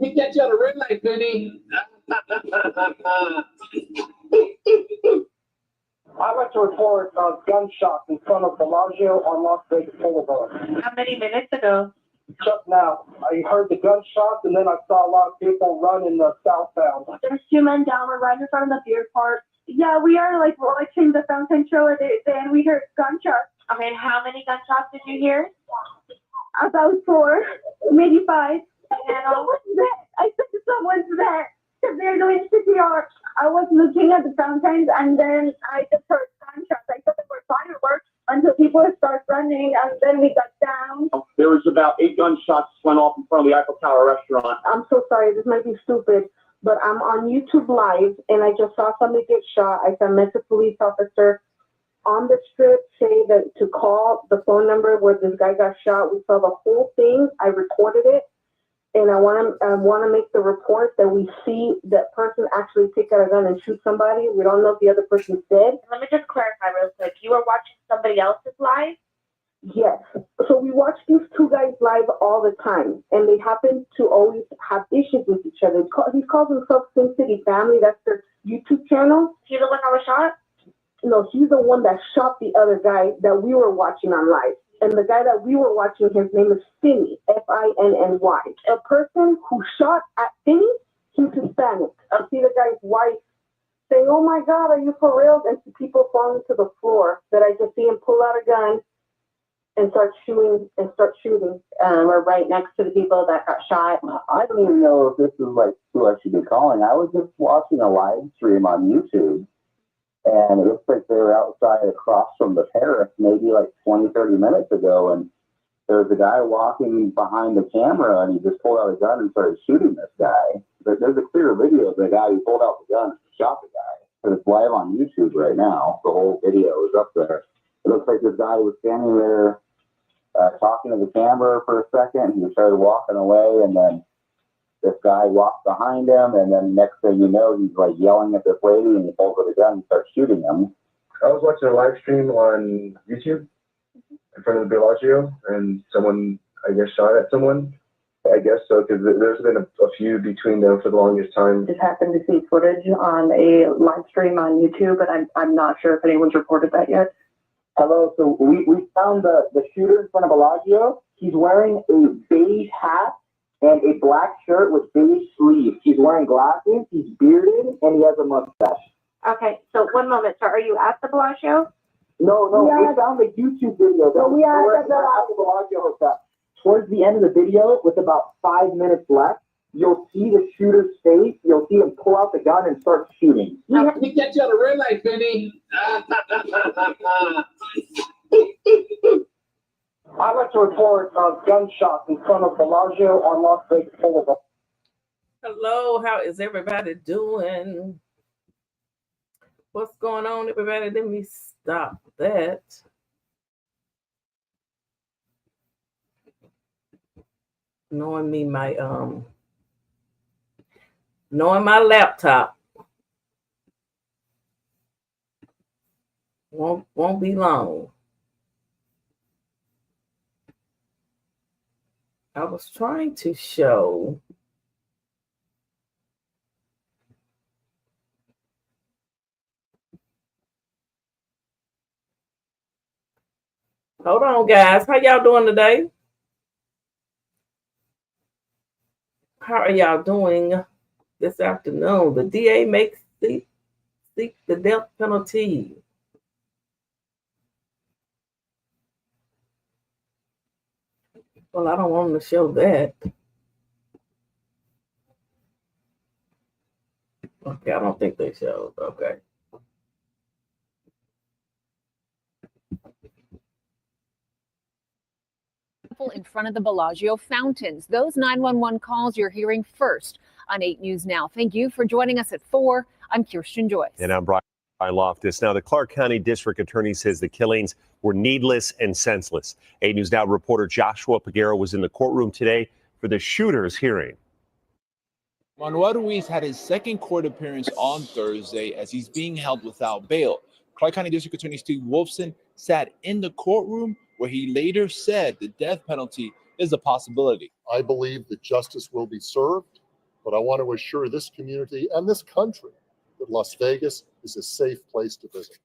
He gets you on a red light, Finny. I'd like to report gunshots in front of Bellagio on Las Vegas Boulevard. How many minutes ago? Just now, I heard the gunshots, and then I saw a lot of people run in the southbound. There's two men down. We're right in front of the beer park. Yeah, we are like watching the fountain show, and we heard gunshots. Okay, and how many gunshots did you hear? About 4, maybe 5. And someone's there. I said someone's there because they're doing CPR. I was looking at the fountains, and then I just heard gunshots. I thought they were fireworks until people start running, and then we got down. There was about 8 gunshots went off in front of the Eiffel Tower restaurant. I'm so sorry. This might be stupid, but I'm on YouTube Live, and I just saw somebody get shot. I met a police officer on the strip say that to call the phone number where this guy got shot. We saw the whole thing. I recorded it. And I want to make the report that we see that person actually take out a gun and shoot somebody. We don't know if the other person's dead. Let me just clarify real quick. You were watching somebody else's live? Yes. So we watch these two guys live all the time, and they happen to always have issues with each other. He calls himself Sin City Family. That's their YouTube channel. He's the one that was shot? No, he's the one that shot the other guy that we were watching on live. And the guy that we were watching, his name is Finny, Finny. A person who shot at Finny, he's Hispanic. I see the guy's wife saying, "Oh my God, are you for real?" And people falling to the floor. That I just see him pull out a gun and start shooting. We're right next to the people that got shot. I don't even know if this is like who I should be calling. I was just watching a live stream on YouTube. And it looks like they were outside across from the Paris maybe like 20, 30 minutes ago. And there was a guy walking behind the camera, and he just pulled out a gun and started shooting this guy. There's a clear video of the guy who pulled out the gun and shot the guy. And it's live on YouTube right now. The whole video is up there. It looks like this guy was standing there talking to the camera for a second. He started walking away, and then this guy walked behind him, and then next thing you know, he's like yelling at this lady, and he pulls out a gun and starts shooting him. I was watching a live stream on YouTube in front of the Bellagio, and someone, I guess, shot at someone. I guess so, because there's been a feud between them for the longest time. Just happened to see footage on a live stream on YouTube, but I'm not sure if anyone's reported that yet. Hello, so we found the shooter in front of Bellagio. He's wearing a beige hat and a black shirt with beige sleeves. He's wearing glasses, he's bearded, and he has a mustache. Okay, so one moment, sir. Are you at the Bellagio? No, we found the YouTube video. We are at the Bellagio Hotel. Towards the end of the video, with about 5 minutes left, you'll see the shooter's face. You'll see him pull out the gun and start shooting. He gets you on a red light, Finny. I'd like to report gunshots in front of Bellagio on Las Vegas Boulevard. Hello, how is everybody doing? What's going on, everybody? Let me stop that. Knowing me, knowing my laptop won't be long. I was trying to show hold on, guys. How y'all doing today? How are y'all doing this afternoon? The DA makes seek the death penalty. Well, I don't want them to show that. Okay, I don't think they showed. Okay. In front of the Bellagio fountains. Those 911 calls you're hearing first on 8 News Now. Thank you for joining us at 4. I'm Kirsten Joyce. And I'm Brian Loftus. Now, the Clark County District Attorney says the killings were needless and senseless. 8 News Now reporter Joshua Peguero was in the courtroom today for the shooter's hearing. Manuel Ruiz had his second court appearance on Thursday as he's being held without bail. Clark County District Attorney Steve Wolfson sat in the courtroom where he later said the death penalty is a possibility. I believe that justice will be served, but I want to assure this community and this country that Las Vegas is a safe place to visit.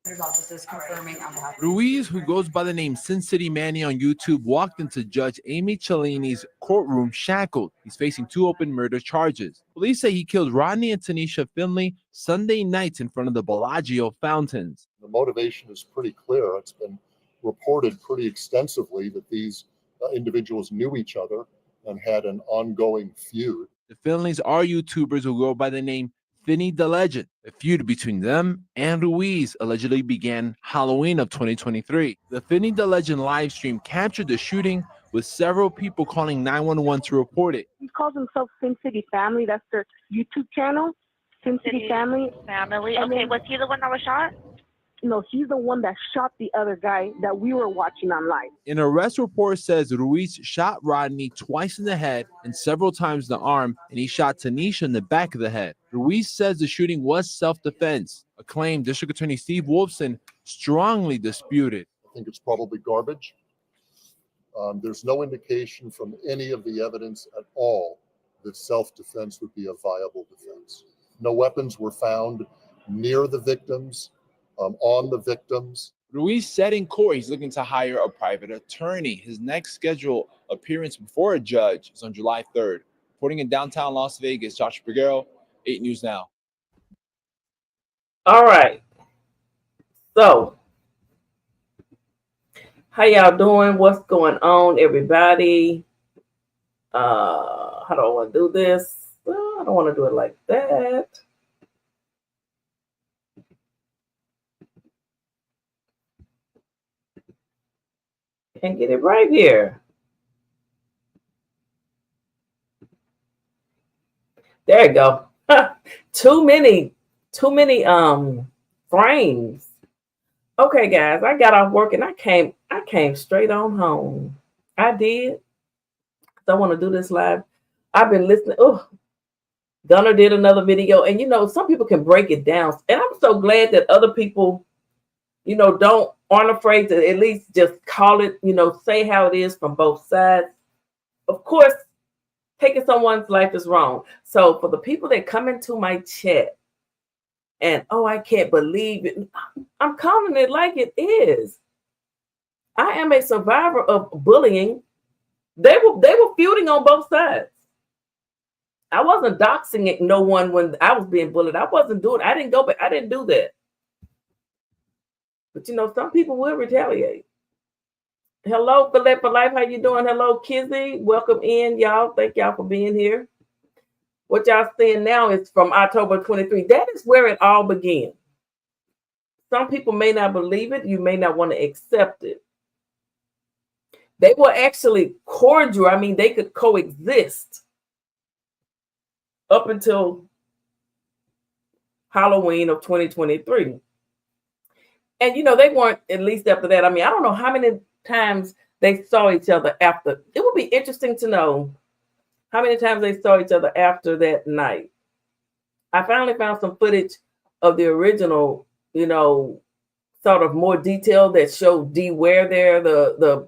Ruiz, who goes by the name Sin City Manny on YouTube, walked into Judge Amy Cellini's courtroom shackled. He's facing 2 open murder charges. Police say he killed Rodney and Tanisha Finley Sunday nights in front of the Bellagio fountains. The motivation is pretty clear. It's been reported pretty extensively that these individuals knew each other and had an ongoing feud. The Finleys are YouTubers who go by the name Finny the Legend. The feud between them and Ruiz allegedly began Halloween of 2023. The Finny the Legend live stream captured the shooting with several people calling 911 to report it. He calls himself Sin City Family. That's their YouTube channel, Sin City Family. Family. And Okay, then- was he the one that was shot? No, he's the one that shot the other guy that we were watching on live. An arrest report says Ruiz shot Rodney twice in the head and several times in the arm, and he shot Tanisha in the back of the head. Ruiz says the shooting was self-defense, a claim District Attorney Steve Wolfson strongly disputed. I think it's probably garbage. There's no indication from any of the evidence at all that self-defense would be a viable defense. No weapons were found near the victims, on the victims. Ruiz said in court he's looking to hire a private attorney. His next scheduled appearance before a judge is on July 3rd. Reporting in downtown Las Vegas, Josh Piguero, 8 News Now. All right. So, how y'all doing? What's going on, everybody? How do I want to do this? Well, I don't want to do it like that. Can't get it right here. There you go. Too many frames. Okay, guys, I got off work and I came straight on home. I did. I want to do this live. I've been listening. Oh, Gunner did another video, and you know, some people can break it down. And I'm so glad that other people, you know, aren't afraid to at least just call it, you know, say how it is from both sides. Of course, taking someone's life is wrong. So for the people that come into my chat and, oh, I can't believe it, I'm calling it like it is. I am a survivor of bullying. They were feuding on both sides. I wasn't doxing no one when I was being bullied. I wasn't doing. I didn't go back. I didn't do that. But you know, some people will retaliate. Hello, Philip for Life. How you doing? Hello, Kizzy. Welcome in, y'all. Thank y'all for being here. What y'all seeing now is from October 23. That is where it all began. Some people may not believe it. You may not want to accept it. They were actually cordial. I mean, they could coexist up until Halloween of 2023. And, you know, they weren't, at least after that. I mean, I don't know how many times they saw each other after. It would be interesting to know how many times they saw each other after that night. I finally found some footage of the original, you know, sort of more detail that showed Dware there, the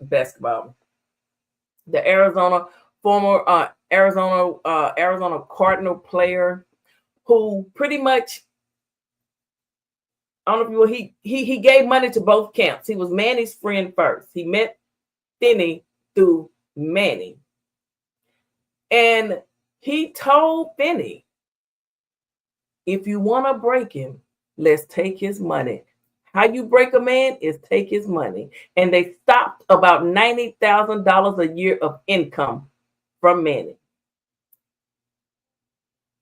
basketball, the former Arizona Cardinal player who pretty much, I don't know if he gave money to both camps. He was Manny's friend first. He met Finny through Manny. And he told Finny, if you want to break him, let's take his money. How you break a man is take his money. And they stopped about $90,000 a year of income from Manny.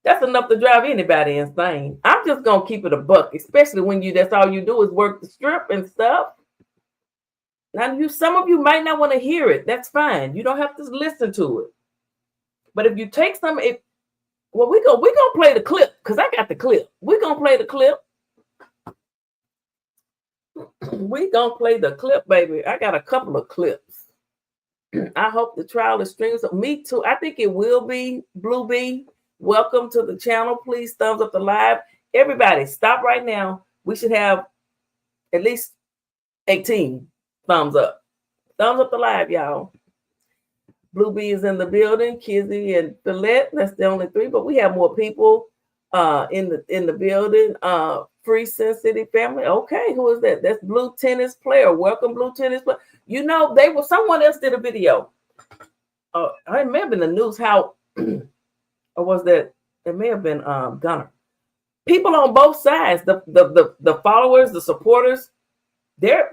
That's enough to drive anybody insane. I'm just going to keep it a buck, especially when that's all you do is work the strip and stuff. Now, some of you might not want to hear it. That's fine. You don't have to listen to it. But if you take we're going to play the clip because I got the clip. We're going to play the clip. We're going to play the clip, baby. I got a couple of clips. I hope the trial is streamed. So me too. I think it will be. Blue Bee, welcome to the channel. Please thumbs up the live. Everybody, stop right now. We should have at least 18 thumbs up. Thumbs up the live, y'all. Blue B is in the building. Kizzy and Philette. That's the only three, but we have more people in the building. Free Sin City family. Okay, who is that? That's Blue Tennis Player. Welcome, Blue Tennis Player. You know, someone else did a video. I remember in the news how, or was that? It may have been Gunner. People on both sides, the followers, the supporters, they're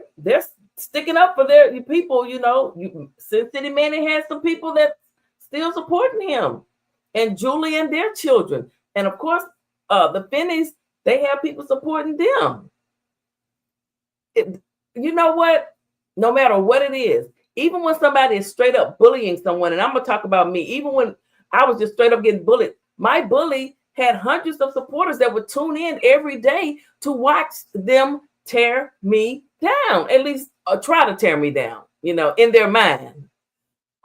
sticking up for their people. You know, Sin City Manny has some people that still supporting him, and Julie and their children, and of course, the Finnies. They have people supporting them. You know what? No matter what it is, even when somebody is straight up bullying someone, and I'm gonna talk about me. Even when I was just straight up getting bullied, my bully had hundreds of supporters that would tune in every day to watch them tear me down, at least try to tear me down, you know, in their mind.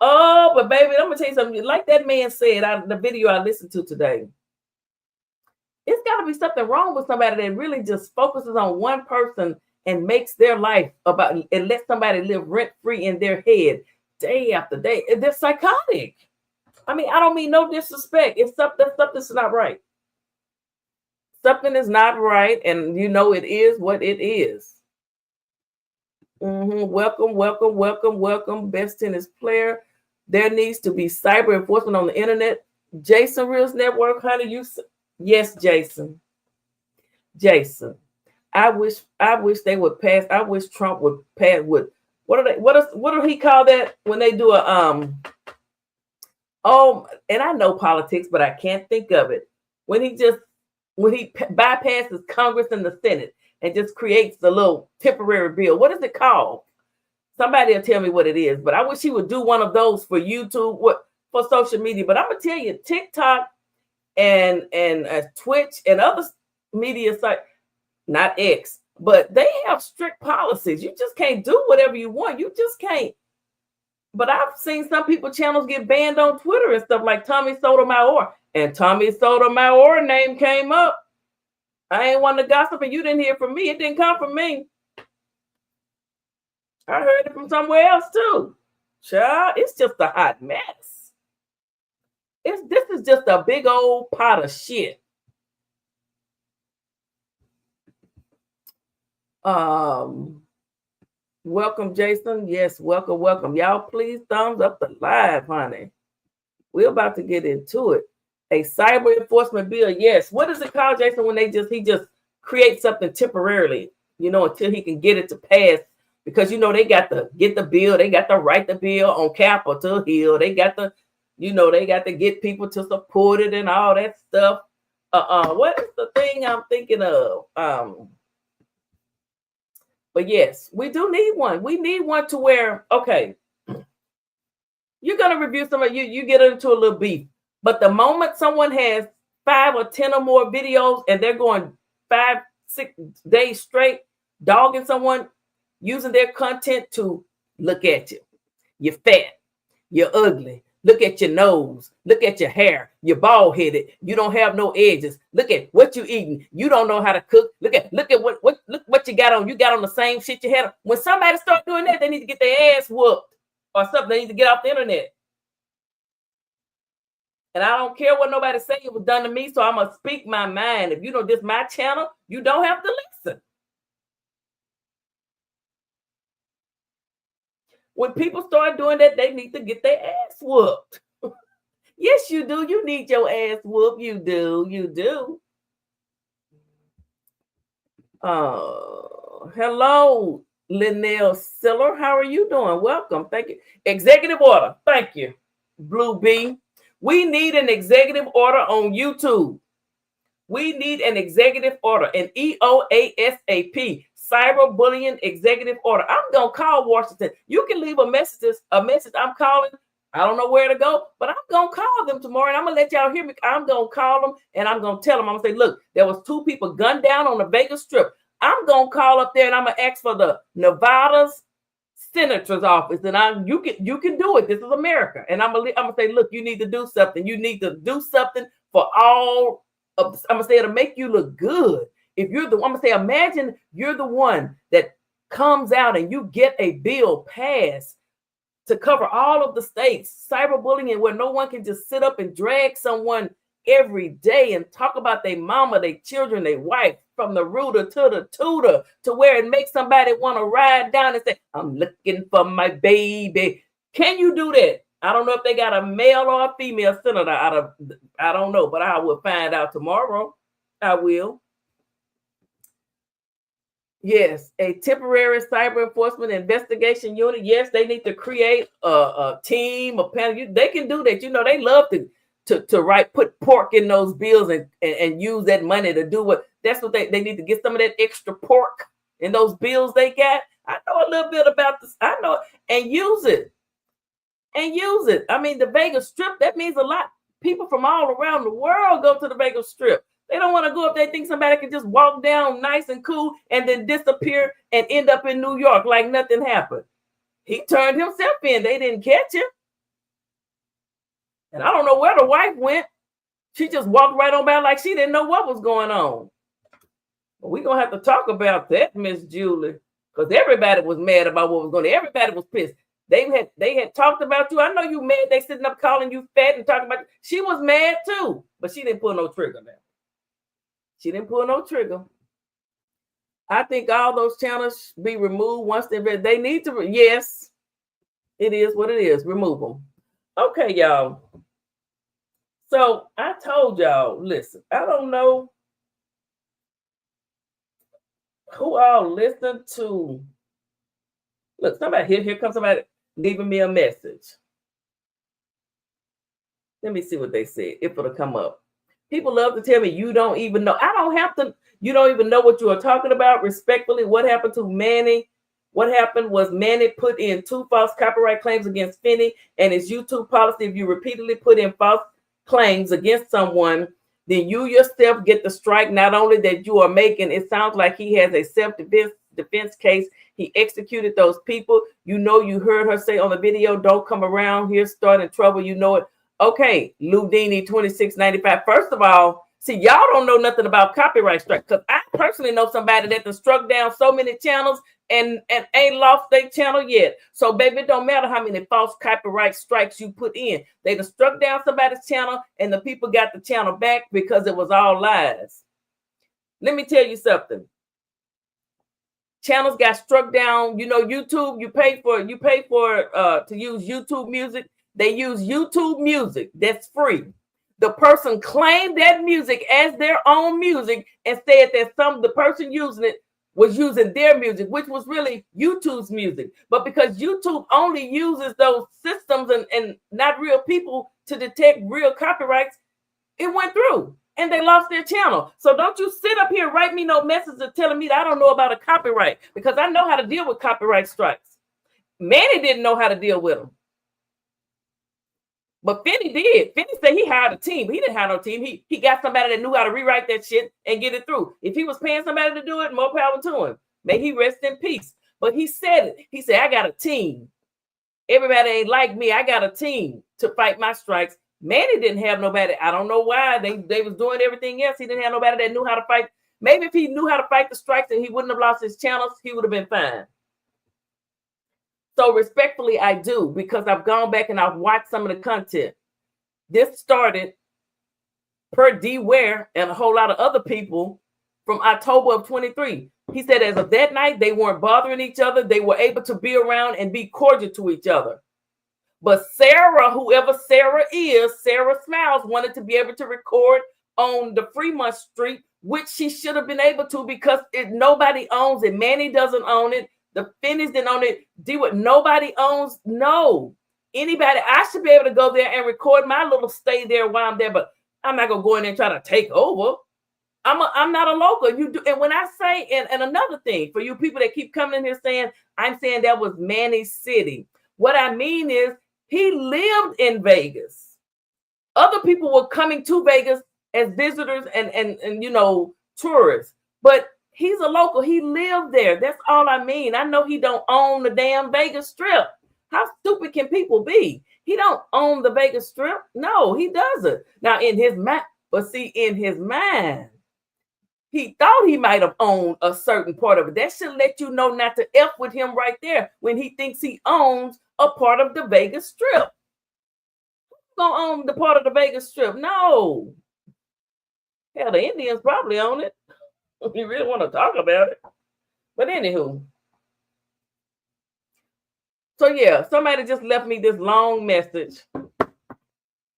Oh, but baby, I'm gonna tell you something. Like that man said, the video I listened to today, it's got to be something wrong with somebody that really just focuses on one person and makes their life about and let somebody live rent free in their head day after day. They're psychotic. I mean, I don't mean no disrespect. If something's not right. Something is not right, and you know it is what it is. Welcome, best tennis player. There needs to be cyber enforcement on the internet. Jason Reels Network, honey, yes, Jason. I wish they would pass. I wish Trump would pass. What do he call that when they do a and I know politics, but I can't think of it. When he bypasses Congress and the Senate and just creates the little temporary bill. What is it called? Somebody will tell me what it is, but I wish he would do one of those for YouTube, for social media. But I'm gonna tell you, TikTok and Twitch and other media sites, not X, but they have strict policies. You just can't do whatever you want. You just can't. But I've seen some people channels get banned on Twitter and stuff like Tommy Sotomayor. And Tommy Sotomayor name came up. I ain't want to gossip, and you didn't hear from me. It didn't come from me. I heard it from somewhere else too. Child, it's just a hot mess. This is just a big old pot of shit. Welcome, Jason. Yes, welcome. Y'all please thumbs up the live, honey. We're about to get into it. A cyber enforcement bill. Yes. What is it called, Jason, when he just creates something temporarily, you know, until he can get it to pass? Because, you know, they got to get the bill. They got to write the bill on Capitol Hill. They got to, you know, they got to get people to support it and all that stuff. What is the thing I'm thinking of? But yes, we do need one. We need one to where, okay, you're going to review somebody, you get into a little beef. But the moment someone has 5 or 10 or more videos and they're going 5-6 days straight dogging someone, using their content to look at you. You're fat. You're ugly. Look at your nose. Look at your hair. You're bald-headed. You don't have no edges. Look at what you're eating. You don't know how to cook. Look at what you got on. You got on the same shit you had on. When somebody starts doing that, they need to get their ass whooped or something. They need to get off the internet. And I don't care what nobody say, it was done to me, so I'm going to speak my mind. If you know this my channel, you don't have to listen. When people start doing that, they need to get their ass whooped. Yes, you do. You need your ass whooped. You do. Hello, Linnell Siller. How are you doing? Welcome. Thank you. Executive order. Thank you, Blue B. We need an executive order on YouTube. We need an executive order, an EOASAP, cyberbullying executive order. I'm going to call Washington. You can leave a message I'm calling. I don't know where to go, but I'm going to call them tomorrow, and I'm going to let y'all hear me. I'm going to call them, and I'm going to tell them. I'm going to say, look, there was 2 people gunned down on the Vegas Strip. I'm going to call up there, and I'm going to ask for the Nevada's senator's office, and you can do it. This is America, and I'm gonna say, look, you need to do something. You need to do something for all of this. I'm gonna say it'll make you look good. If you're I'm gonna say, imagine you're the one that comes out and you get a bill passed to cover all of the states, cyberbullying, where no one can just sit up and drag someone every day and talk about their mama, their children, their wife, from the rooter to the tutor, to where it makes somebody want to ride down and say, I'm looking for my baby. Can you do that? I don't know if they got a male or a female senator I don't know, but I will find out tomorrow. I will. Yes, a temporary cyber enforcement investigation unit. Yes, they need to create a team, a panel. They can do that. They love to put pork in those bills and use that money to do what. That's what they need to get some of that extra pork in those bills they got. I know a little bit about this. I know, and use it. I mean, the Vegas Strip, that means a lot. People from all around the world go to the Vegas Strip. They don't want to go if they think somebody can just walk down nice and cool and then disappear and end up in New York like nothing happened. He turned himself in. They didn't catch him. And I don't know where the wife went. She just walked right on by like she didn't know what was going on. But we're going to have to talk about that, Miss Julie, because everybody was mad about what was going on. Everybody was pissed. They had talked about you. I know you mad. They sitting up calling you fat and talking about you. She was mad too, but she didn't pull no trigger now. She didn't pull no trigger. I think all those channels be removed once they need to. Yes, it is what it is. Remove them. Okay, y'all. So I told y'all, listen, I don't know who all listened to. Look, somebody here comes somebody leaving me a message. Let me see what they said. If it'll come up. People love to tell me you don't even know. I don't have to. You don't even know what you are talking about. Respectfully, what happened to Manny? What happened was Manny put in 2 false copyright claims against Finny, and it's YouTube policy. If you repeatedly put in false claims against someone, then you yourself get the strike. Not only that you are making, it sounds like he has a self-defense case. He executed those people. You heard her say on the video, don't come around here starting trouble. You know it. Okay, Ludini 2695. First of all, see, y'all don't know nothing about copyright strike, because I personally know somebody that has struck down so many channels and ain't lost their channel yet. So, baby, it don't matter how many false copyright strikes you put in. They done struck down somebody's channel and the people got the channel back because it was all lies. Let me tell you something. Channels got struck down. YouTube, you pay for to use YouTube music. They use YouTube music. That's free. The person claimed that music as their own music and said that the person using it was using their music, which was really YouTube's music. But because YouTube only uses those systems and not real people to detect real copyrights, it went through and they lost their channel. So don't you sit up here and write me no message telling me that I don't know about a copyright, because I know how to deal with copyright strikes. Manny didn't know how to deal with them. But Finny did. Finny said he hired a team. He didn't have no team. He got somebody that knew how to rewrite that shit and get it through. If he was paying somebody to do it, more power to him. May he rest in peace. But he said it. He said, I got a team. Everybody ain't like me. I got a team to fight my strikes. Manny didn't have nobody. I don't know why. They was doing everything else. He didn't have nobody that knew how to fight. Maybe if he knew how to fight the strikes and he wouldn't have lost his channels, he would have been fine. So respectfully, I do, because I've gone back and I've watched some of the content. This started per Dware and a whole lot of other people from October of 23. He said as of that night, they weren't bothering each other. They were able to be around and be cordial to each other. But Sarah, whoever Sarah is, Sarah Smiles, wanted to be able to record on the Fremont Street, which she should have been able to, because nobody owns it. Manny doesn't own it. The Finnies didn't own it. Nobody owns. No. Anybody, I should be able to go there and record my little stay there while I'm there, but I'm not gonna go in there and try to take over. I'm not a local. You do, and when I say, and another thing for you people that keep coming in here saying, I'm saying that was Manny's city. What I mean is he lived in Vegas. Other people were coming to Vegas as visitors and tourists, but he's a local. He lived there. That's all I mean. I know he don't own the damn Vegas Strip. How stupid can people be? He don't own the Vegas Strip. No, he doesn't. Now in his mind, but see, in his mind, he thought he might have owned a certain part of it. That should let you know not to F with him right there when he thinks he owns a part of the Vegas Strip. Who's gonna own the part of the Vegas Strip? No. Hell, the Indians probably own it. If you really want to talk about it. But anywho. So yeah, somebody just left me this long message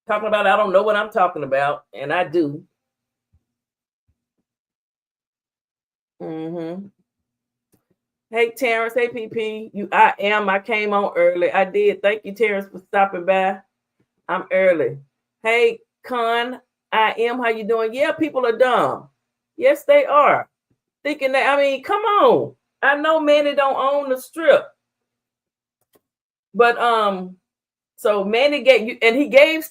talking about I don't know what I'm talking about, and I do. Hey Terrence, hey PP, I came on early. I did. Thank you, Terrence, for stopping by. I'm early. Hey Con, I am. How you doing? Yeah, people are dumb. Yes, they are. Thinking that, I mean, come on. I know Manny don't own the strip. But so Manny gave you, and he gave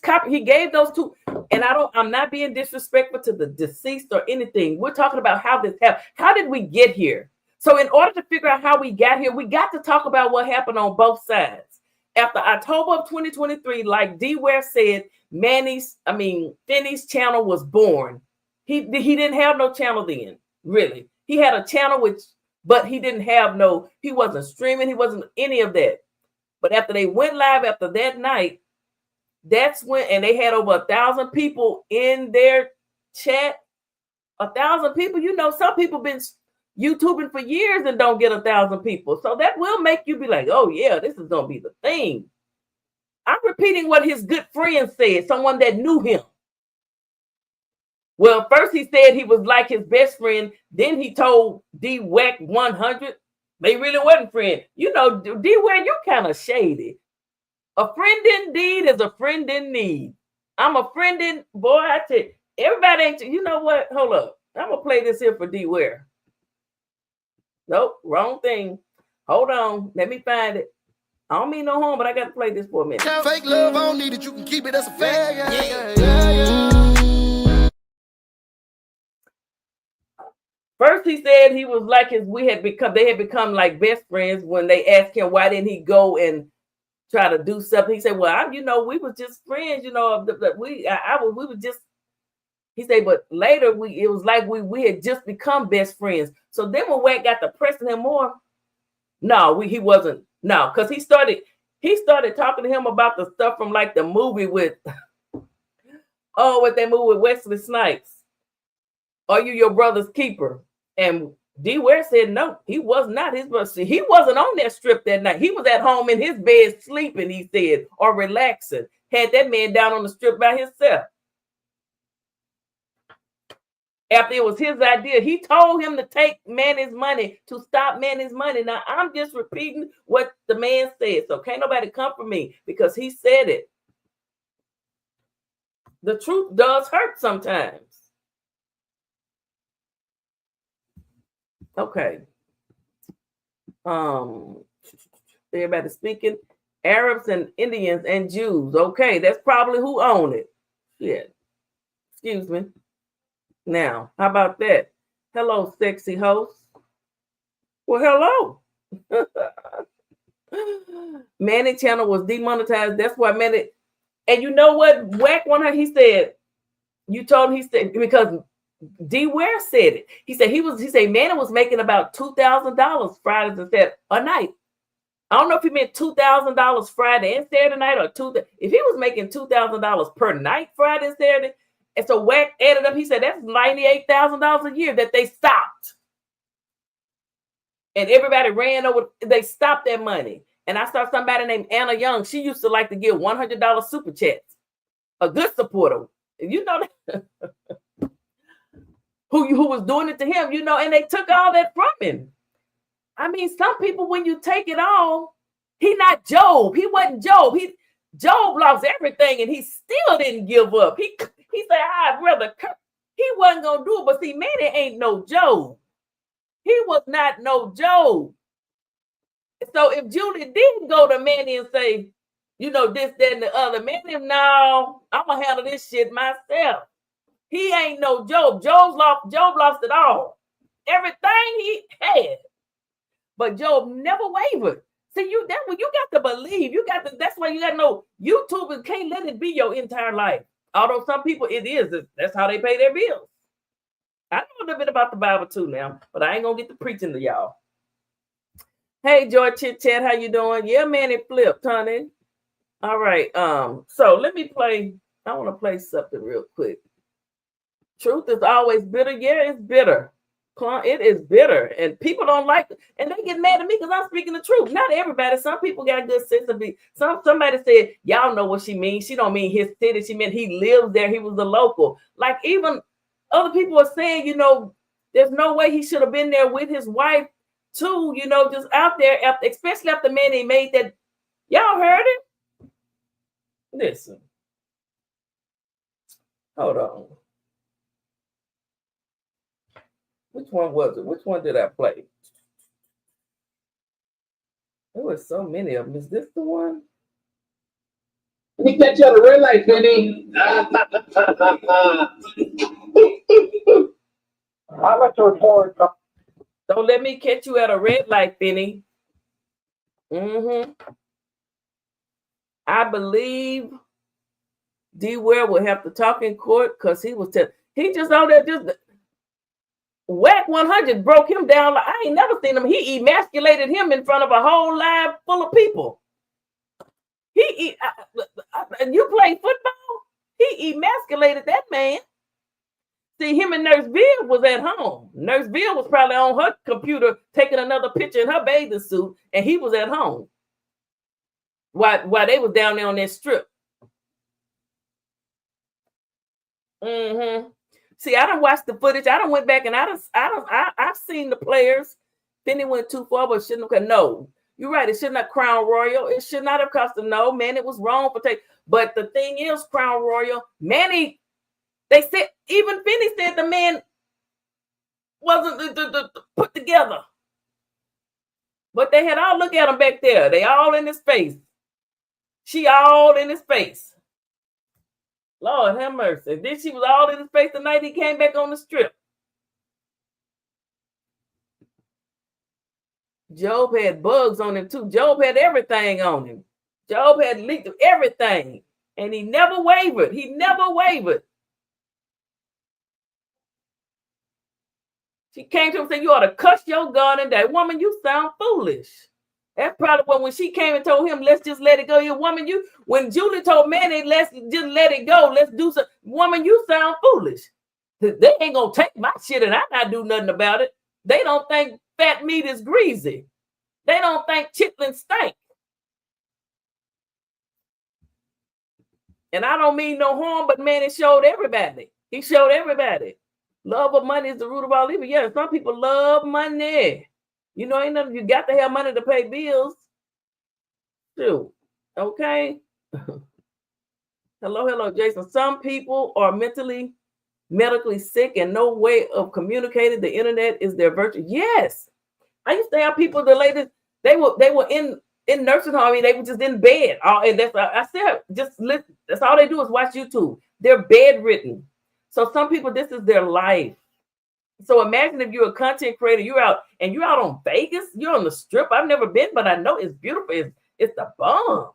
those two, and I'm not being disrespectful to the deceased or anything. We're talking about how this happened. How did we get here? So in order to figure out how we got here, we got to talk about what happened on both sides. After October of 2023, like Dware said, Finny's channel was born. He didn't have no channel then, really. He had a channel but he didn't have he wasn't streaming, he wasn't any of that. But after they went live after that night, that's when, and they had over 1,000 people in their chat. 1,000 people, some people been YouTubing for years and don't get 1,000 people. So that will make you be like, oh yeah, this is going to be the thing. I'm repeating what his good friend said, someone that knew him. Well, first he said he was like his best friend. Then he told WACK100 they really wasn't friends. Dware, you kind of shady. A friend indeed is a friend in need. I'm a friend in, boy, I tell you, everybody ain't, you know what? Hold up. I'm going to play this here for Dware. Nope, wrong thing. Hold on. Let me find it. I don't mean no harm, but I got to play this for a minute. Fake love, I don't need it. You can keep it as a fact. First, he said he was like they had become like best friends when they asked him why didn't he go and try to do something. He said, well, we were just friends, we were just, he said, but later it was like we had just become best friends. So then when Wack got to pressing him more, no, he wasn't. No, because he started talking to him about the stuff from like the movie with, what that movie with Wesley Snipes. Are you your brother's keeper? And Dware said no, he was not his brother. He wasn't on that strip that night. He was at home in his bed sleeping, he said, or relaxing. Had that man down on the strip by himself. After it was his idea, he told him to take Manny's money, to stop Manny's money. Now, I'm just repeating what the man said. So can't nobody come for me because he said it. The truth does hurt sometimes. Okay. Everybody speaking. Arabs and Indians and Jews. Okay, that's probably who own it. Yeah. Excuse me. Now, how about that? Hello, sexy host. Well, hello. Manny channel was demonetized. That's why Manny. And you know what? WACK100, he said, you told him, he said, because Dware said it. He said Manny was making about $2,000 Fridays and Saturday a night. I don't know if he meant $2,000 Friday and Saturday night or if he was making $2,000 per night Friday and Saturday. And so Wack added up, he said that's $98,000 a year that they stopped. And everybody ran over, they stopped that money. And I saw somebody named Anna Young. She used to like to give $100 super chats. A good supporter. You know that. who was doing it to him, and they took all that from him. I mean, some people, when you take it all, he not Job. He wasn't Job. Job lost everything and he still didn't give up. He said, I'd rather curse. He wasn't going to do it. But see, Manny ain't no Job. He was not no Job. So if Julie didn't go to Manny and say, this, that, and the other, Manny, no, I'm going to handle this shit myself. He ain't no Job. Job lost it all. Everything he had. But Job never wavered. See, that's what you got to believe. That's why you got to know YouTubers can't let it be your entire life. Although some people it is. That's how they pay their bills. I know a little bit about the Bible too now, but I ain't gonna get to preaching to y'all. Hey, Joy Chit Chat, how you doing? Yeah, man, it flipped, honey. All right. So let me play. I want to play something real quick. Truth is always bitter. Yeah, it's bitter. It is bitter, and people don't like it, and they get mad at me because I'm speaking the truth. Not everybody. Some people got a good sense of it. Somebody said, "Y'all know what she means. She don't mean his city. She meant he lives there. He was the local." Like even other people are saying, there's no way he should have been there with his wife too. Just out there, especially after Manny made that. Y'all heard it? Listen. Hold on. Which one was it? Which one did I play? There was so many of them. Is this the one? Let me catch you at a red light, Finny. I'd like to report. Don't let me catch you at a red light, Finny. I believe Dware will have to talk in court because he just out there just WACK100 broke him down. Like, I ain't never seen him. He emasculated him in front of a whole live full of people. You play football? He emasculated that man. See, him and Nurse Bill was at home. Nurse Bill was probably on her computer taking another picture in her bathing suit, and he was at home while they was down there on that strip. See, I done watched the footage. I done went back and I've seen the players. Finny went too far, but shouldn't have. No, you're right. It should not Crown Royal. It should not have cost him. No, man, it was wrong for take. But the thing is, Crown Royal, Manny. They said even Finny said the man wasn't put together. But they had all look at him back there. They all in his face. She all in his face. Lord have mercy. Then she was all in his face the night he came back on the strip. Job had bugs on him too. Job had everything on him. Job had leaked everything. And he never wavered. He never wavered. She came to him and said, "You ought to cuss your God and that woman, you sound foolish." That's probably when she came and told him, "Let's just let it go." You woman, when Julie told Manny, "Let's just let it go. Let's do something." Woman, you sound foolish. They ain't gonna take my shit and I not do nothing about it. They don't think fat meat is greasy. They don't think chitlins stink. And I don't mean no harm, but man, it showed everybody. He showed everybody. Love of money is the root of all evil. Yeah, some people love money. Ain't nothing. You got to have money to pay bills. Shoot. Okay. Hello, Jason. Some people are medically sick and no way of communicating. The internet is their virtue. Yes. I used to have people, the latest, they were in nursing home. I mean, they were just in bed. And I said, just listen. That's all they do is watch YouTube. They're bedridden. So some people, this is their life. So imagine if you're a content creator, you're out on Vegas, you're on the strip. I've never been, but I know it's beautiful. It's the bomb.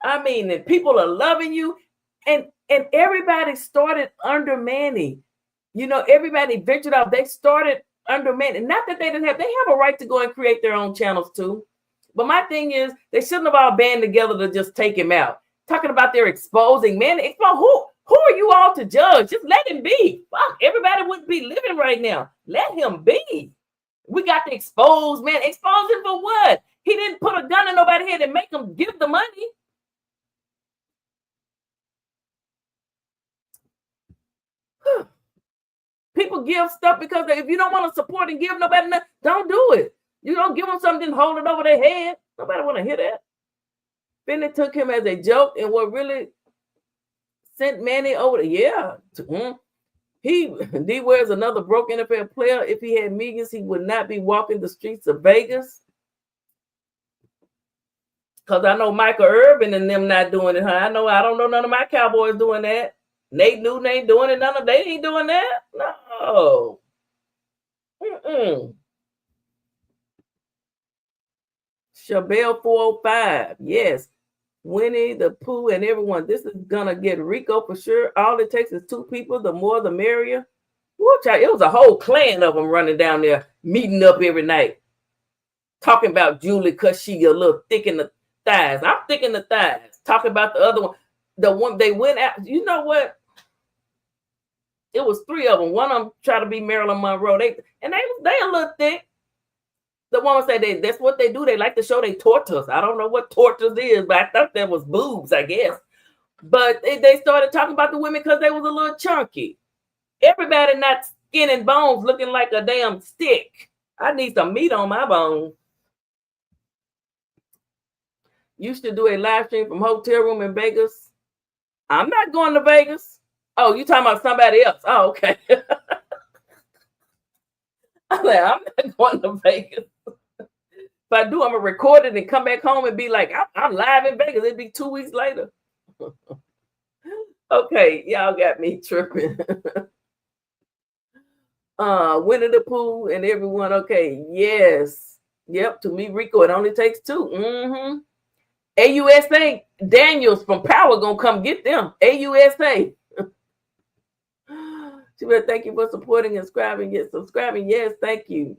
I mean, and people are loving you. And everybody started under Manny. Everybody ventured out. They started under Manny. Not that they have a right to go and create their own channels too. But my thing is, they shouldn't have all band together to just take him out. Talking about they're exposing Manny. Who are you all to judge? Just let him be. Fuck, everybody wouldn't be living right now. Let him be. We got to expose, man. Expose him for what? He didn't put a gun in nobody's head and make them give the money. People give stuff because if you don't want to support and give nobody nothing, don't do it. You don't give them something, hold it over their head. Nobody want to hear that. Finny took him as a joke, and what really sent Manny over Dware is another broke NFL player. If he had millions, he would not be walking the streets of Vegas. Because I know Michael Irvin and them not doing it. I don't know none of my Cowboys doing that. Nate Newton ain't doing it. They ain't doing that. No. Chabelle 405. Yes. Winnie the Pooh and everyone. This is gonna get Rico for sure. All it takes is two people. The more, the merrier. It was a whole clan of them running down there, meeting up every night. talking about Julie because she a little thick in the thighs. I'm thick in the thighs. Talking about the other one. The one they went out. You know what? It was 3 of them. One of them tried to be Marilyn Monroe. They a little thick. The woman said that's what they do. They like to show they tortures. I don't know what tortures is, but I thought that was boobs, I guess. But they started talking about the women because they was a little chunky. Everybody not skin and bones looking like a damn stick. I need some meat on my bones. Used to do a live stream from hotel room in Vegas. I'm not going to Vegas. Oh, you talking about somebody else? Oh, okay. I'm not going to Vegas. If I do, I'm gonna record it and come back home and be like, I'm live in Vegas. It'd be 2 weeks later. Okay, y'all got me tripping. Winnie the Pooh and everyone. Okay, yes. Yep, to me, Rico, it only takes 2. AUSA Daniels from Power gonna come get them. AUSA. Thank you for supporting and subscribing. Yes, subscribing. Yes, thank you.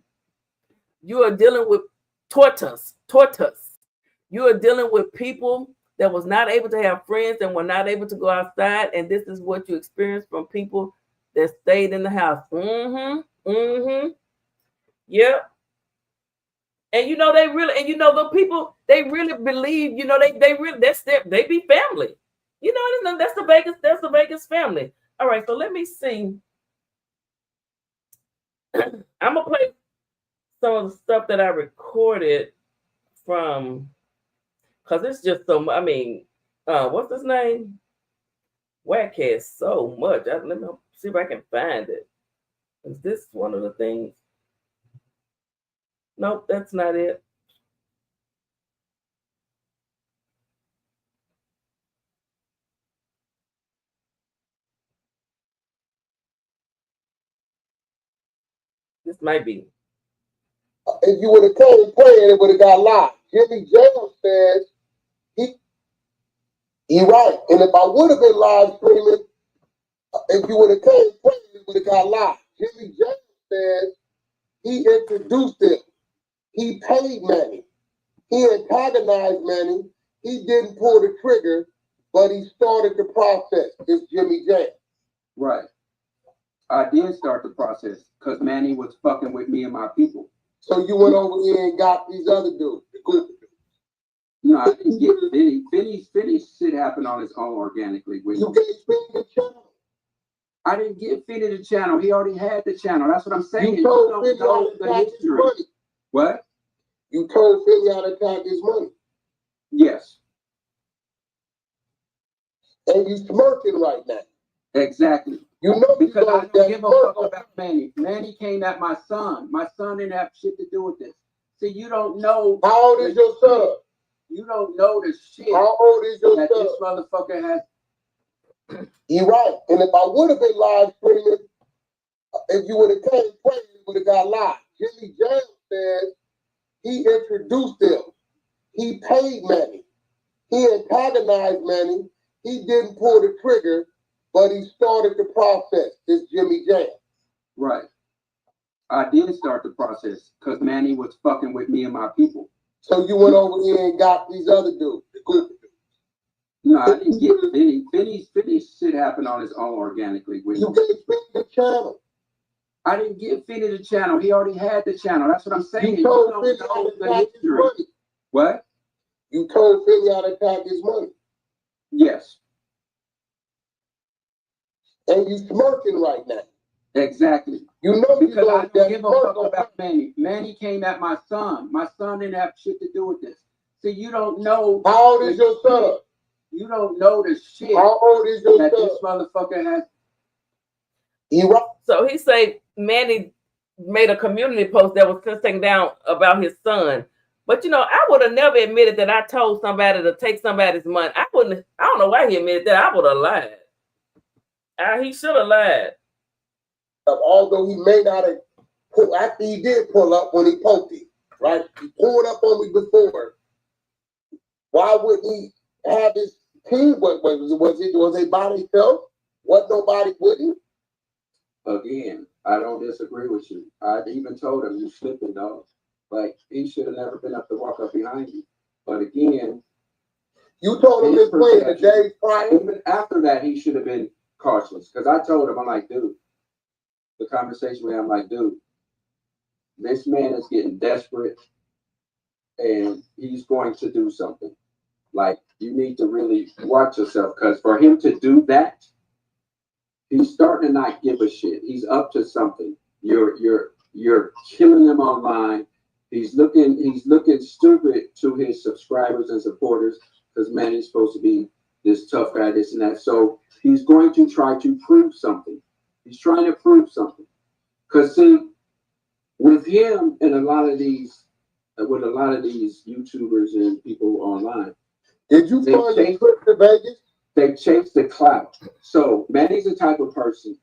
You are dealing with tortoise. You are dealing with people that was not able to have friends and were not able to go outside, and this is what you experience from people that stayed in the house. Yep. And they really, and the people, they really believe, they be family. That's the Vegas family. All right, so let me see. I'm gonna play some of the stuff that I recorded from, because it's just so much. I mean, what's his name? Wack has so much. Let me see if I can find it. Is this one of the things? Nope, that's not it. This might be. If you would have came playing, it would have got live. Jimmy Jones says he right. And if I would have been live streaming, if you would have came playing, it would have got live. Jimmy Jones says he introduced him. He paid Manny. He antagonized Manny. He didn't pull the trigger, but he started the process. It's Jimmy James. Right. I did start the process because Manny was fucking with me and my people. So you went over here and got these other dudes. No, I didn't get Finny. Finny's shit happened on his own organically. You gave Finny the channel. I didn't give Finny the channel. He already had the channel. That's what I'm saying. You told Finny how to attack his money. What? You told Finny how to attack his money. Yes. And you smirking right now. Exactly. You know, because I don't give a fuck about Manny. Manny came at my son. My son didn't have shit to do with this. See, you don't know. How old is your son? You don't know the shit. How old is your that son? This motherfucker has. You're right. And if I would have been live streaming, if you would have came playing, it would have got live. Jimmy James says he introduced him. He paid Manny. He antagonized Manny. He didn't pull the trigger, but he started the process. It's Jimmy James. Right. I did start the process because Manny was fucking with me and my people. So you went over here and got these other dudes. No, I didn't get Finny. Finny's shit happened on his own organically. You gave Finny the channel. I didn't give Finny the channel. He already had the channel. That's what I'm saying. You told Finny how to attack his money. What? You told Finny how to attack his money. Yes. And you smirking right now. Exactly. You know, because I don't give a fuck about Manny. Manny came at my son. My son didn't have shit to do with this. See, you don't know. How old is your son? You don't know the shit. How old is your that son? This motherfucker has. So he said Manny made a community post that was taken down about his son. But I would have never admitted that I told somebody to take somebody's money. I don't know why he admitted that. I would have lied. He should have lied. Although he may not have pulled, after he did pull up when he poked him, right? He pulled up on me before. Why wouldn't he have his team? Was it by himself? What, nobody with him? Again, I don't disagree with you. I even told him you slipping, dog. Like, he should have never been up to walk up behind you. But again, you told him this plan the day prior. Even after that, he should have been cautious. Because I told him, I'm like, dude, the conversation we had, I'm like, dude, this man is getting desperate and he's going to do something. Like, you need to really watch yourself, because for him to do that, he's starting to not give a shit. He's up to something. You're killing him online. He's looking stupid to his subscribers and supporters, because Manny's supposed to be this tough guy, this and that. So he's going to try to prove something. He's trying to prove something. Because see, with him and a lot of these YouTubers and people online, did you find the trip to Vegas? They chase the clout. So Manny's the type of person,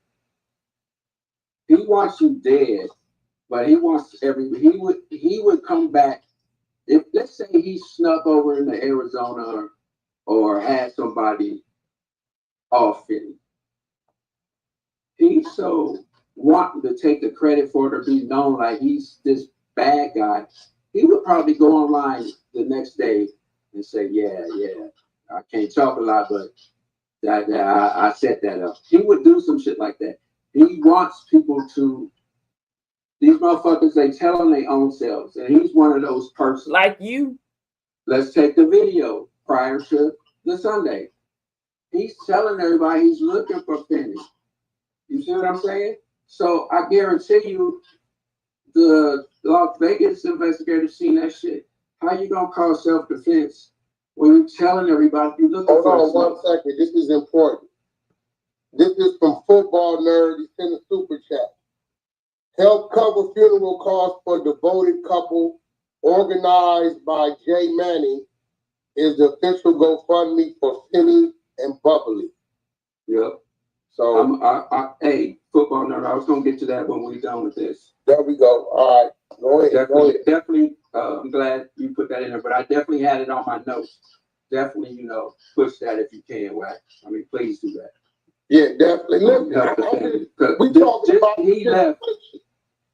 he wants you dead, but he wants he would come back. If let's say he snuck over into Arizona or had somebody off Finny, he's so wanting to take the credit for it or be known like he's this bad guy. He would probably go online the next day and say, yeah, I can't talk a lot, but I set that up. He would do some shit like that. He wants people to, these motherfuckers, they tell on their own selves. And he's one of those persons. Like you. Let's take the video prior to the Sunday. He's telling everybody he's looking for Finny. You see what I'm saying? So I guarantee you, the Las Vegas investigators seen that shit. How you gonna call self-defense when you're telling everybody you're looking for something? Hold on 1 second. This is important. This is from Football Nerd. He sent a super chat. Help cover funeral costs for devoted couple organized by Jay Manny is the official GoFundMe for Finny and Bubbly. Yep. So hey, Football Nerd, I was gonna get to that when we're done with this. There we go. All right. Go ahead. Definitely, I'm glad you put that in there, but I definitely had it on my notes. Definitely, push that if you can, Wack. I mean, please do that. Yeah, definitely. We talking about he left.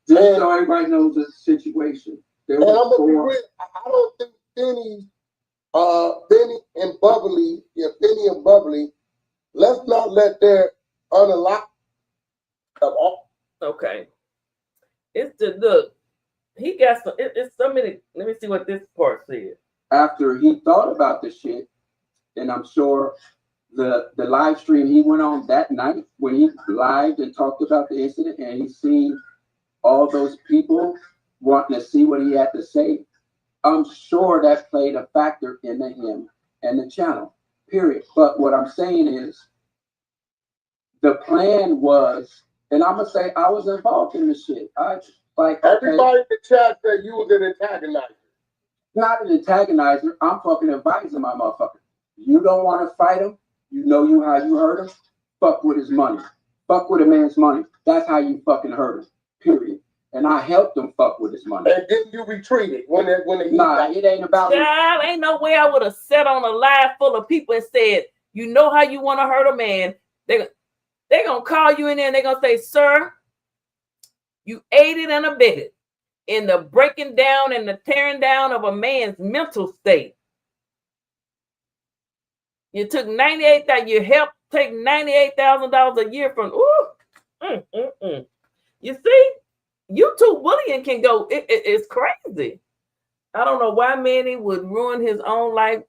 Just so everybody knows the situation. And I'm gonna be real. I don't think Finny and Bubbly, Finny and Bubbly, let's not let their unlock them off. Okay. It's the look. He got some. It's so many. Let me see what this part said. After he thought about the shit, and I'm sure the live stream he went on that night when he lived and talked about the incident, and he seen all those people wanting to see what he had to say, I'm sure that played a factor into him and the channel. Period. But what I'm saying is, the plan was, and I'm gonna say I was involved in the shit. Everybody in the chat said you was an antagonizer. Not an antagonizer. I'm fucking advising my motherfucker. You don't want to fight him. You know how you hurt him. Fuck with his money. Fuck with a man's money. That's how you fucking hurt him. Period. And I helped him fuck with his money. And then you retreated when Nah, it ain't about. Child, ain't no way I would have sat on a live full of people and said, you know how you want to hurt a man. They're going to call you in there and they're going to say, sir, you aided and abetted in the breaking down and the tearing down of a man's mental state. You took $98,000. You helped take $98,000 a year from. You see, YouTube bullying can go. It's crazy. I don't know why Manny would ruin his own life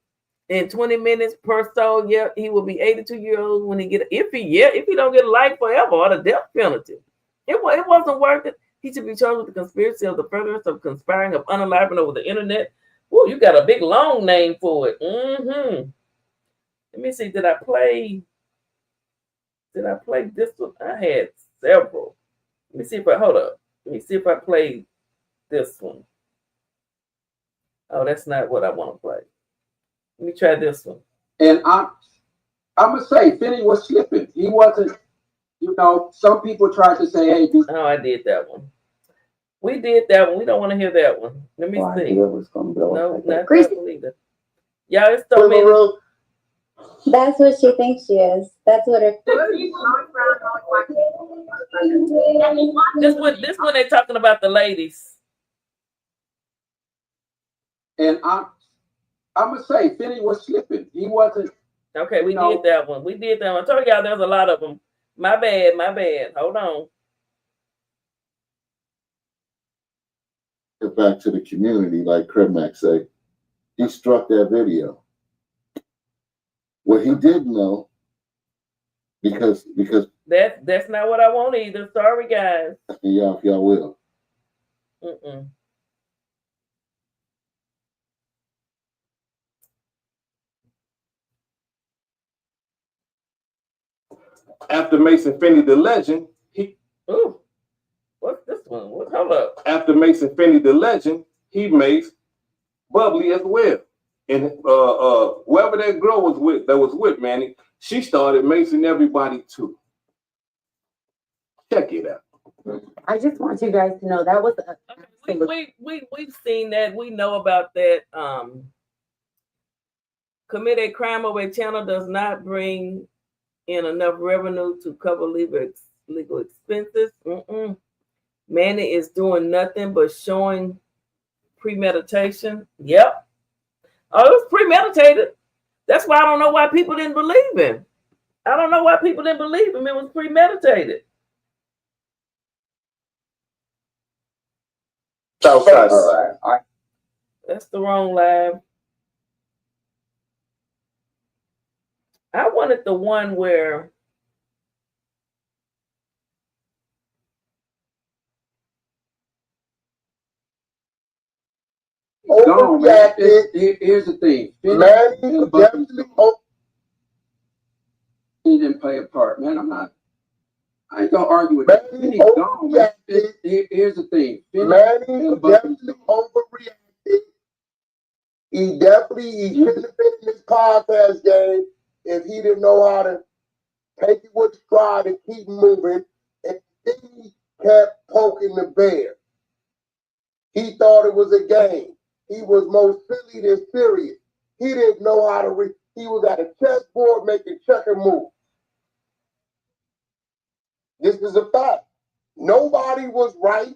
in 20 minutes per so. Yeah, he will be 82 years old when he get. If he don't get a life forever or the death penalty, it wasn't worth it. He should be charged with the conspiracy of the furtherance of conspiring of unaliving over the internet. Oh, you got a big long name for it. Let me see. Did I play this one? I had several. Let me see if I played this one. Oh, that's not what I want to play. Let me try this one. And I'm gonna say Finny was slipping. He wasn't. Some people tried to say, "Hey." Oh, I did that one. We did that one. We don't want to hear that one. Let me see. No, not that one either. Yeah, it's so many. That's what she thinks she is. That's what her. This one they're talking about the ladies. And I'm gonna say Finny was slipping. He wasn't. Okay, we did that one. We did that one. I told y'all there's a lot of them. My bad, my bad. Hold on. Get back to the community, like Kremack say. He struck that video. What he didn't know, because that's not what I want either. Sorry, guys. Y'all will. Mm-mm. After Mason Finney the legend, Ooh, what's this one? Hold up. After Mason Finney the legend, he makes Bubbly as well. And whoever that girl was with Manny, she started macing everybody too. Check it out. I just want you guys to know that was we've seen that. We know about that. Commit a crime of a channel does not bring in enough revenue to cover legal expenses. Manny is doing nothing but showing premeditation. Yep. Oh, it was premeditated. That's why I don't know why people didn't believe him. I don't know why people didn't believe him. It was premeditated. That's the wrong live. I wanted the one where gone, man. Here's the thing. Manny definitely he didn't play a part, man. I ain't gonna argue with that. He's gone, man. Here's the thing. Manny definitely overreacted. He shouldn't have been in this podcast game if he didn't know how to take it with stride and keep moving. And he kept poking the bear. He thought it was a game. He was more silly than serious. He didn't know how to he was at a chessboard making checker moves. This is a fact. Nobody was right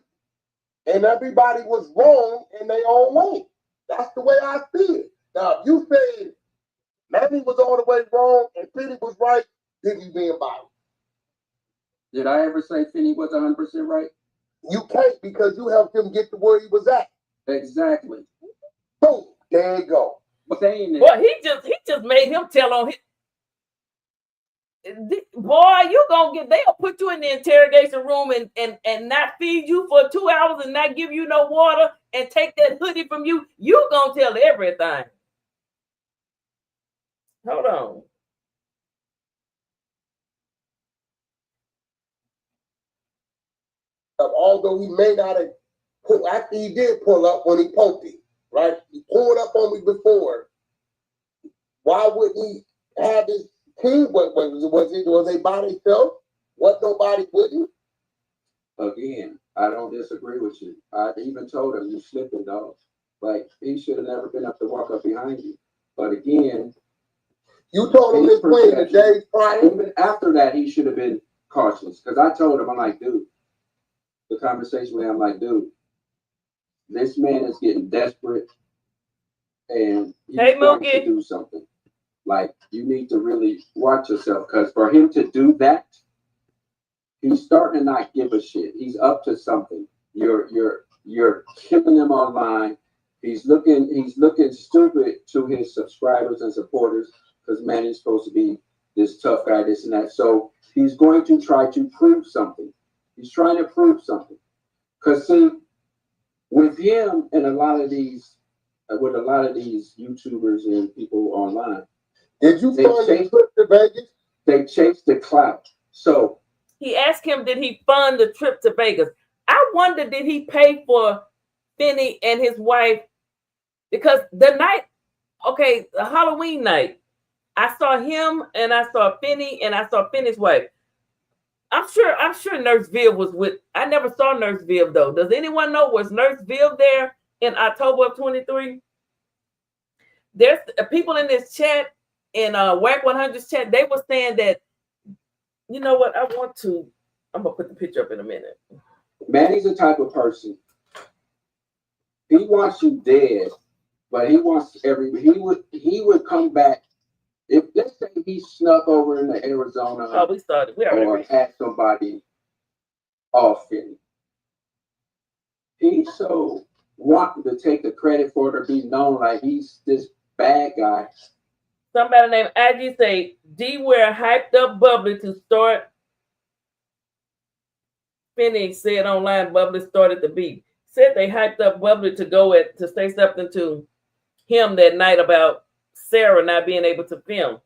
and everybody was wrong in their own way. That's the way I see it. Now, if you say Manny was all the way wrong and Finny was right, then you being biased. Did I ever say Finny was 100% right? You can't, because you helped him get to where he was at. Exactly. Boom. There you go. Well, he just made him tell on him. Boy, they'll put you in the interrogation room and not feed you for 2 hours and not give you no water and take that hoodie from you. You gonna tell everything. Hold on. Although he may not have after he did pull up when he poked it, right? He pulled up on me before. Why wouldn't he have his team? Was they by themselves? What, nobody wouldn't? Again, I don't disagree with you. I even told him you slipping, dog. Like, he should have never been up to walk up behind you. But again, you told him this play the days prior. Even after that, he should have been cautious. Because I told him, I'm like, dude, the conversation with him, I'm like, dude, this man is getting desperate and he's going to do something. Like, you need to really watch yourself, because for him to do that, he's starting to not give a shit. He's up to something. You're killing him online. He's looking stupid to his subscribers and supporters, because Manny's supposed to be this tough guy, this and that. So he's going to try to prove something. He's trying to prove something. Because see, with him and a lot of these YouTubers and people online, did you fund the trip to Vegas? They chase the clout. So he asked him, did he fund the trip to Vegas? I wonder, did he pay for Finny and his wife? Because the Halloween night, I saw him and I saw Finny and I saw Finny's wife. I'm sure Nurse Viv was with. I never saw Nurse Viv though. Does anyone know, was Nurse Viv there in October of 23? There's people in this chat, in WACK100's chat, they were saying that, you know what, I'm gonna put the picture up in a minute. Manny's the type of person, he wants you dead But he wants he would come back if let's say he snuck over into Arizona. Oh, we started. We already or had somebody off Finny. He so wanting to take the credit for it or be known like he's this bad guy. Somebody named IG say Dware hyped up Bubbly to start. Finny said online Bubbly started the beat. Said they hyped up Bubbly to to say something to him that night about Sarah not being able to film.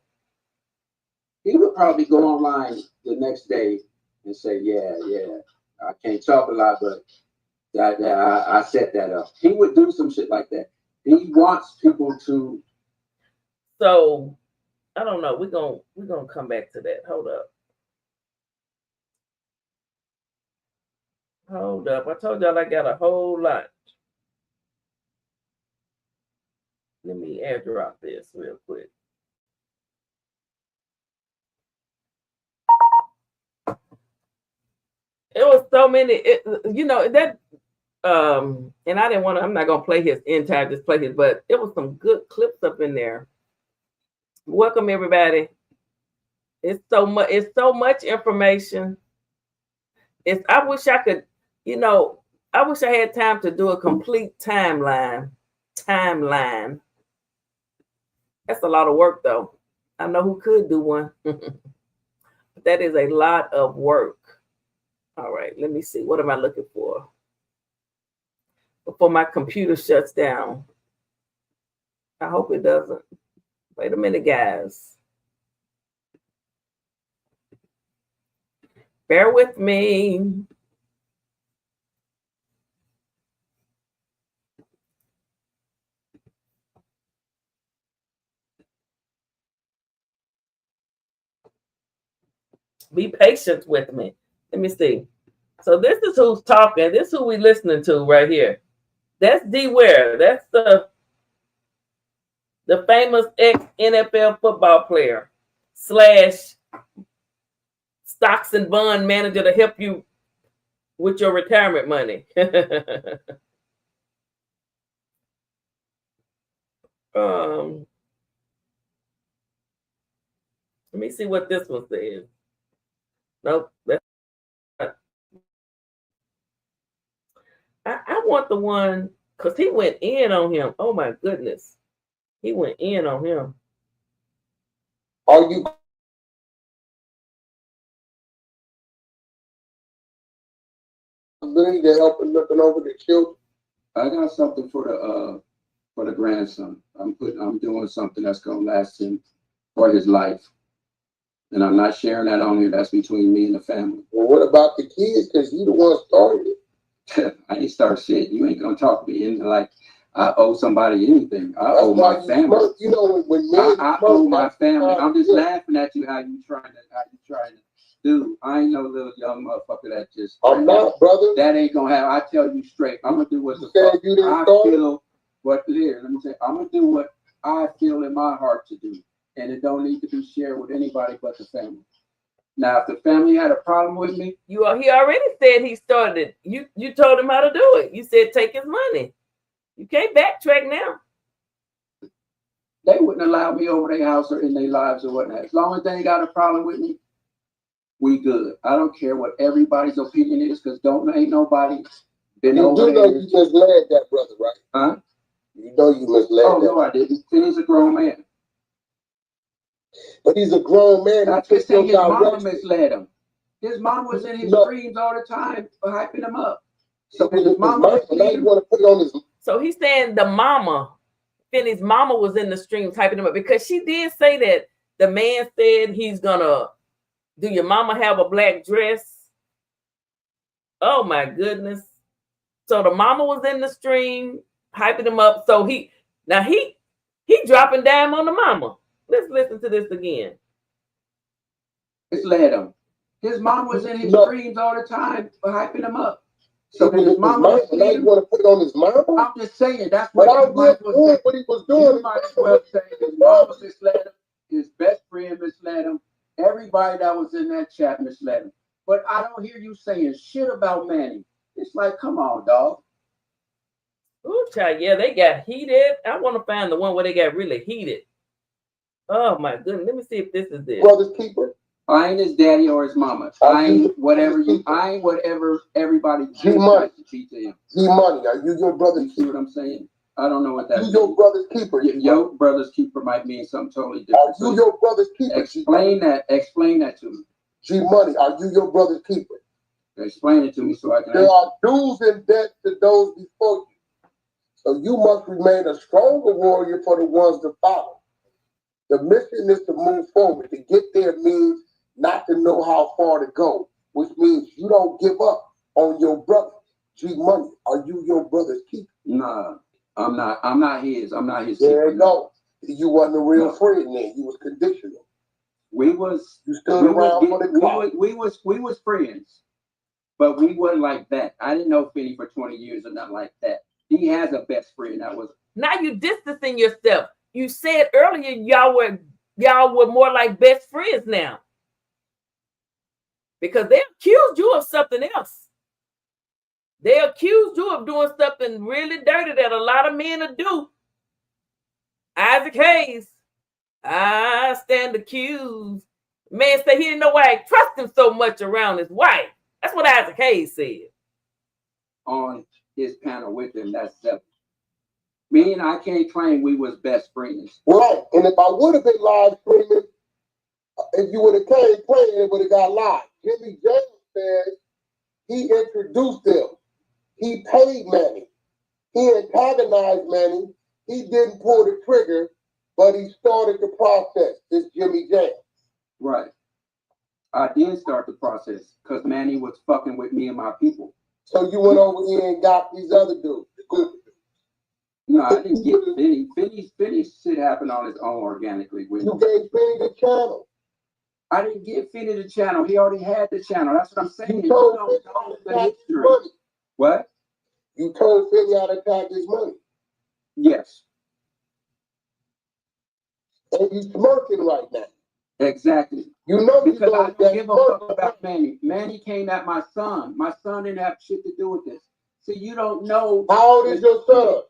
He would probably go online the next day and say, yeah, I can't talk a lot, but I set that up. He would do some shit like that. He wants people to. So I don't know. We're gonna come back to that. Hold up. I told y'all I got a whole lot. Let me airdrop this real quick. It was so many, that and I didn't want to, I'm not gonna play his entire just play his, but it was some good clips up in there. Welcome everybody. It's so much information. I wish I could, I wish I had time to do a complete timeline. That's a lot of work though. I know who could do one. But that is a lot of work. All right, let me see. What am I looking for? Before my computer shuts down. I hope it doesn't. Wait a minute, guys. Bear with me. Be patient with me. Let me see. So this is who's talking. This is who we listening to right here. That's Dware. That's the famous ex-NFL football player / stocks and bond manager to help you with your retirement money. Let me see what this one says. Nope. I want the one because he went in on him. Oh my goodness. He went in on him. Are you ability to help in looking over the children? I got something for the grandson. I'm doing something that's gonna last him for his life. And I'm not sharing that on here. That's between me and the family. Well, what about the kids? Because you the one started it. I ain't start shit. You ain't gonna talk to me into like I owe somebody anything. I owe my family. You know, when I owe my family. I'm just laughing at you how you trying to do. I ain't no little young motherfucker that just. I'm not, brother. That ain't gonna happen. I tell you straight. I'm gonna do what the fuck I feel. What here? Let me say. I'm gonna do what I feel in my heart to do, and it don't need to be shared with anybody but the family. Now, if the family had a problem with me, he already said he started it. You told him how to do it. You said take his money. You can't backtrack now. They wouldn't allow me over their house or in their lives or whatnot. As long as they ain't got a problem with me, we good. I don't care what everybody's opinion is, because ain't nobody been over there. You know you misled that brother, right? Huh? You know you misled that. Oh, no, I didn't. He's a grown man. But he's a grown man. I just say his mama misled him. His mom was in his dreams all the time for hyping him up. So his mama want to put it on his. So he's saying the mama, Finny's mama, was in the stream typing him up because she did say that the man said he's gonna. Do your mama have a black dress? Oh my goodness! So the mama was in the stream hyping him up. So he dropping dime on the mama. Let's listen to this again. Misled him. His mom was in his dreams all the time for hyping him up. So his mama now you want to put it on his mama? I'm just saying that's what he was doing. You might as well say his mama misled him. His best friend misled him. Everybody that was in that chat misled him. But I don't hear you saying shit about Manny. It's like, come on, dog. Ooh, child, yeah, they got heated. I want to find the one where they got really heated. Oh my goodness. Let me see if this is it. Brother's keeper. I ain't his daddy or his mama. I ain't whatever everybody G Money. to teach him. G Money, are you your brother's keeper? See what I'm saying? I don't know what that you means. Your brother's keeper. Your brother's keeper might mean something totally different. Are you your brother's keeper? Explain that to me. G Money, are you your brother's keeper? Explain it to me so I can. There are dues and debts to those before you. So you must remain a stronger warrior for the ones to follow. The mission is to move forward. To get there means not to know how far to go, which means you don't give up on your brother. G Money, are you your brother's keeper? Nah, I'm not. I'm not his. I'm not his there keeper. You go. You wasn't a real friend then. You was conditional. We was. You stood around for the clock. We was friends, but we wasn't like that. I didn't know Finny for 20 years or nothing like that. He has a best friend. That was. Now you distancing yourself. You said earlier y'all were more like best friends now. Because they accused you of something else. They accused you of doing something really dirty that a lot of men will do. Isaac Hayes, I stand accused. Man said he didn't know why I trust him so much around his wife. That's what Isaac Hayes said. On his panel with him, that's separate. Me and I can't claim we was best friends. Right, and if I would have been live streaming, if you would have came playing, it would have got live. Jimmy James says he introduced them. He paid Manny. He antagonized Manny. He didn't pull the trigger, but he started the process. This Jimmy James. Right. I did start the process because Manny was fucking with me and my people. So you went over here and got these other dudes. No, I didn't get Finny. Finny's shit happened on his own organically. You gave Finny the channel. I didn't give Finny the channel. He already had the channel. That's what I'm saying. You told don't Finny know how the to history. money. What? You told Finny how to attack his money. Yes. And you smirking right now. Exactly. You know because you I don't give a fuck about Manny. Manny came at my son. My son didn't have shit to do with this. See, you don't know. How old is your son?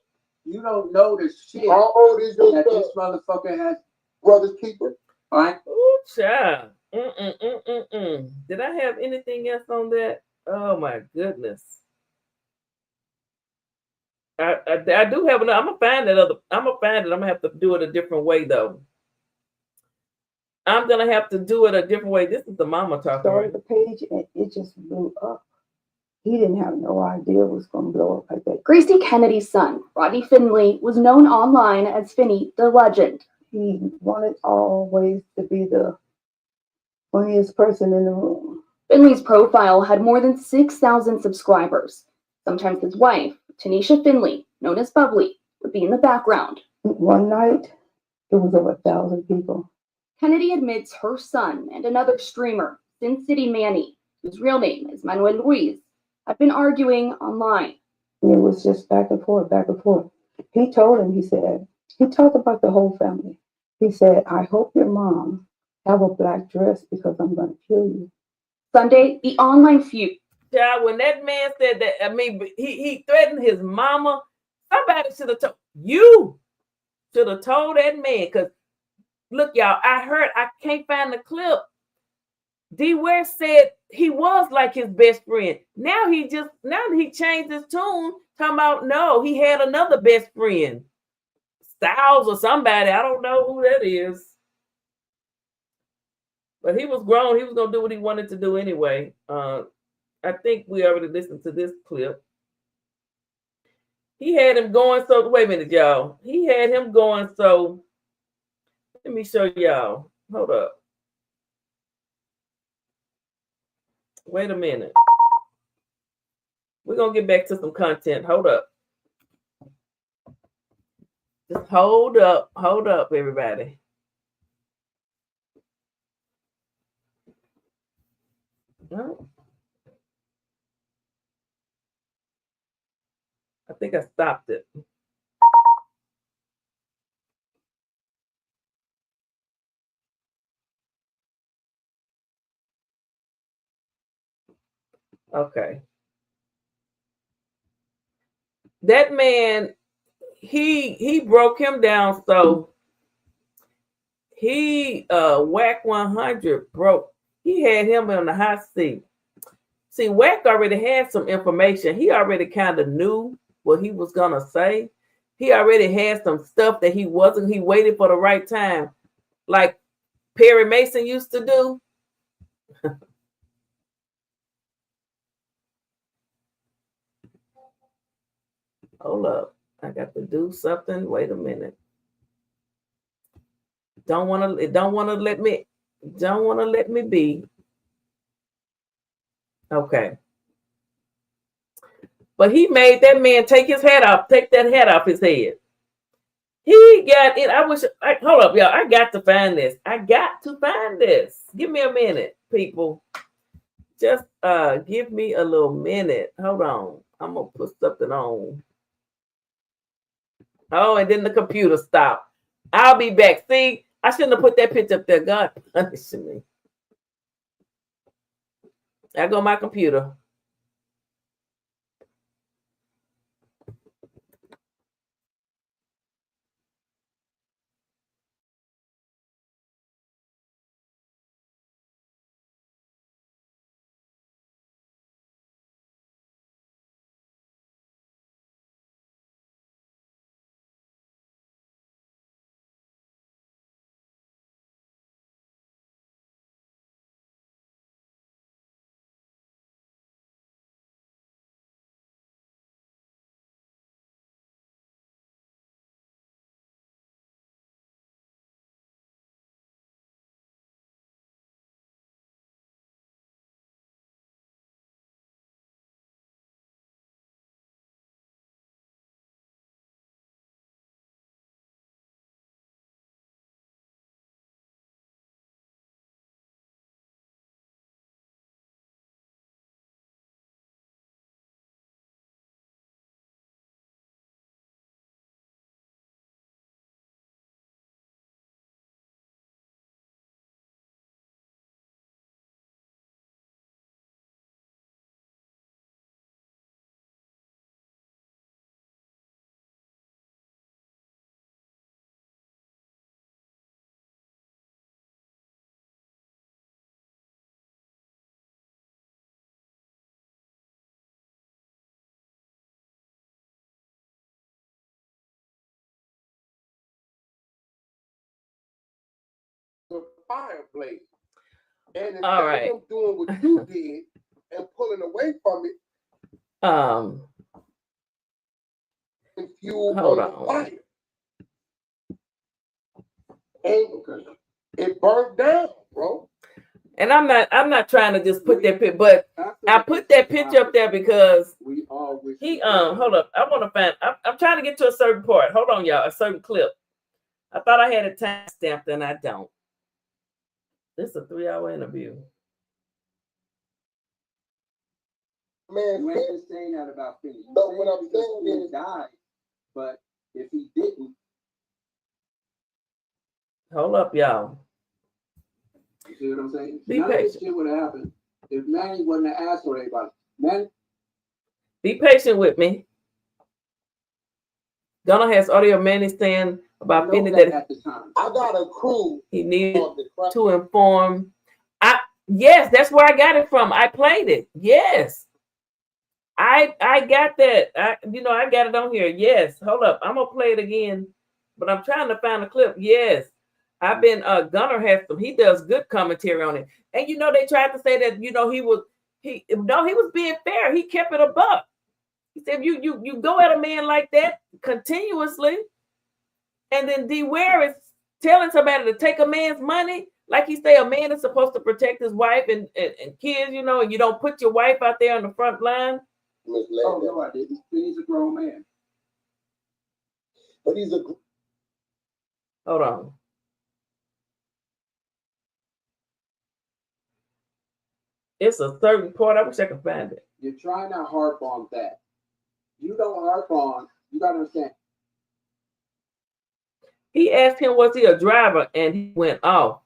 You don't know the shit. How old is your that son? This motherfucker has. Brother's keeper. All right. Ooh, child. Did I have anything else on that? Oh my goodness. I do have another. I'm gonna find it. I'm gonna have to do it a different way though. I'm gonna have to do it a different way. This is the mama talking. Started the page and it just blew up. He didn't have no idea it was gonna blow up like that. Gracie Kennedy's son, Rodney Finley, was known online as Finny the Legend. He wanted always to be the funniest person in the room. Finley's profile had more than 6,000 subscribers. Sometimes his wife, Tanisha Finley, known as Bubbly, would be in the background. One night, it was over 1,000 people. Kennedy admits her son and another streamer, Sin City Manny, whose real name is Manuel Ruiz, had been arguing online. And it was just back and forth, back and forth. He told him, he talked about the whole family. He said, I hope your mom have a black dress because I'm going to kill you. Sunday, the online feud. Child, when that man said that, I mean, he threatened his mama. Somebody should have told you. Should have told that man, because look, y'all, I can't find the clip. Dware said he was like his best friend. Now he changed his tune, talking about no, he had another best friend. Styles or somebody. I don't know who that is. But he was grown. He was gonna do what he wanted to do anyway. I think we already listened to this clip. He had him going so, wait a minute, y'all. He had him going so, let me show y'all. Hold up. Wait a minute. We're going to get back to some content. Hold up. Just hold up, everybody. No. I think I stopped it. Okay. that man, he broke him down. So he WACK100 broke. He had him in the hot seat. See, Wack already had some information. He already kind of knew what he was gonna say. He already had some stuff that he wasn't. He waited for the right time, like Perry Mason used to do. Hold up, I got to do something. Wait a minute. Don't want to let me be. Okay. But he made that man take his hat off, take that hat off his head. He got it. Hold up, y'all. I got to find this. Give me a minute, people. Just give me a little minute. Hold on. I'm gonna put something on. Oh, and then the computer stopped. I'll be back. See, I shouldn't have put that picture up there. God punishing me. I go my computer. The fireplace. And instead All right. of him doing what you did and pulling away from it, and fuel Hold on the on. fire. And it burnt down, bro. And I'm not trying to just put that picture, but I put that picture up there because he hold up. I want to find. I'm trying to get to a certain part. Hold on, y'all. A certain clip. I thought I had a time stamped, and I don't. This is a 3-hour interview. Man, you ain't just saying that about Finny. So what I'm saying is, died, but if he didn't, hold up, y'all. You see what I'm saying? Be None patient. of this shit would have happened if Manny wasn't an asshole to everybody. Man, be patient with me. Gunnar has audio of Manny saying about Finny that at the time. I got a crew. He needed to inform. Yes, that's where I got it from. I played it. Yes. I got that. I got it on here. Yes. Hold up. I'm gonna play it again, but I'm trying to find a clip. Yes. I've been Gunnar has some, he does good commentary on it. And they tried to say that, he was being fair. He kept it a buck. He said, you go at a man like that continuously, and then Dware is telling somebody to take a man's money. Like he say, a man is supposed to protect his wife and kids, and you don't put your wife out there on the front line. Oh, no, I didn't. He's a grown man. But he's a... Hold on. It's a certain part. I wish I could find it. You're trying to harp on that. You don't harp on, you got to understand. He asked him, was he a driver? And he went off.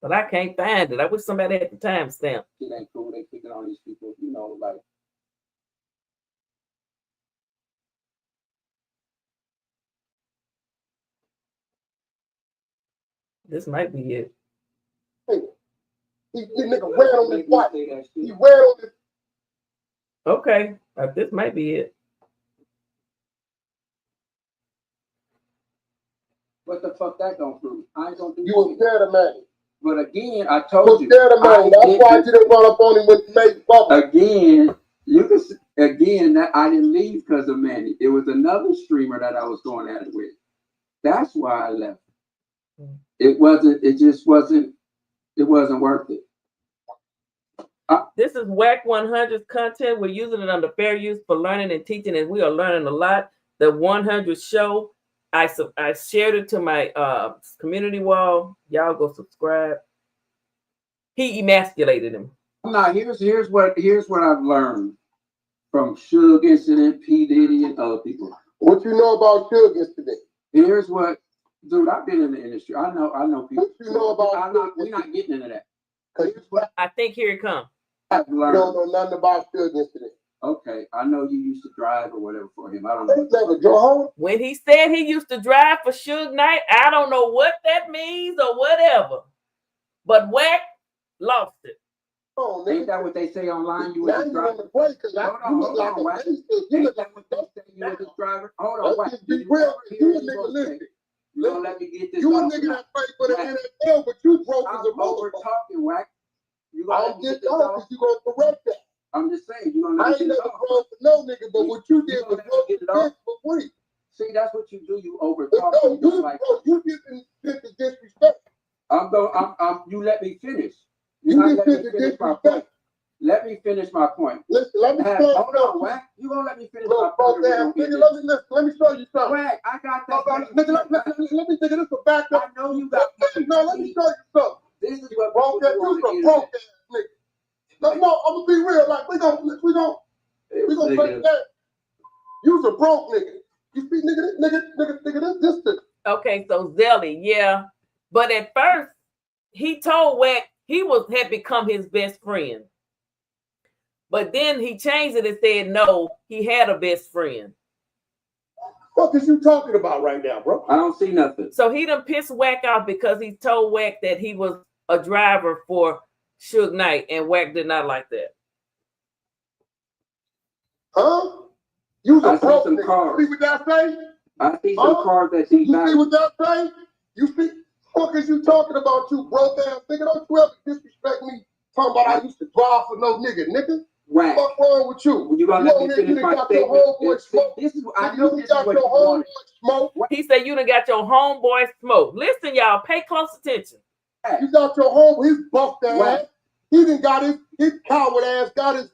But I can't find it. I wish somebody had the timestamp. It ain't cool. They picking on these people, like. This might be it. He nigga ran on his wife. He ran on his. Okay, this might be it. What the fuck that gonna prove? I ain't gonna do You was scared of Manny. But again, I told you. You were scared of Manny. That's why you didn't run up on him when he made bubble. Again, you can again that I didn't leave because of Manny. It was another streamer that I was going at it with. That's why I left. It wasn't. It just wasn't. It wasn't worth it. This is WACK100's content. We're using it under fair use for learning and teaching, and we are learning a lot. The 100 show. I shared it to my community wall. Y'all go subscribe. He emasculated him. Now here's what I've learned from Suge incident, P Diddy, and other people. What you know about Suge incident? Here's what, dude. I've been in the industry. I know people. What you know about? We're not getting into that. I think here it comes. I've learned. You don't know nothing about Suge incident. Okay, I know you used to drive or whatever for him. I don't know. Never drove. When he said he used to drive for Suge Knight, I don't know what that means or whatever. But Wack lost it. Oh, ain't that what they say online? You now was a driver. Hold on, Wack. Ain't that what they say? You was a driver. Hold on, Wack. You a nigga listen. You don't let me get this. You a nigga that played for the NFL, but you broke as a over talking, Wack. You I'm just talking. You gonna correct that. I'm just saying, you don't know. I ain't never grown for no nigga, but what you did was broke it off for free. See, that's what you do. You over talk. No, you get the disrespect. You let me finish. You get the disrespect. Let me finish my point. Listen, let me hold on, Wack. You gonna let me finish my point? Nigga, let me show you something. Wack, I got that. Nigga, let me think of this for back up. I know you got. No, let me show you something. This is what broke ass. You a broke ass nigga. No, I'm gonna be real. Like we gonna play that. You's a broke nigga. You see, nigga, this. Okay, so Zelly, yeah. But at first, he told Wack he had become his best friend. But then he changed it and said no, he had a best friend. What is you talking about right now, bro? I don't see nothing. So he done pissed Wack off because he told Wack that he was a driver for Suge Knight, and Wack did not like that. Huh? You was a broke some nigga. cars. You see what that say? I see some cars that he You see what that say? You see? What is you talking about, you broke ass nigga? Don't you ever disrespect me talking about I used to drive for no nigga. Wack. What's wrong with you? You gonna let me finish my statement? This is I know you got your homeboy smoke. He said you done got your homeboy smoke. Listen, y'all, pay close attention. You got your homeboy, his bucked ass. He done got his coward ass got his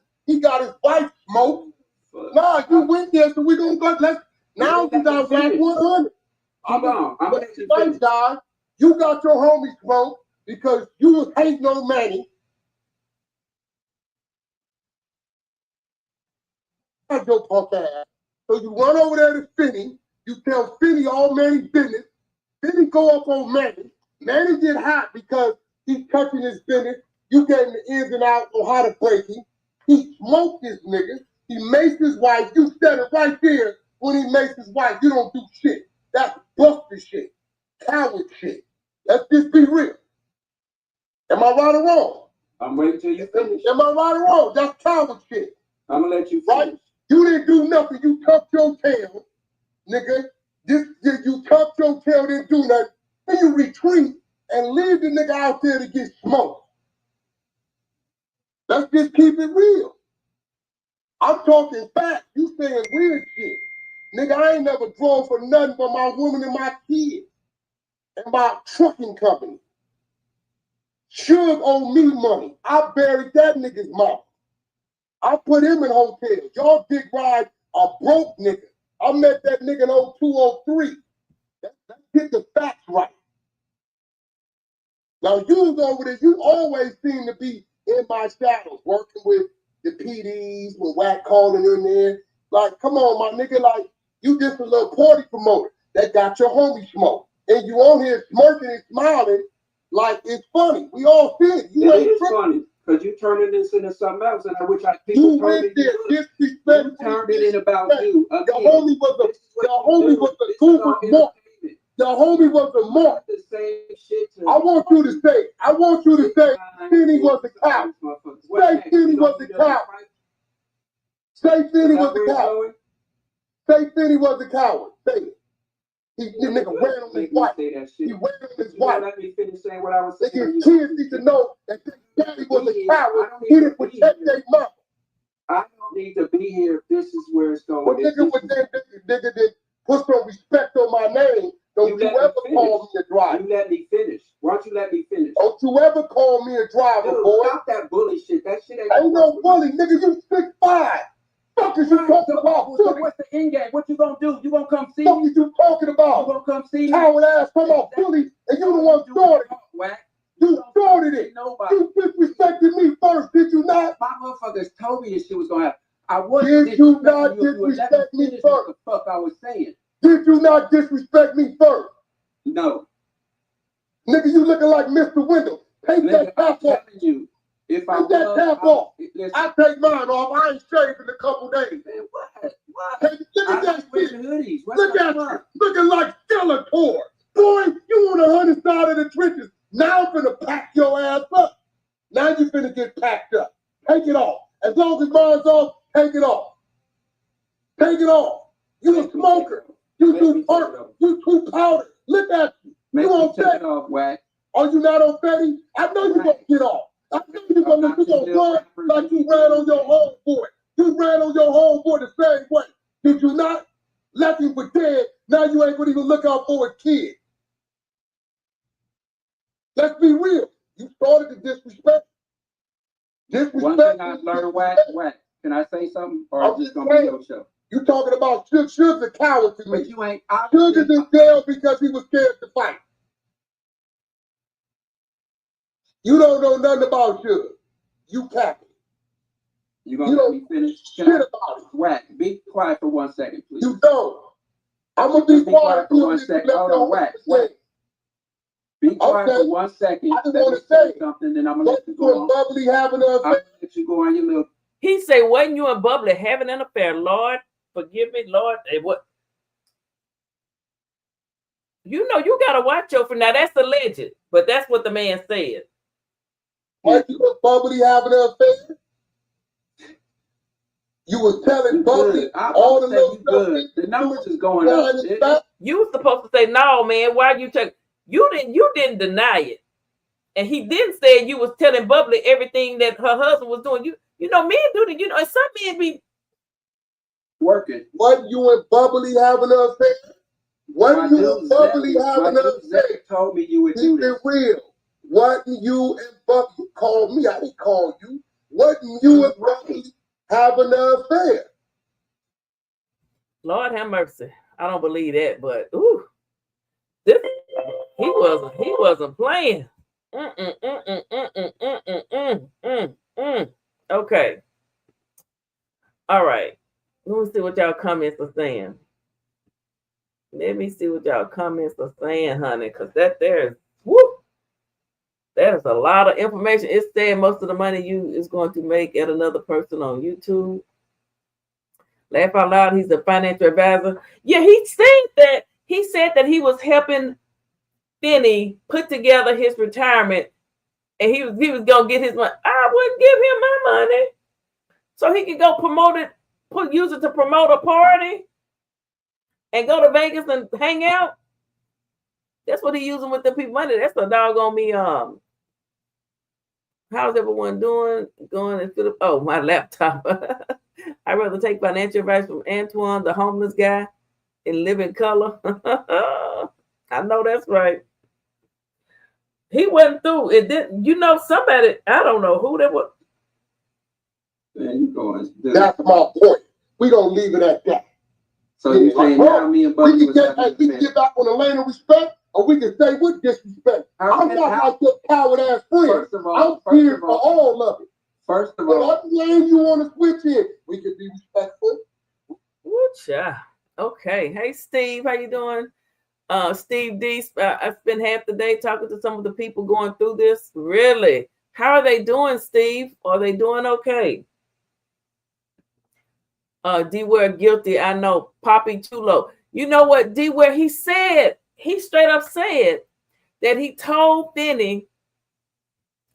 wife smoke. Nah, you went there, so we gonna go. Now you got WACK100. I'm on. I'm but nice guy. You got your homie smoke because you was hating on Manny. That's your punk ass. So you run over there to Finny. You tell Finny all Manny's business. Finny go up on Manny. Manny get hot because he's touching his business. You gave him the ins and outs on how to break him. He smoked this nigga. He maced his wife. You said it right there when he maced his wife. You don't do shit. That's busted shit. Coward shit. Let's just be real. Am I right or wrong? I'm waiting till you finish. Am I right or wrong? That's coward shit. I'm gonna let you finish. Right? You didn't do nothing. You tucked your tail, nigga. You tucked your tail, didn't do nothing. Then you retreat and leave the nigga out there to get smoked. Let's just keep it real. I'm talking facts. You saying weird shit. Nigga, I ain't never drove for nothing but my woman and my kids and my trucking company. Suge owe me money. I buried that nigga's mouth. I put him in hotels. Y'all dick ride a broke nigga. I met that nigga in 02, 03. Let's get the facts right. Now, you was over there. You always seem to be in my shadows, working with the PDs, with Wack calling in there. Like, come on, my nigga. Like, you just a little party promoter that got your homie smoke. And you on here smirking and smiling like it's funny. We all see it. You it is funny. Because you turning this into something else, and I wish people turned it into. You turned it in about you. Your homie was a Cooper Moore. Your homie was a mark. The same shit to I want you to say, Finny was a coward. Say Finny was a coward. Say Finny was a coward. Say Finny was a coward. Say it. This nigga ran on his wife. He ran on his wife. Let me finish saying what I was saying. His kids need to know that their daddy was a coward. He didn't protect their mother. I don't need to be here if this is where it's going. Well, nigga did put some respect on my name. Don't you ever call me a driver. You let me finish. Why don't you let me finish? Don't you ever call me a driver, Dude, boy. stop that bully shit. That shit ain't no bully, nigga. You 6'5". Fuck is you talking about? So what's the end game? What you gonna do? You gonna come see Fuck me? is you talking about? You gonna come see me? Coward ass come out bully, and you the one started it. Wack. You started it. You disrespected me first, did you not? My motherfuckers told me this shit was gonna happen. I wasn't. Did you not disrespect me first? What the fuck I was saying? Did you not disrespect me first? No. Nigga, you looking like Mr. Windows. Take that cap off. If I take that cap off. I take mine off. I ain't shaved in a couple days. Man, what? Hey, look at that shit. Hoodies. Look at you. Looking like Skeletor. Boy, you on the other side of the trenches. Now I'm finna pack your ass up. Now you finna get packed up. Take it off. As long as mine's off, take it off. Take it off. You a smoker. You too purple. You too powdered. Look at you. You on Fetty? Are you not on Fetty? I know you gonna get off. I know you gonna run like you ran on your homeboy. You ran on your homeboy the same way. Did you not? Left him for dead. Now you ain't gonna even look out for his kid. Let's be real. You started to disrespect. One thing I learned, Wack. Can I say something? Or is this gonna be your show? You talking about Suge's a coward to me. But you ain't. Suge's in jail because he was scared to fight. You don't know nothing about Suge. You capping. You gonna let me finish? Shit about it. Wack, be quiet for 1 second, please. You don't. I'm gonna be quiet for 1 second. Hold on, Wack. Be quiet for 1 second. I just want to say something, then I'm gonna let you go on. Bubbly having an affair. Let you go on your little. He say, "Wasn't you and Bubbly having an affair?" Lord, forgive me, Lord. What? You know, you gotta watch your. Now that's alleged, but that's what the man said. Why you and Bubbly having an affair? You was telling Bubbly all the little stuff. The numbers is going up. You was supposed to say, "No, man. Why you take?" You didn't deny it, and he didn't say you was telling Bubbly everything that her husband was doing. You know, men do that. You know, and some men be working. Wasn't you and Bubbly having an affair? Wasn't you and Bubbly having an affair? Told me you would do this. Keep it real. Wasn't you and Bubbly called me? I didn't call you. Wasn't you and Bubbly having an affair? Lord have mercy. I don't believe that, but ooh, this he wasn't playing. Okay. All right. Let me see what y'all comments are saying. Let me see what y'all comments are saying, honey, because that is a lot of information. It's saying most of the money you is going to make at another person on YouTube. Laugh out loud. He's a financial advisor. Yeah, he said that. He said that he was helping Finny put together his retirement, and he was gonna get his money. I wouldn't give him my money, so he could go promote it, use it to promote a party, and go to Vegas and hang out. That's what he using with the people money. That's a doggone me. How's everyone doing? Going and fill up. Oh, my laptop. I'd rather take financial advice from Antoine, the homeless guy, and live in color. I know that's right. He went through it. Didn't you know somebody? I don't know who that was. Man, you going? That's my point. We gonna leave it at that. So you saying now me and Bucky we can get back on the lane of respect, or we can stay with disrespect. I'm not like your coward ass friend. I'm here for all of it. First of all, what lane you want to switch in? We can be respectful. Woocha. Okay. Hey, Steve, how you doing? Steve D. I spent half the day talking to some of the people going through this. Really? How are they doing, Steve? Are they doing okay? Dware guilty. I know. Poppy Chulo. You know what, Dware? He said he straight up said that he told Finny,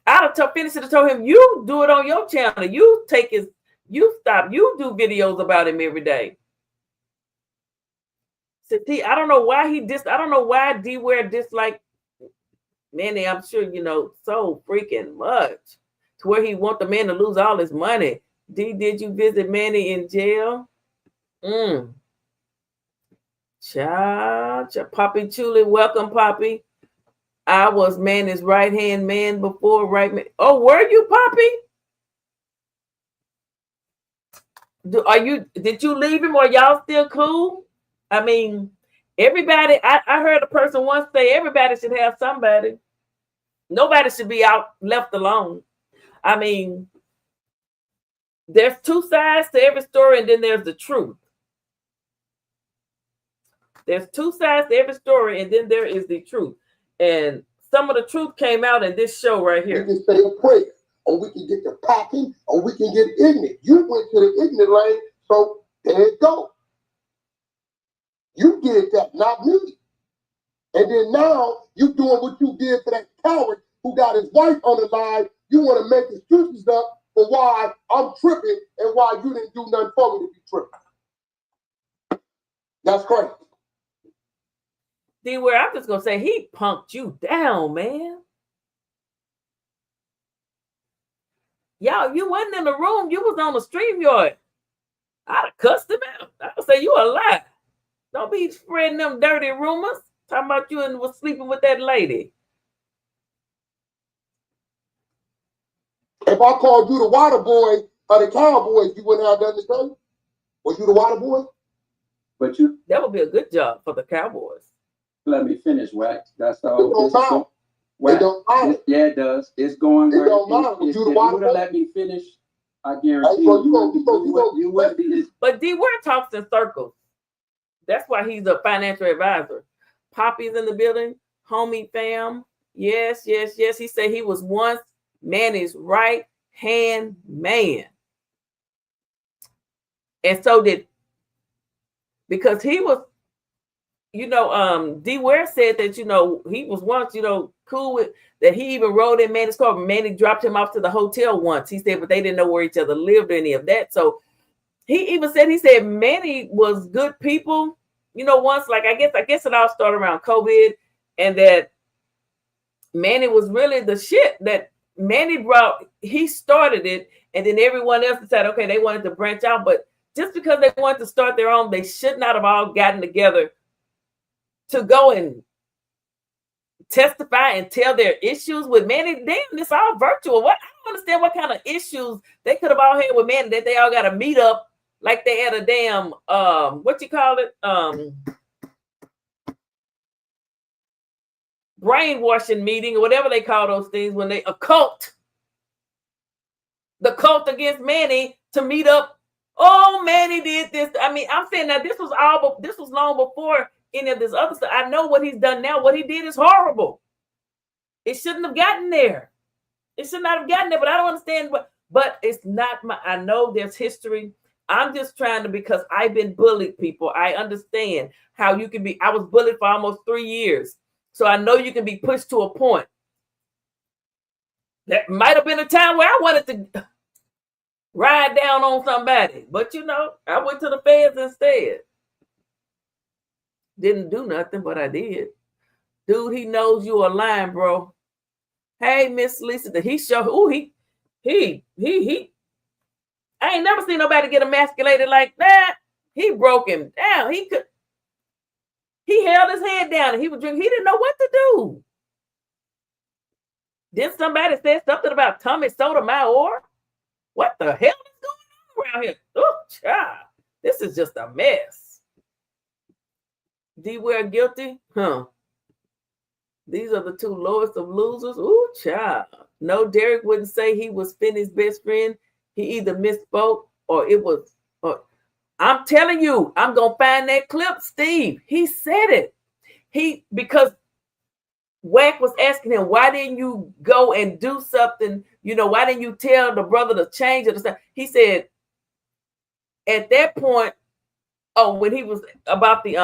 Finny should have told him, you do it on your channel. You take his, you stop, you do videos about him every day. So I don't know why I don't know why Dware disliked Manny. I'm sure you know so freaking much to where he want the man to lose all his money. Did you visit Manny in jail? Cha, Poppy Chuli, welcome, Poppy. I was Manny's right-hand man before, right man. Oh, were you, Poppy? Did you leave him or y'all still cool? I mean, everybody, I heard a person once say everybody should have somebody. Nobody should be out left alone. I mean, there's two sides to every story, and then there's the truth. There's two sides to every story, and then there is the truth. And some of the truth came out in this show right here. We can say a prayer, or we can get the packing, or we can get ignorant. You went to the ignorant lane, so there it go. You did that, not me. And then now you doing what you did for that coward who got his wife on the line. You want to make excuses up for why I'm tripping and why you didn't do nothing for me to be tripping. That's crazy. Dware, I'm just gonna say he punked you down, man. Y'all, you wasn't in the room. You was on the StreamYard. I'd have cussed him out. I would say you a lie. Don't be spreading them dirty rumors. Talking about you and was sleeping with that lady. If I called you the water boy or the cowboys, you wouldn't have done the same. Was you the water boy? But you, that would be a good job for the Cowboys. Let me finish, Wack. That's all. It don't matter. Wack. It don't matter. Yeah, it does. It's going. It don't matter. If you would have let me finish, I guarantee you wouldn't be this. But Dware talks in circles. That's why he's a financial advisor. Poppy's in the building. Homie fam. Yes. He said he was once Manny's right-hand man. And so because he was, Dware said that, he was once, cool with, that he even rode in Manny's car. Manny dropped him off to the hotel once. He said, but they didn't know where each other lived or any of that. So he even said Manny was good people. Once, like, I guess it all started around COVID, and that Manny was really the shit that Manny he started it, and then everyone else decided, okay, they wanted to branch out, but just because they wanted to start their own, they should not have all gotten together to go and testify and tell their issues with Manny. Damn, it's all virtual. What? I don't understand what kind of issues they could have all had with Manny that they all got to meet up like they had a damn what you call it? Brainwashing meeting or whatever they call those things when they the cult against Manny to meet up. Oh, Manny did this. I mean, I'm saying that this was long before any of this other stuff. I know what he's done now. What he did is horrible. It shouldn't have gotten there. It should not have gotten there, but I don't understand but it's not I know there's history. I'm just trying to, because I've been bullied, people. I understand how you can be. I was bullied for almost 3 years. So I know you can be pushed to a point. There might have been a time where I wanted to ride down on somebody. But I went to the feds instead. Didn't do nothing, but I did. Dude, he knows you are lying, bro. Hey, Miss Lisa, he showed. Ooh, he. I ain't never seen nobody get emasculated like that. He broke him down. He held his head down and he was drinking. He didn't know what to do. Then somebody said something about Tommy Sotomayor. What the hell is going on around here? Oh, child. This is just a mess. Dware guilty? Huh. These are the two lowest of losers. Ooh, child. No, Derek wouldn't say he was Finny's best friend. He either misspoke or it was. I'm telling you, I'm going to find that clip, Steve. He said it. Because Wack was asking him, why didn't you go and do something? Why didn't you tell the brother to change it? He said, at that point, when he was about the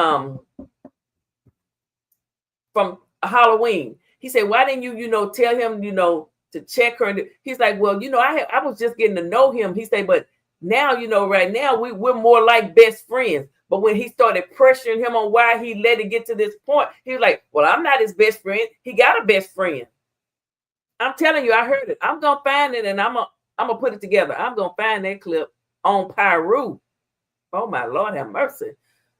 from Halloween. He said, why didn't you, tell him, to check her? He's like, well, I was just getting to know him. He said, but now, right now we're more like best friends. But when he started pressuring him on why he let it get to this point, he was like, well, I'm not his best friend. He got a best friend. I'm telling you, I heard it. I'm going to find it and I'm going to put it together. I'm going to find that clip on Pyru. Oh, my Lord, have mercy.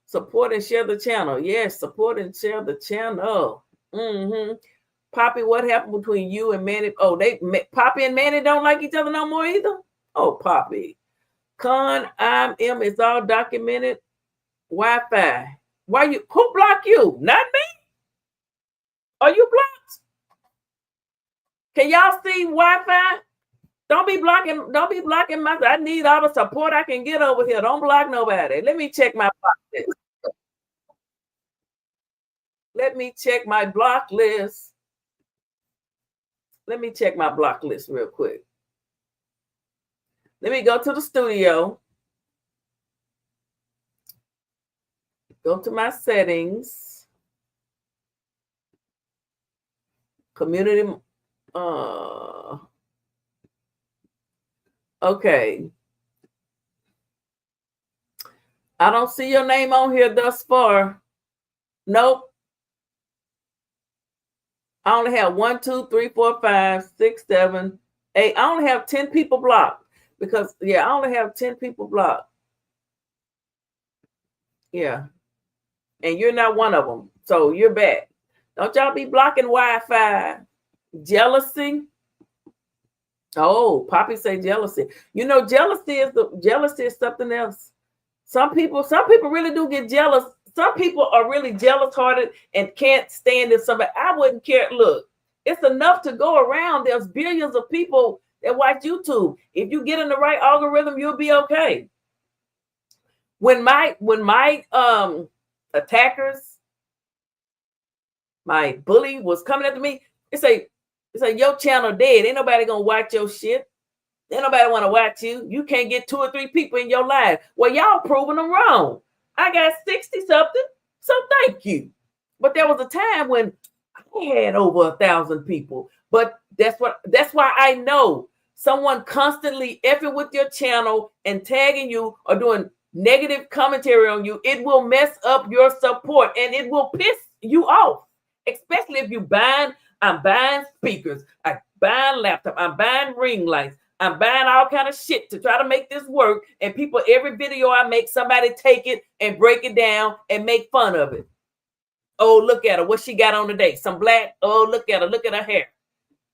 Support and share the channel. Yes, support and share the channel. Poppy, what happened between you and Manny? Oh, Poppy and Manny don't like each other no more either? Oh, Poppy. Con, it's all documented. Wi-Fi. Who blocked you? Not me? Are you blocked? Can y'all see Wi-Fi? Don't be blocking my. I need all the support I can get over here. Don't block nobody. Let me check my block list. Let me check my block list. Let me check my block list real quick. Let me go to the studio. Go to my settings. Community. Okay. I don't see your name on here thus far. Nope. I only have 1, 2, 3, 4, 5, 6, 7, 8. I only have 10 people blocked because, I only have 10 people blocked. Yeah. And you're not one of them. So you're bad. Don't y'all be blocking Wi-Fi. Jealousy. Oh, Poppy say jealousy. Jealousy is something else. Some people really do get jealous. Some people are really jealous-hearted and can't stand it. Somebody, I wouldn't care. Look, it's enough to go around. There's billions of people that watch YouTube. If you get in the right algorithm, you'll be okay. When my attackers, my bully was coming after me, it's like your channel dead. Ain't nobody gonna watch your shit. Ain't nobody want to watch you. You can't get 2 or 3 people in your life. Well, y'all proving them wrong. I got 60 something, so thank you. But there was a time when I had over 1,000 people. But that's why I know someone constantly effing with your channel and tagging you or doing negative commentary on you. It will mess up your support and it will piss you off, especially if I'm buying speakers, I'm buying laptop, I'm buying ring lights. I'm buying all kind of shit to try to make this work. And people, every video I make, somebody take it and break it down and make fun of it. Oh, look at her. What she got on today? Some black. Oh, look at her. Look at her hair.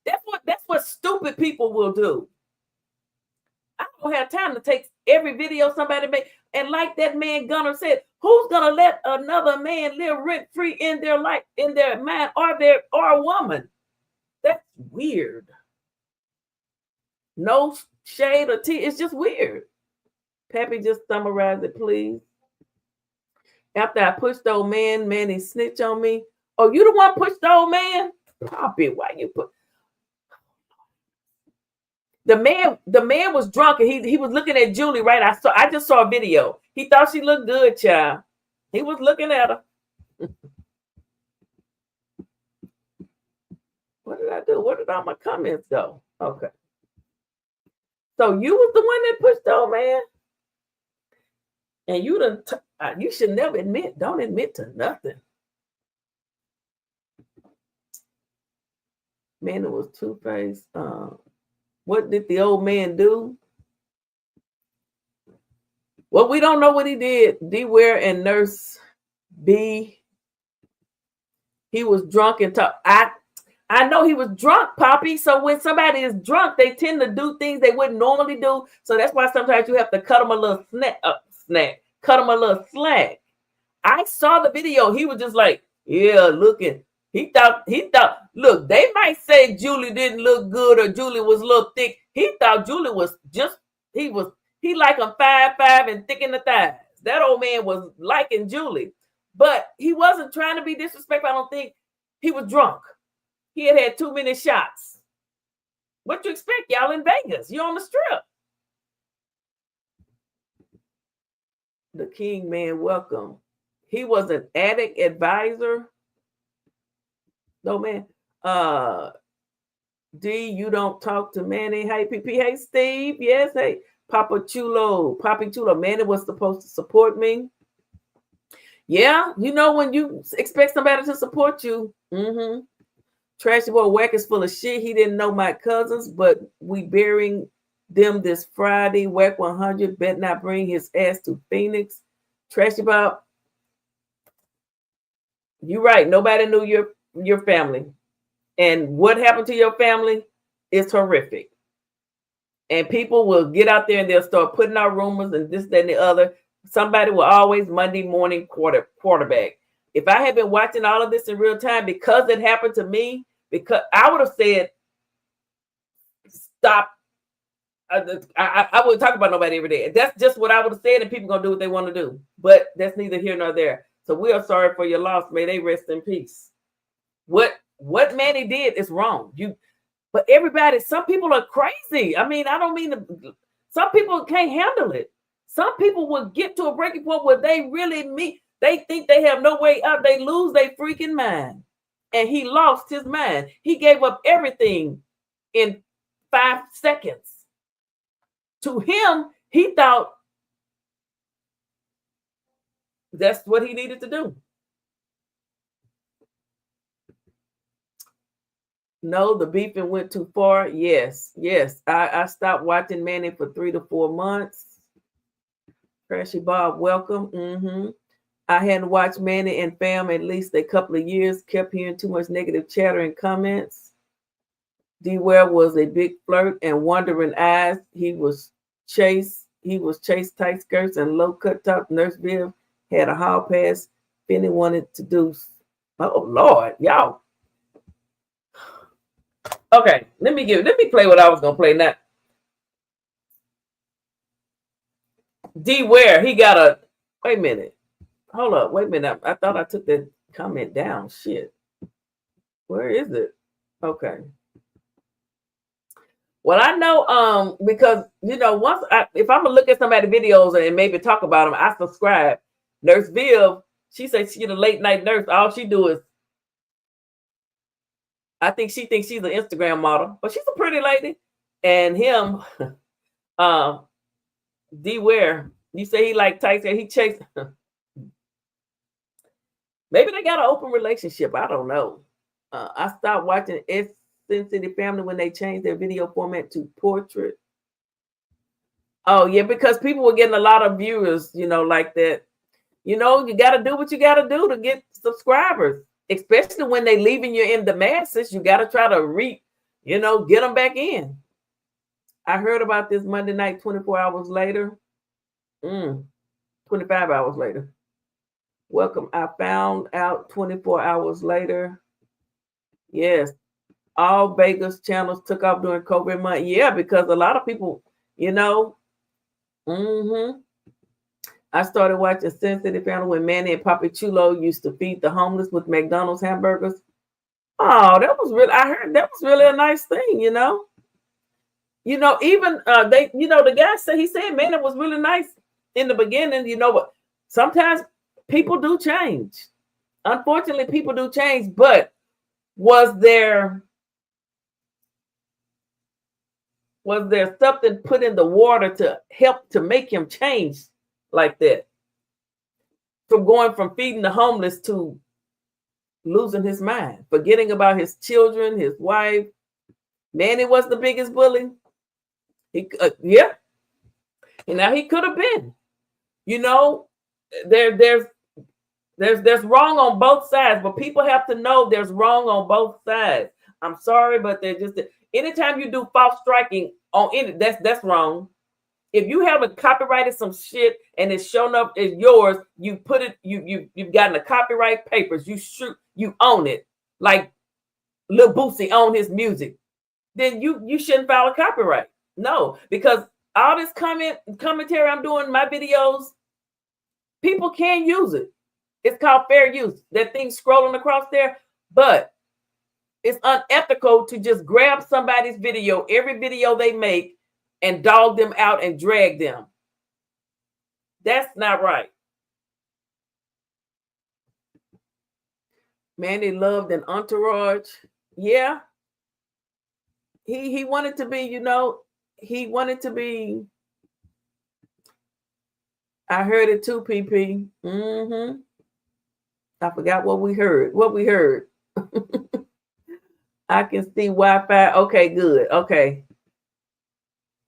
That's what stupid people will do. I don't have time to take every video somebody make. And like that man Gunner said, who's gonna let another man live rent-free in their life, in their mind, or a woman? That's weird. No shade or tea. It's just weird. Pappy, just summarize it, please. After I pushed the old man, Manny snitched on me. Oh, you the one pushed the old man? Pappy, why you put? The man was drunk and he was looking at Julie, right? I just saw a video. He thought she looked good, child. He was looking at her. What did I do? Where did all my comments go? Okay. So you was the one that pushed the old man? And you should never don't admit to nothing. Man, it was Two-Face. What did the old man do? Well, we don't know what he did. Dware and Nurse B. He was drunk and talk. I know he was drunk, Poppy. So when somebody is drunk, they tend to do things they wouldn't normally do. So that's why sometimes you have to cut them a little cut them a little slack. I saw the video. He was just like, yeah, looking. He thought, look, they might say Julie didn't look good or Julie was a little thick. He thought Julie was he like him 5'5" and thick in the thighs. That old man was liking Julie. But he wasn't trying to be disrespectful. I don't think. He was drunk. He had too many shots. What you expect, y'all in Vegas? You're on the strip. The King Man, welcome. He was an addict advisor. No, man. D, you don't talk to Manny. Hey, PP. Hey, Steve. Yes. Hey, Papa Chulo. Papi Chulo. Manny was supposed to support me. Yeah. You know when you expect somebody to support you. Mm-hmm. Trashy boy Wack is full of shit. He didn't know my cousins, but we burying them this Friday. WACK100 bet not bring his ass to Phoenix. Trashy Bob, you're right. Nobody knew your family. And what happened to your family is horrific. And people will get out there and they'll start putting out rumors and this, that, and the other. Somebody will always Monday morning quarterback. If I had been watching all of this in real time, because it happened to me, because I would have said, stop. I wouldn't talk about nobody every day. That's just what I would have said, and people gonna do what they want to do. But that's neither here nor there. So we are sorry for your loss. May they rest in peace. What Manny did is wrong. But everybody, some people are crazy. I mean, I don't mean to, some people can't handle it. Some people will get to a breaking point where they they think they have no way out. They lose their freaking mind. And he lost his mind. He gave up everything in 5 seconds. To him, he thought that's what he needed to do. No, the beefing went too far. Yes. I stopped watching Manny for 3 to 4 months. Trashy Bob, welcome. I hadn't watched Manny and fam at least a couple of years. Kept hearing too much negative chatter and comments. Dware was a big flirt and wandering eyes. He was chased tight skirts and low cut top. Nurse Viv had a hall pass. Finny wanted to do. Oh Lord, y'all. Okay, let me play what I was gonna play now. Dware, he got a wait a minute. Hold up, wait a minute. I thought I took that comment down. Shit. Where is it? Okay. Well, I know because once if I'm gonna look at somebody's videos and maybe talk about them, I subscribe. Nurse Viv, she said she's a late night nurse. All she do is I think she thinks she's an Instagram model, but she's a pretty lady. And him, Dware, you say he like Tyson, he chased. Maybe they got an open relationship. I don't know. I stopped watching Sin City Family when they changed their video format to portrait. Oh, yeah, because people were getting a lot of viewers, like that. You got to do what you got to do to get subscribers, especially when they leaving you in the masses. You got to try to get them back in. I heard about this Monday night, 24 hours later. 25 hours later. Welcome. I found out 24 hours later. Yes. All Vegas channels took off during COVID month. Yeah, because a lot of people, I started watching Sin City Family when Manny and Papi Chulo used to feed the homeless with McDonald's hamburgers. Oh, that was really, I heard that was really a nice thing, even they, the guy said, he said, man, it was really nice in the beginning, but sometimes people do change. Unfortunately, people do change, but was there something put in the water to help to make him change like that? From going from feeding the homeless to losing his mind, forgetting about his children, his wife. Manny was the biggest bully. And now he could have been. There's wrong on both sides, but people have to know there's wrong on both sides. I'm sorry, but they're just anytime you do false striking on any, that's wrong. If you haven't copyrighted some shit and it's shown up as yours, you put it, you've gotten the copyright papers, you own it, like Lil Boosie owned his music, then you shouldn't file a copyright. No, because all this commentary I'm doing in my videos, people can use it. It's called fair use. That thing scrolling across there, but it's unethical to just grab somebody's video, every video they make, and dog them out and drag them. That's not right. Manny loved an entourage. Yeah. He wanted to be, you know, he wanted to be. I heard it too, PP. Mm-hmm. I forgot what we heard. What we heard. I can see Wi-Fi. Okay, good. Okay.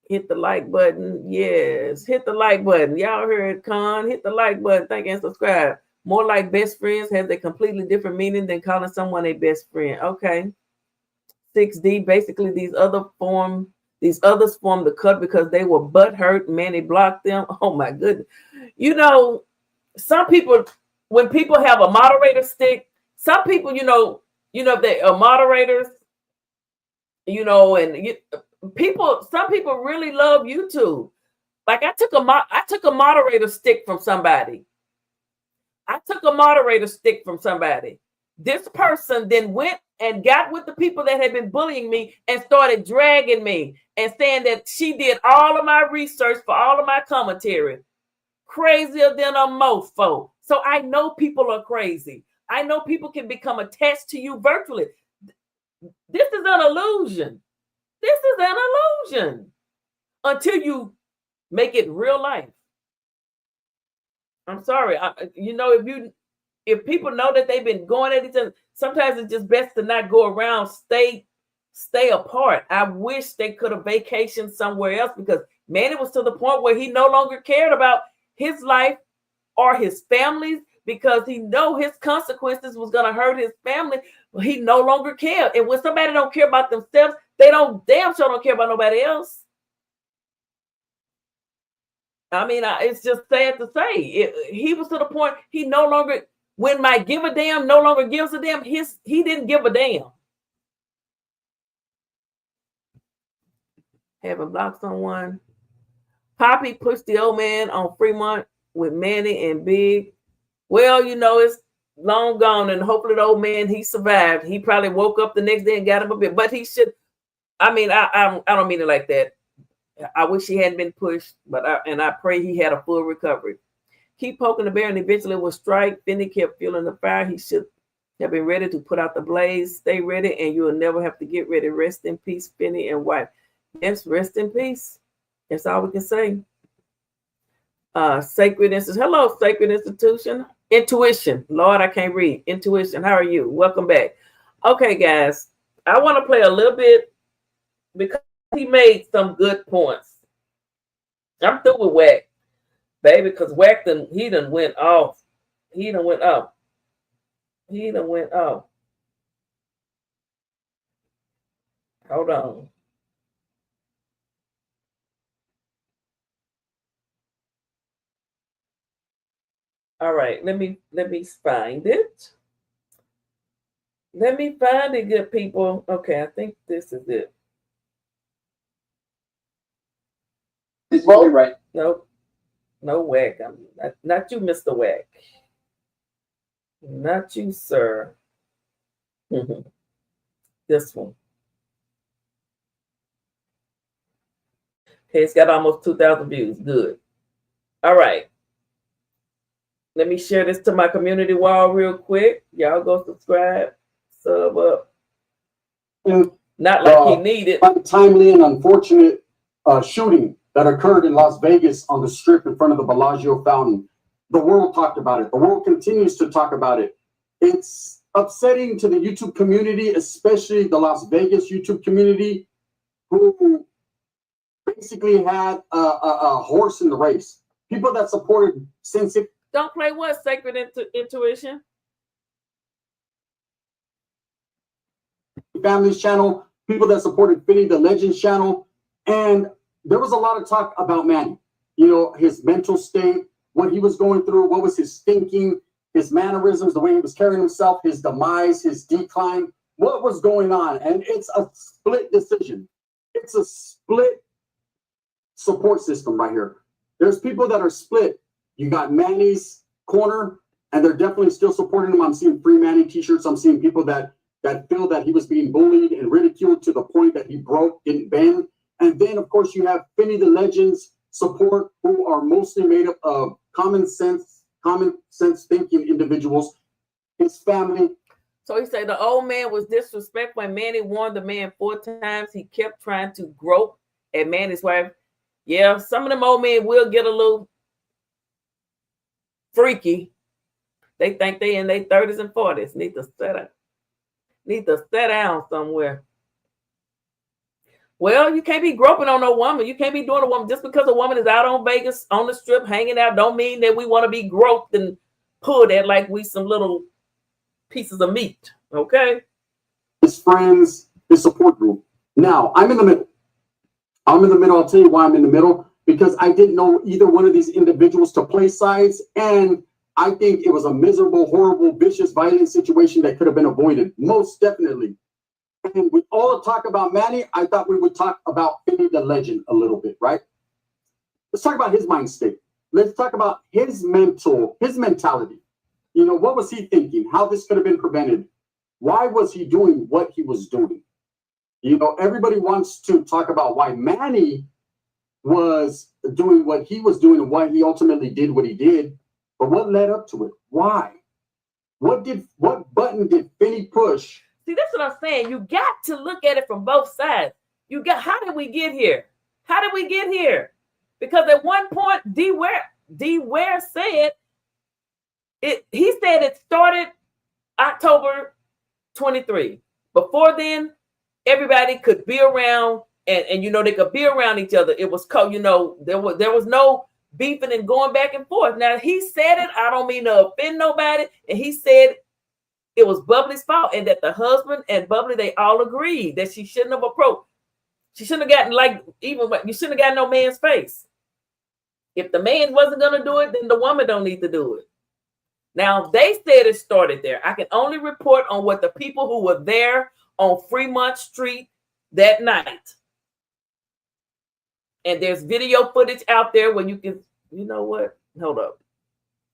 Hit the like button. Yes. Hit the like button. Y'all heard Con. Hit the like button. Thank you and subscribe. More like best friends has a completely different meaning than calling someone a best friend. Okay. 6D. Basically, these others form the cut because they were butthurt. Manny blocked them. Oh my goodness. You know, some people, when people have a moderator stick, some people, they are moderators, and some people really love YouTube. Like I took a moderator stick from somebody. This person then went and got with the people that had been bullying me and started dragging me and saying that she did all of my research for all of my commentary. Crazier than a mofo. So I know people are crazy. I know people can become attached to you virtually. This is an illusion. Until you make it real life. I'm sorry. If people know that they've been going at each other, sometimes it's just best to not go around. Stay apart. I wish they could have vacationed somewhere else, because Manny was to the point where he no longer cared about his life or his family's, because he know his consequences was going to hurt his family. He no longer cared. And when somebody don't care about themselves, they damn sure don't care about nobody else. I mean, it's just sad to say. He was to the point he no longer, when my give a damn no longer gives a damn, he didn't give a damn. Haven't blocked someone. Poppy pushed the old man on Fremont with Manny and Big. Well, it's long gone, and hopefully the old man, he survived. He probably woke up the next day and got him a bit, but he should. I mean, I don't mean it like that. I wish he hadn't been pushed, but I pray he had a full recovery. Keep poking the bear, and eventually will strike. Finny kept feeling the fire. He should have been ready to put out the blaze. Stay ready, and you will never have to get ready. Rest in peace, Finny and wife. Yes, rest in peace. That's all we can say. Sacred Institution. Hello, Sacred Institution. Intuition. Lord, I can't read. Intuition. How are you? Welcome back. Okay, guys. I want to play a little bit because he made some good points. I'm through with Wack, baby, because Wack he done went off. He done went off. Hold on. All right, let me find it. Let me find it, good people. Okay, I think this is it. This is right. Nope. No Wack. I'm not you, Mr. Wack. Not you, sir. This one. Okay, it's got almost 2,000 views. Good. All right. Let me share this to my community wall real quick. Y'all go subscribe, sub up. Not like he needed. Untimely and unfortunate shooting that occurred in Las Vegas on the Strip in front of the Bellagio fountain. The world talked about it. The world continues to talk about it. It's upsetting to the YouTube community, especially the Las Vegas YouTube community, who basically had a horse in the race. People that supported Don't play what? Sacred Intuition? Family's channel, people that supported Finny the Legends channel, and there was a lot of talk about Manny. His mental state, what he was going through, what was his thinking, his mannerisms, the way he was carrying himself, his demise, his decline, what was going on. And it's a split decision. It's a split support system right here. There's people that are split. You got Manny's corner, and they're definitely still supporting him. I'm seeing free Manny t-shirts. I'm seeing people that feel that he was being bullied and ridiculed to the point that he broke, didn't bend. And then, of course, you have Finny the Legends support, who are mostly made up of common sense thinking individuals, his family. So he said the old man was disrespectful and Manny warned the man 4 times. He kept trying to grope at Manny's wife. Yeah, some of them old men will get a little freaky. They think they in their 30s and 40s. Need to sit down somewhere. Well, you can't be groping on no woman. You can't be doing a woman just because a woman is out on Vegas on the strip hanging out. Don't mean that we want to be groped and pulled at like we some little pieces of meat. Okay. His friends, his support group. Now I'm in the middle. I'll tell you why I'm in the middle, because I didn't know either one of these individuals to play sides, and I think it was a miserable, horrible, vicious, violent situation that could have been avoided. Most definitely. And with all the talk about Manny, I thought we would talk about Finny the Legend a little bit, right? Let's talk about his mind state. Let's talk about his mentality. You know, what was he thinking? How this could have been prevented? Why was he doing what he was doing? You know, everybody wants to talk about why Manny was doing what he was doing and why he ultimately did what he did. But what led up to it? Why? What button did Finny push? See, that's what I'm saying. You got to look at it from both sides. How did we get here? How did we get here? Because at one point, Dware said it. He said it started October 23. Before then, everybody could be around, and you know they could be around each other. It was you know there was no beefing and going back and forth. Now he said it. I don't mean to offend nobody, and he said it was Bubbly's fault, and that the husband and Bubbly, they all agreed that she shouldn't have approached. She shouldn't have gotten you shouldn't have gotten no man's face. If the man wasn't gonna do it, then the woman don't need to do it. Now they said it started there. I can only report on what the people who were there on Fremont Street that night. And there's video footage out there where you can, you know what? Hold up.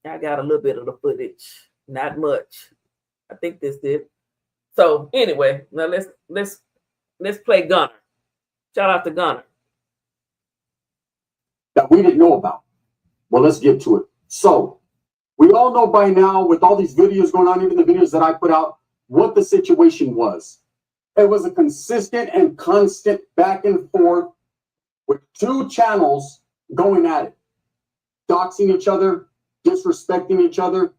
I got a little bit of the footage, not much. I think this did. So anyway, now let's play Gunner. Shout out to Gunner. That we didn't know about. Well, let's get to it. So we all know by now, with all these videos going on, even the videos that I put out, what the situation was. It was a consistent and constant back and forth with 2 channels going at it, doxing each other, disrespecting each other,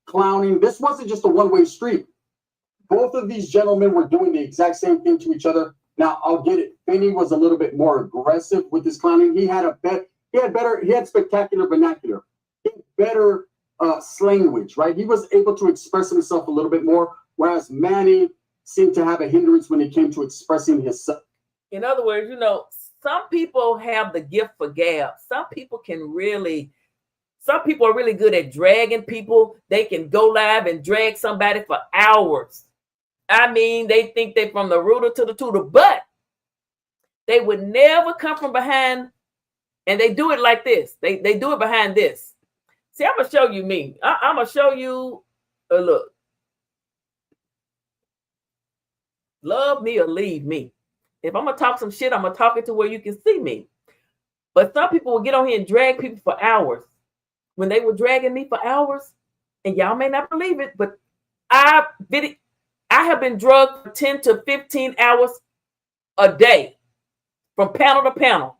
clowning. This wasn't just a one-way street. Both of these gentlemen were doing the exact same thing to each other. Now, I'll get it. Finny was a little bit more aggressive with his clowning. He had spectacular vernacular. He had better slanguage, right? He was able to express himself a little bit more, whereas Manny seemed to have a hindrance when it came to expressing himself. In other words, you know, some people have the gift for gab. Some people are really good at dragging people. They can go live and drag somebody for hours. I mean, they think they're from the rooter to the tutor, but they would never come from behind, and they do it like this. They do it behind this. See, I'm going to show you me. I'm going to show you a look. Love me or leave me. If I'm going to talk some shit, I'm going to talk it to where you can see me. But some people will get on here and drag people for hours. When they were dragging me for hours, and y'all may not believe it, but I have been drugged for 10 to 15 hours a day from panel to panel.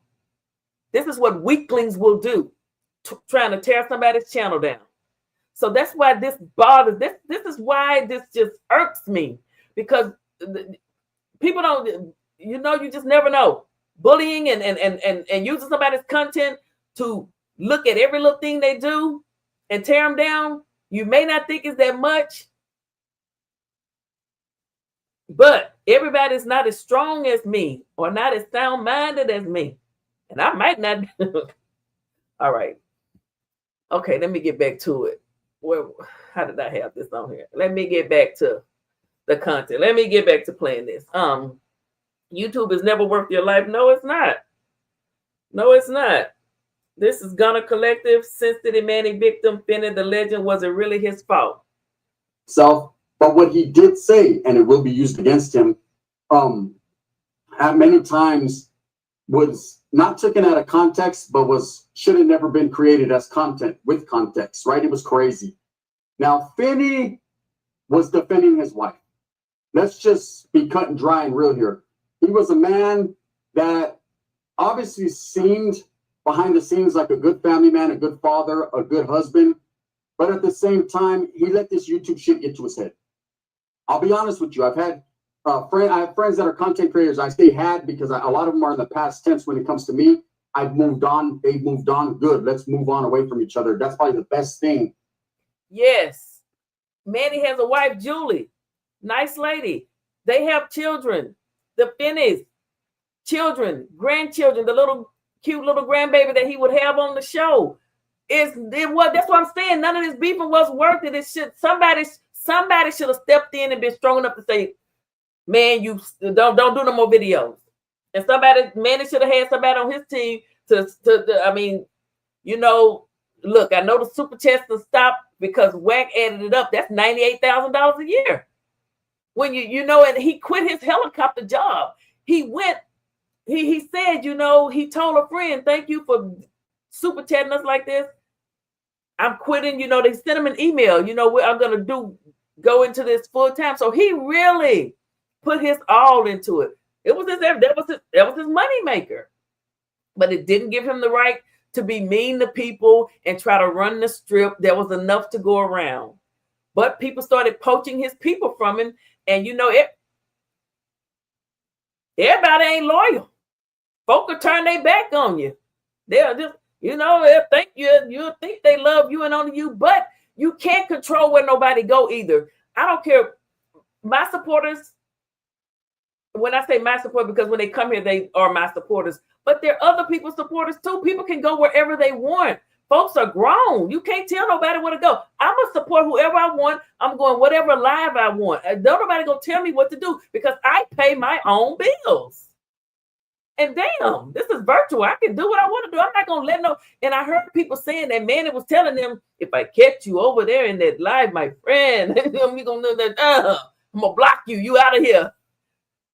This is what weaklings will do, trying to tear somebody's channel down. So that's why this bothers. This is why this just irks me, because people don't, you know, you just never know. Bullying and using somebody's content to look at every little thing they do and tear them down. You may not think it's that much, but everybody's not as strong as me or not as sound-minded as me. And I might not. All right. Okay, let me get back to it. Well, how did I have this on here? Let me get back to the content. Let me get back to playing this. YouTube is never worth your life. No, it's not. No, it's not. This is Gunner Collective. Sin City Manny victim, Finny the Legend. Was it really his fault? So, but what he did say, and it will be used against him, at many times was not taken out of context, but should have never been created as content with context, right? It was crazy. Now, Finny was defending his wife. let's just be cut and dry and real here. He was a man that obviously seemed behind the scenes like a good family man, a good father, a good husband. But at the same time, he let this YouTube shit get to his head. I'll be honest with you. I have friends that are content creators. I say had because a lot of them are in the past tense when it comes to me. I've moved on. They've moved on. Good. Let's move on away from each other. That's probably the best thing. Yes. Manny has a wife, Julie. Nice lady. They have children. The Finnies, children, grandchildren, the little cute little grandbaby that he would have on the show. That's what I'm saying. None of this beefing was worth it. Somebody should have stepped in and been strong enough to say, man, you don't do no more videos. And Manny should have had somebody on his team look, I know the super chats to stop because Wack added it up. That's $98,000 a year. When and he quit his helicopter job. He went, he said, he told a friend, thank you for super chatting us like this. I'm quitting, they sent him an email, what I'm gonna go into this full time. So he really put his all into it. That was his money maker. But it didn't give him the right to be mean to people and try to run the strip. There was enough to go around. But people started poaching his people from him. And everybody ain't loyal. Folk will turn their back on you. They'll just, they'll think you'll think they love you and only you, but you can't control where nobody go either. I don't care. My supporters, when I say my support, because when they come here, they are my supporters, but they're other people's supporters too. People can go wherever they want. Folks are grown. You can't tell nobody where to go. I'm going to support whoever I want. I'm going whatever live I want. Don't nobody go tell me what to do because I pay my own bills. And damn, this is virtual. I can do what I want to do. I'm not going to let no. And I heard people saying that Manny was telling them, if I catch you over there in that live, my friend, we're going to do that. I'm going to block you. You out of here.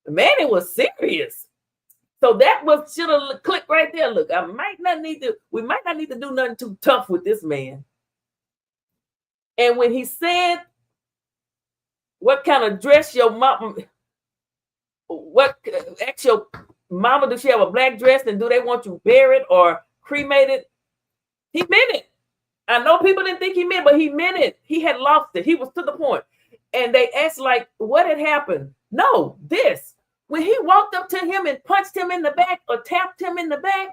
Manny was serious. So that should have clicked right there. Look, we might not need to do nothing too tough with this man. And when he said, what kind of dress your mama, ask your mama, does she have a black dress and do they want you buried or cremated? He meant it. I know people didn't think he meant it, but he meant it. He had lost it. He was to the point. And they asked like, what had happened? No, this. When he walked up to him and punched him in the back or tapped him in the back,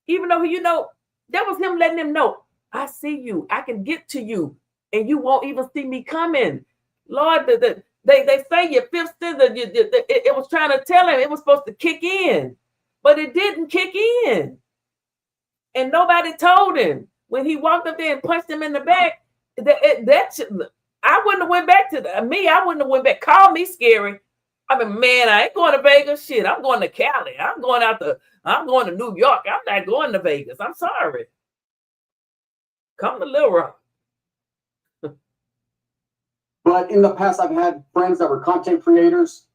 even though, that was him letting him know, I see you, I can get to you, and you won't even see me coming. Lord, they say your fifth sense, it was trying to tell him it was supposed to kick in, but it didn't kick in. And nobody told him. When he walked up there and punched him in the back, I wouldn't have went back to me. I wouldn't have went back. Call me scary. I mean, man, I ain't going to Vegas. Shit, I'm going to Cali. I'm going to New York. I'm not going to Vegas. I'm sorry. Come to Little Rock. But in the past, I've had friends that were content creators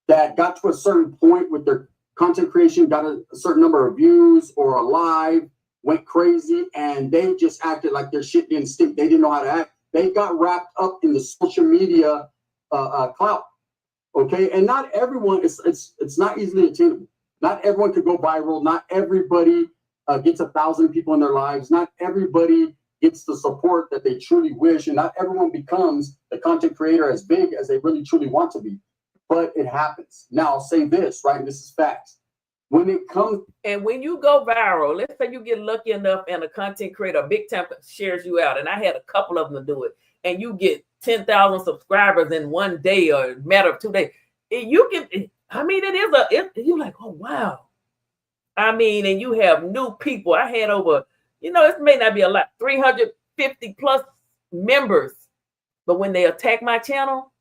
that got to a certain point with their content creation, got a certain number of views or a live, went crazy, and they just acted like their shit didn't stink. They didn't know how to act. They got wrapped up in the social media clout. Okay, and not everyone it's not easily attainable. Not everyone could go viral. Not everybody gets 1,000 people in their lives. Not everybody gets the support that they truly wish, and not everyone becomes the content creator as big as they really truly want to be. But it happens. Now I'll say this, right? And this is facts. When it comes and when you go viral, let's say you get lucky enough and a content creator big time shares you out, and I had a couple of them to do it, and you get 10,000 subscribers in one day or a matter of 2 days. You can, I mean, you're like, oh, wow. I mean, and you have new people. I had over, it may not be a lot, 350 plus members. But when they attack my channel,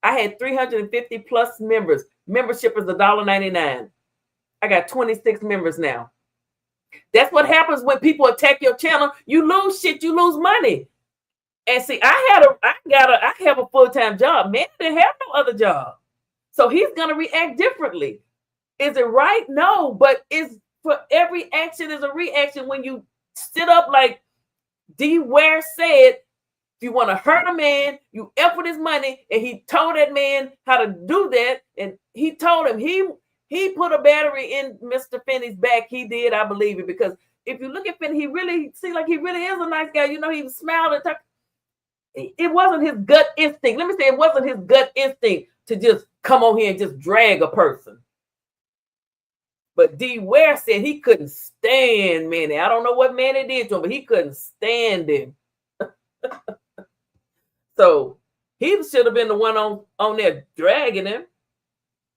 I had 350 plus members. Membership is $1.99. I got 26 members now. That's what happens when people attack your channel. You lose shit, you lose money. And see, I have a full-time job. Man, I didn't have no other job. So he's going to react differently. Is it right? No, but for every action is a reaction. When you sit up like Dware said, If you want to hurt a man, you F with his money, and he told that man how to do that, and he told him he put a battery in Mr. Finny's back. He did, I believe it, because if you look at Finny, he really seems like he really is a nice guy. You know, he smiled and talked. It wasn't his gut instinct. Let me say, it wasn't his gut instinct to just come on here and just drag a person. But Dware said he couldn't stand Manny. I don't know what Manny did to him, but he couldn't stand him. So he should have been the one on there dragging him.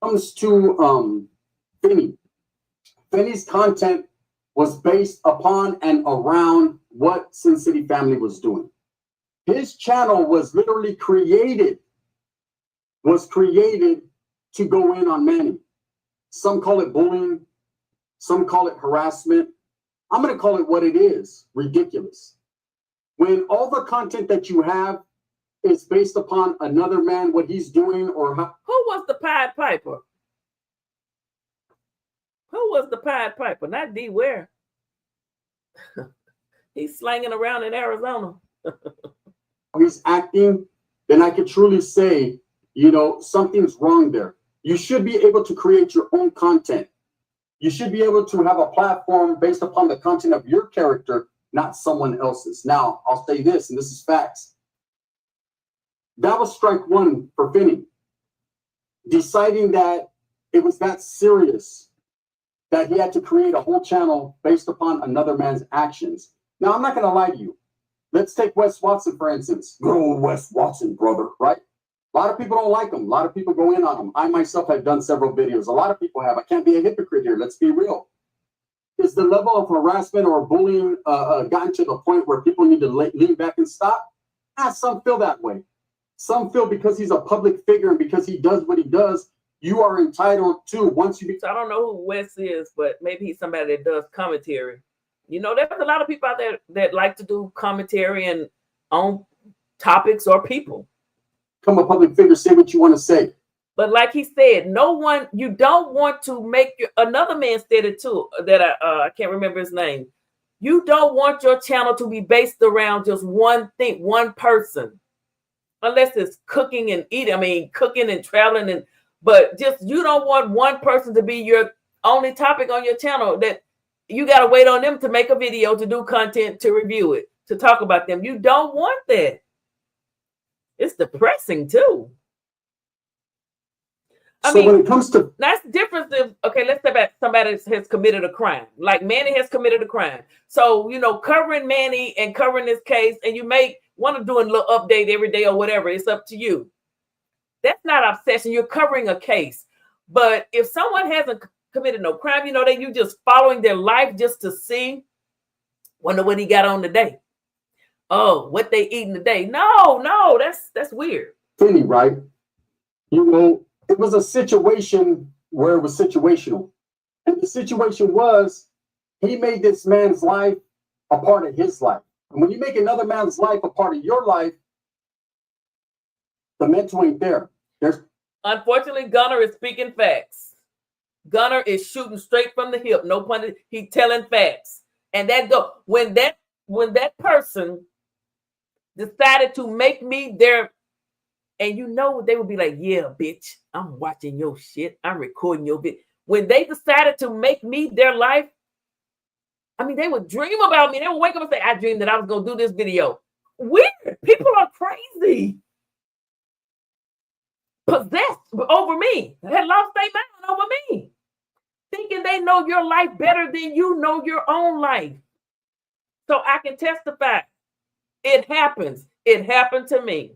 Comes to Finny. Finny's content was based upon and around what Sin City Family was doing. His channel was literally created to go in on Manny. Some call it bullying, some call it harassment. I'm going to call it what it is, ridiculous. When all the content that you have is based upon another man, what he's doing, or how. Who was the Pied Piper? Who was the Pied Piper? Not Dware. He's slanging around in Arizona. He's acting, then I could truly say, you know, something's wrong there. You should be able to create your own content. You should be able to have a platform based upon the content of your character, not someone else's. Now, I'll say this, and this is facts. That was strike one for Finny. Deciding that it was that serious that he had to create a whole channel based upon another man's actions. Now, I'm not going to lie to you. Let's take Wes Watson, for instance. Good old Wes Watson, brother, right? A lot of people don't like him. A lot of people go in on him. I myself have done several videos. A lot of people have. I can't be a hypocrite here. Let's be real. Is the level of harassment or bullying gotten to the point where people need to lean back and stop? Some feel that way. Some feel because he's a public figure and because he does what he does, you are entitled to, once you be. I don't know who Wes is, but maybe he's somebody that does commentary. You know, there's a lot of people out there that like to do commentary and on topics or people. Become a public figure, say what you want to say. But like he said, no one, you don't want to make your, another man said it too, that I can't remember his name. You don't want your channel to be based around just one thing, one person. Unless it's cooking and eating, I mean, cooking and traveling, and but just you don't want one person to be your only topic on your channel, that you got to wait on them to make a video, to do content, to review it, to talk about them. You don't want that. It's depressing too. I mean, when it comes to that's different than, okay, let's say that somebody has committed a crime, like Manny has committed a crime. So, you know, covering Manny and covering this case, and you may want to do a little update every day or whatever, it's up to you. That's not obsession. You're covering a case. But if someone hasn't committed no crime, you know, that you just following their life just to see, wonder what he got on today. Oh, what they eating today. No, that's weird. Finny, right? You know, it was a situation where it was situational. And the situation was, he made this man's life a part of his life. And when you make another man's life a part of your life, the mental ain't there. Unfortunately, Gunner is speaking facts. Gunner is shooting straight from the hip. No pun. He's telling facts. And that go when that person decided to make me their, and you know they would be like, yeah, bitch, I'm watching your shit. I'm recording your bit. When they decided to make me their life, I mean, they would dream about me. They would wake up and say, I dreamed that I was going to do this video. Weird. People are crazy. Possessed over me. They had lost their mind over me. Thinking they know your life better than you know your own life. So I can testify. It happens. It happened to me.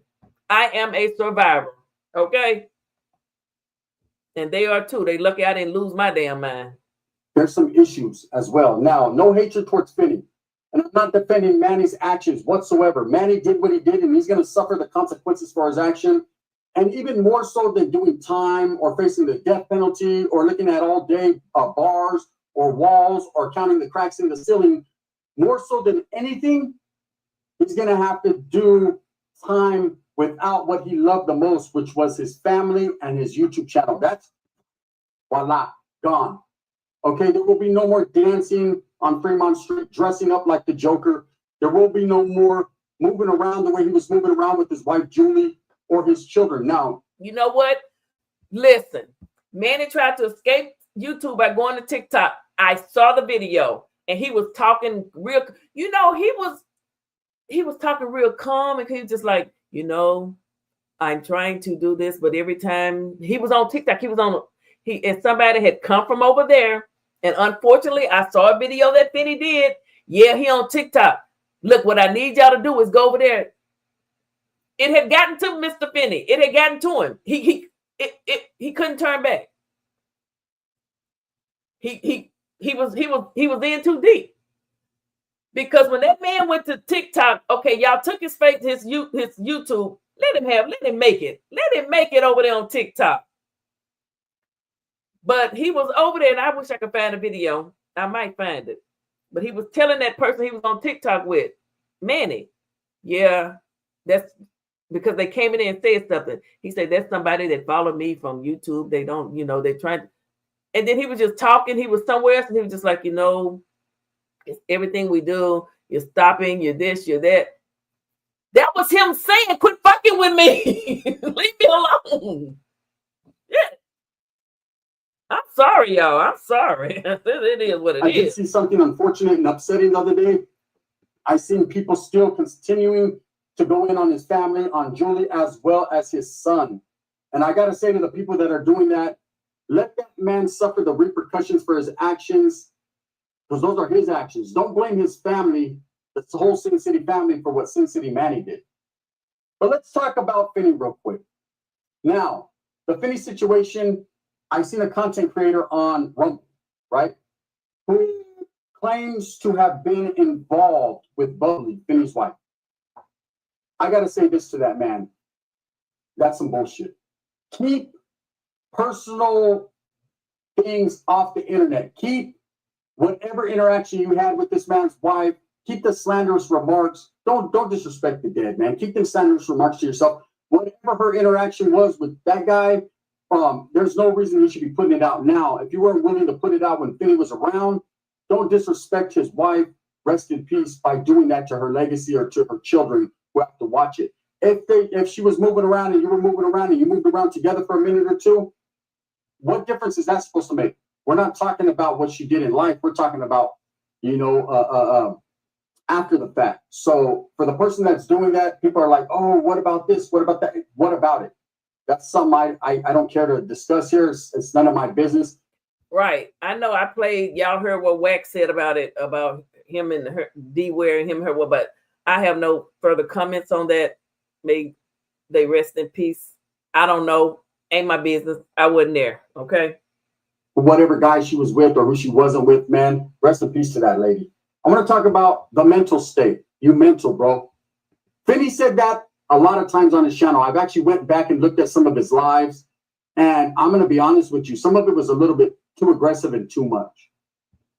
I am a survivor. Okay? And they are too. They lucky I didn't lose my damn mind. There's some issues as well. Now, no hatred towards Finny. And I'm not defending Manny's actions whatsoever. Manny did what he did, and he's going to suffer the consequences for his action. And even more so than doing time or facing the death penalty or looking at all day bars or walls or counting the cracks in the ceiling, more so than anything, he's going to have to do time without what he loved the most, which was his family and his YouTube channel. That's voila, gone. Okay, there will be no more dancing on Fremont Street, dressing up like the Joker. There will be no more moving around the way he was moving around with his wife Julie or his children. Now, you know what? Listen, Manny tried to escape YouTube by going to TikTok. I saw the video and he was talking real, he was talking real calm, and he was just like, I'm trying to do this, but every time he was on TikTok, and somebody had come from over there. And unfortunately, I saw a video that Finny did. Yeah, he on TikTok. Look, what I need y'all to do is go over there. It had gotten to Mr. Finny. It had gotten to him. He couldn't turn back. He was in too deep. Because when that man went to TikTok, okay, y'all took his face, his YouTube. Let him make it. Let him make it over there on TikTok. But he was over there, and I wish I could find a video. I might find it. But he was telling that person he was on TikTok with, Manny, yeah, that's because they came in there and said something. He said, that's somebody that followed me from YouTube. They don't, they tried. And then he was just talking. He was somewhere else, and he was just like, it's everything we do. You're stopping, you're this, you're that. That was him saying, quit fucking with me. Leave me alone. Yeah. I'm sorry, y'all. I'm sorry. It is what it is. I did see something unfortunate and upsetting the other day. I seen people still continuing to go in on his family, on Julie, as well as his son. And I got to say to the people that are doing that, let that man suffer the repercussions for his actions, because those are his actions. Don't blame his family, the whole Sin City family, for what Sin City Manny did. But let's talk about Finny real quick. Now, the Finny situation, I've seen a content creator on Rumble, right, who claims to have been involved with Bubbly, Finny's wife. I got to say this to that man. That's some bullshit. Keep personal things off the internet. Keep whatever interaction you had with this man's wife. Keep the slanderous remarks. Don't disrespect the dead, man. Keep them slanderous remarks to yourself. Whatever her interaction was with that guy, there's no reason you should be putting it out now. If you weren't willing to put it out when Finny was around, don't disrespect his wife. Rest in peace by doing that to her legacy or to her children who have to watch it. If she was moving around and you were moving around and you moved around together for a minute or two, what difference is that supposed to make? We're not talking about what she did in life. We're talking about, after the fact. So for the person that's doing that, people are like, oh, what about this? What about that? What about it? That's something I don't care to discuss here. It's none of my business. Right. I know I played, y'all heard what Wack said about it, about him and her, Dware and him and her, but I have no further comments on that. May they rest in peace. I don't know. Ain't my business. I wasn't there. Okay. Whatever guy she was with or who she wasn't with, man, rest in peace to that lady. I want to talk about the mental state. You mental, bro. Finny said that a lot of times on his channel. I've actually went back and looked at some of his lives, and I'm going to be honest with you. Some of it was a little bit too aggressive and too much.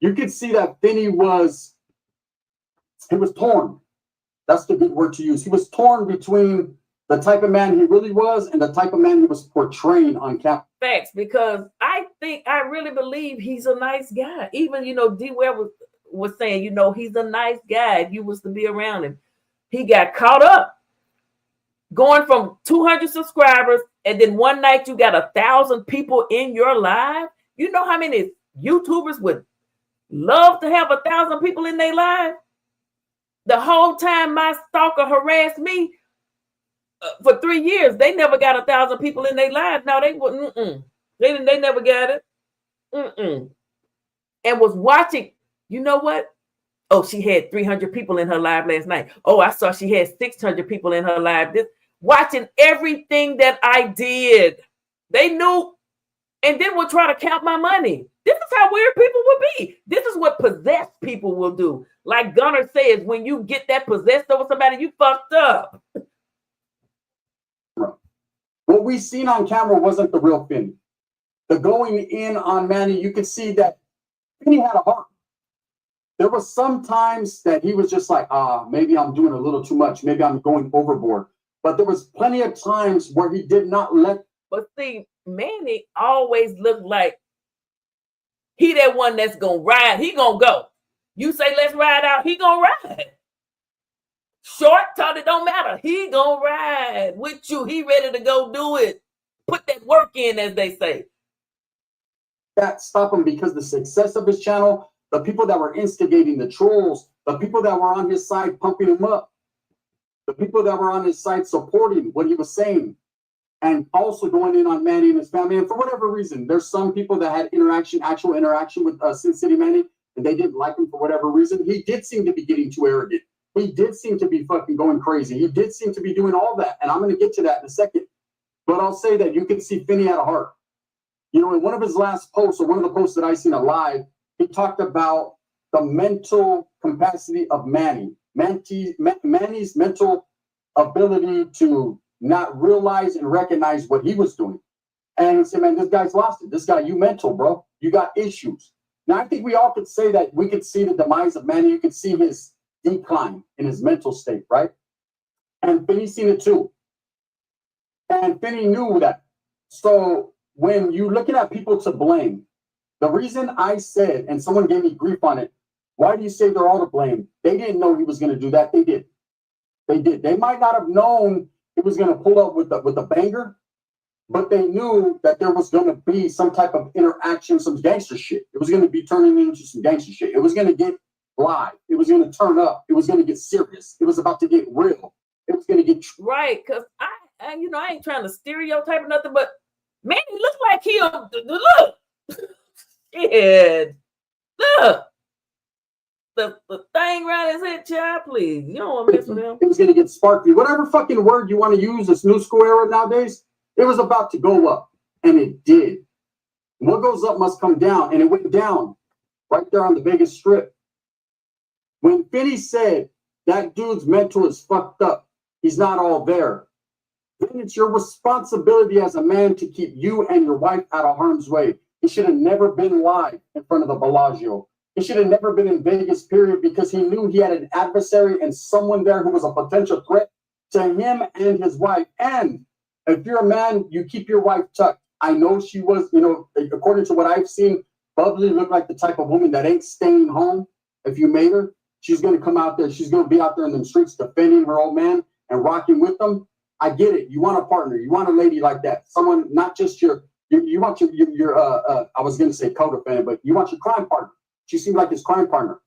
You could see that Finny was torn. That's the good word to use. He was torn between the type of man he really was and the type of man he was portraying on camera. Facts, because I really believe he's a nice guy. Even, Dware was saying, he's a nice guy. If you was to be around him, he got caught up going from 200 subscribers, and then one night you got 1,000 people in your live. You know how many YouTubers would love to have 1,000 people in their live? The whole time my stalker harassed me for 3 years, they never got 1,000 people in their lives. No, they wouldn't. They never got it. And was watching. You know what? Oh, she had 300 people in her live last night. Oh, I saw she had 600 people in her live. Watching everything that I did. They knew, and then will try to count my money. This is how weird people will be. This is what possessed people will do. Like Gunner says, when you get that possessed over somebody, you fucked up. What we seen on camera wasn't the real Finny. The going in on Manny, you could see that Finny had a heart. There was some times that he was just like, maybe I'm doing a little too much. Maybe I'm going overboard. But there was plenty of times where he did not let. But see, Manny always looked like he that one that's going to ride. He going to go. You say, let's ride out. He going to ride. Short, tall, it don't matter. He gonna ride with you. He ready to go do it. Put that work in, as they say. That stop him because the success of his channel, the people that were instigating, the trolls, the people that were on his side pumping him up, the people that were on his side supporting what he was saying, and also going in on Manny and his family. And for whatever reason, there's some people that had actual interaction with Sin City Manny, and they didn't like him for whatever reason. He did seem to be getting too arrogant. He did seem to be fucking going crazy. He did seem to be doing all that. And I'm going to get to that in a second. But I'll say that you can see Finny had a heart. You know, in one of his last posts, or one of the posts that I seen alive, he talked about the mental capacity of Manny. Manny's mental ability to not realize and recognize what he was doing. And he said, man, this guy's lost it. This guy, you mental, bro. You got issues. Now, I think we all could say that we could see the demise of Manny. You could see his decline in his mental state, right? And Finny's seen it too. And Finny knew that. So when you're looking at people to blame, the reason I said, and someone gave me grief on it, why do you say they're all to blame? They didn't know he was going to do that. They did. They did. They might not have known he was going to pull up with a banger, but they knew that there was going to be some type of interaction, some gangster shit. It was going to be turning into some gangster shit. It was going to get live. It was going to turn up. It was going to get serious. It was about to get real. It was going to get right. Because I ain't trying to stereotype or nothing, but man, he looked like he look. Shit, look. The thing around his head, child, please. You don't want to mess with him. It was going to get sparkly. Whatever fucking word you want to use, this new school era nowadays, it was about to go up. And it did. What goes up must come down. And it went down right there on the Vegas Strip. When Finny said that dude's mental is fucked up, he's not all there, then it's your responsibility as a man to keep you and your wife out of harm's way. He should have never been live in front of the Bellagio. He should have never been in Vegas, period, because he knew he had an adversary and someone there who was a potential threat to him and his wife. And if you're a man, you keep your wife tucked. I know she was, according to what I've seen, Bubbly looked like the type of woman that ain't staying home. If you made her, she's going to come out there. She's going to be out there in the streets defending her old man and rocking with them. I get it. You want a partner. You want a lady like that. Someone, not just you want your I was going to say co-defendant, but you want your crime partner. She seemed like his crime partner.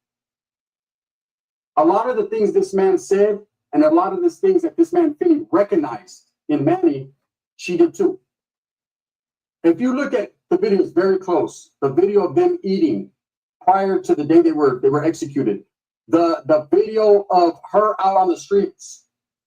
A lot of the things this man said and a lot of the things that this man Finny recognized in Manny, she did too. If you look at the videos very close, the video of them eating prior to the day they were executed, the video of her out on the streets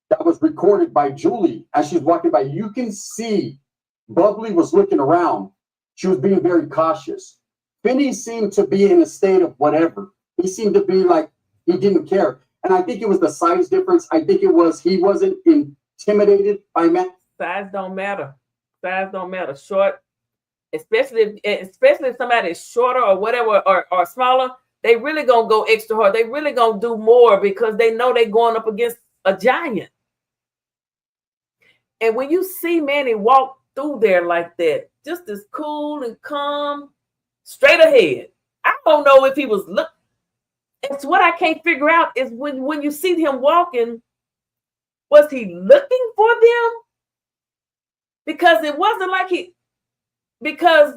that was recorded by Julie as she's walking by, you can see Bubbly was looking around. She was being very cautious. Finny seemed to be in a state of whatever. He seemed to be like he didn't care. And I think it was the size difference. I think it was he wasn't intimidated by men. Size don't matter. Size don't matter. Short, especially if somebody is shorter or whatever or smaller, they really gonna go extra hard. They really gonna do more because they know they're going up against a giant. And when you see Manny walk through there like that, just as cool and calm, straight ahead. I don't know if he was it's what I can't figure out is when you see him walking, was he looking for them? Because it wasn't like because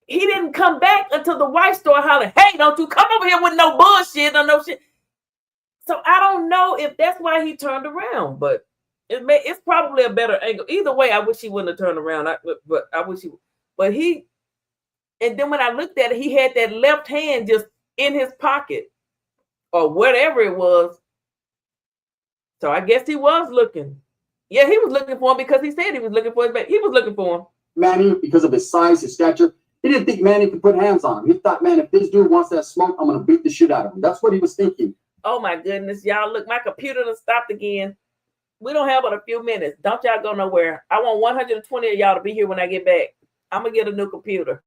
he didn't come back until the wife started hollering, hey, don't you come over here with no bullshit or no shit. So I don't know if that's why he turned around, but it's probably a better angle. Either way, I wish he wouldn't have turned around. But I wish he would. But and then when I looked at it, he had that left hand just in his pocket or whatever it was. So I guess he was looking. Yeah, he was looking for him because he said he was looking for him. He was looking for him. Manny, because of his size, his stature, he didn't think Manny could put hands on him. He thought, man, if this dude wants that smoke, I'm going to beat the shit out of him. That's what he was thinking. Oh, my goodness. Y'all, look, my computer done stopped again. We don't have but a few minutes. Don't y'all go nowhere. I want 120 of y'all to be here when I get back. I'm going to get a new computer.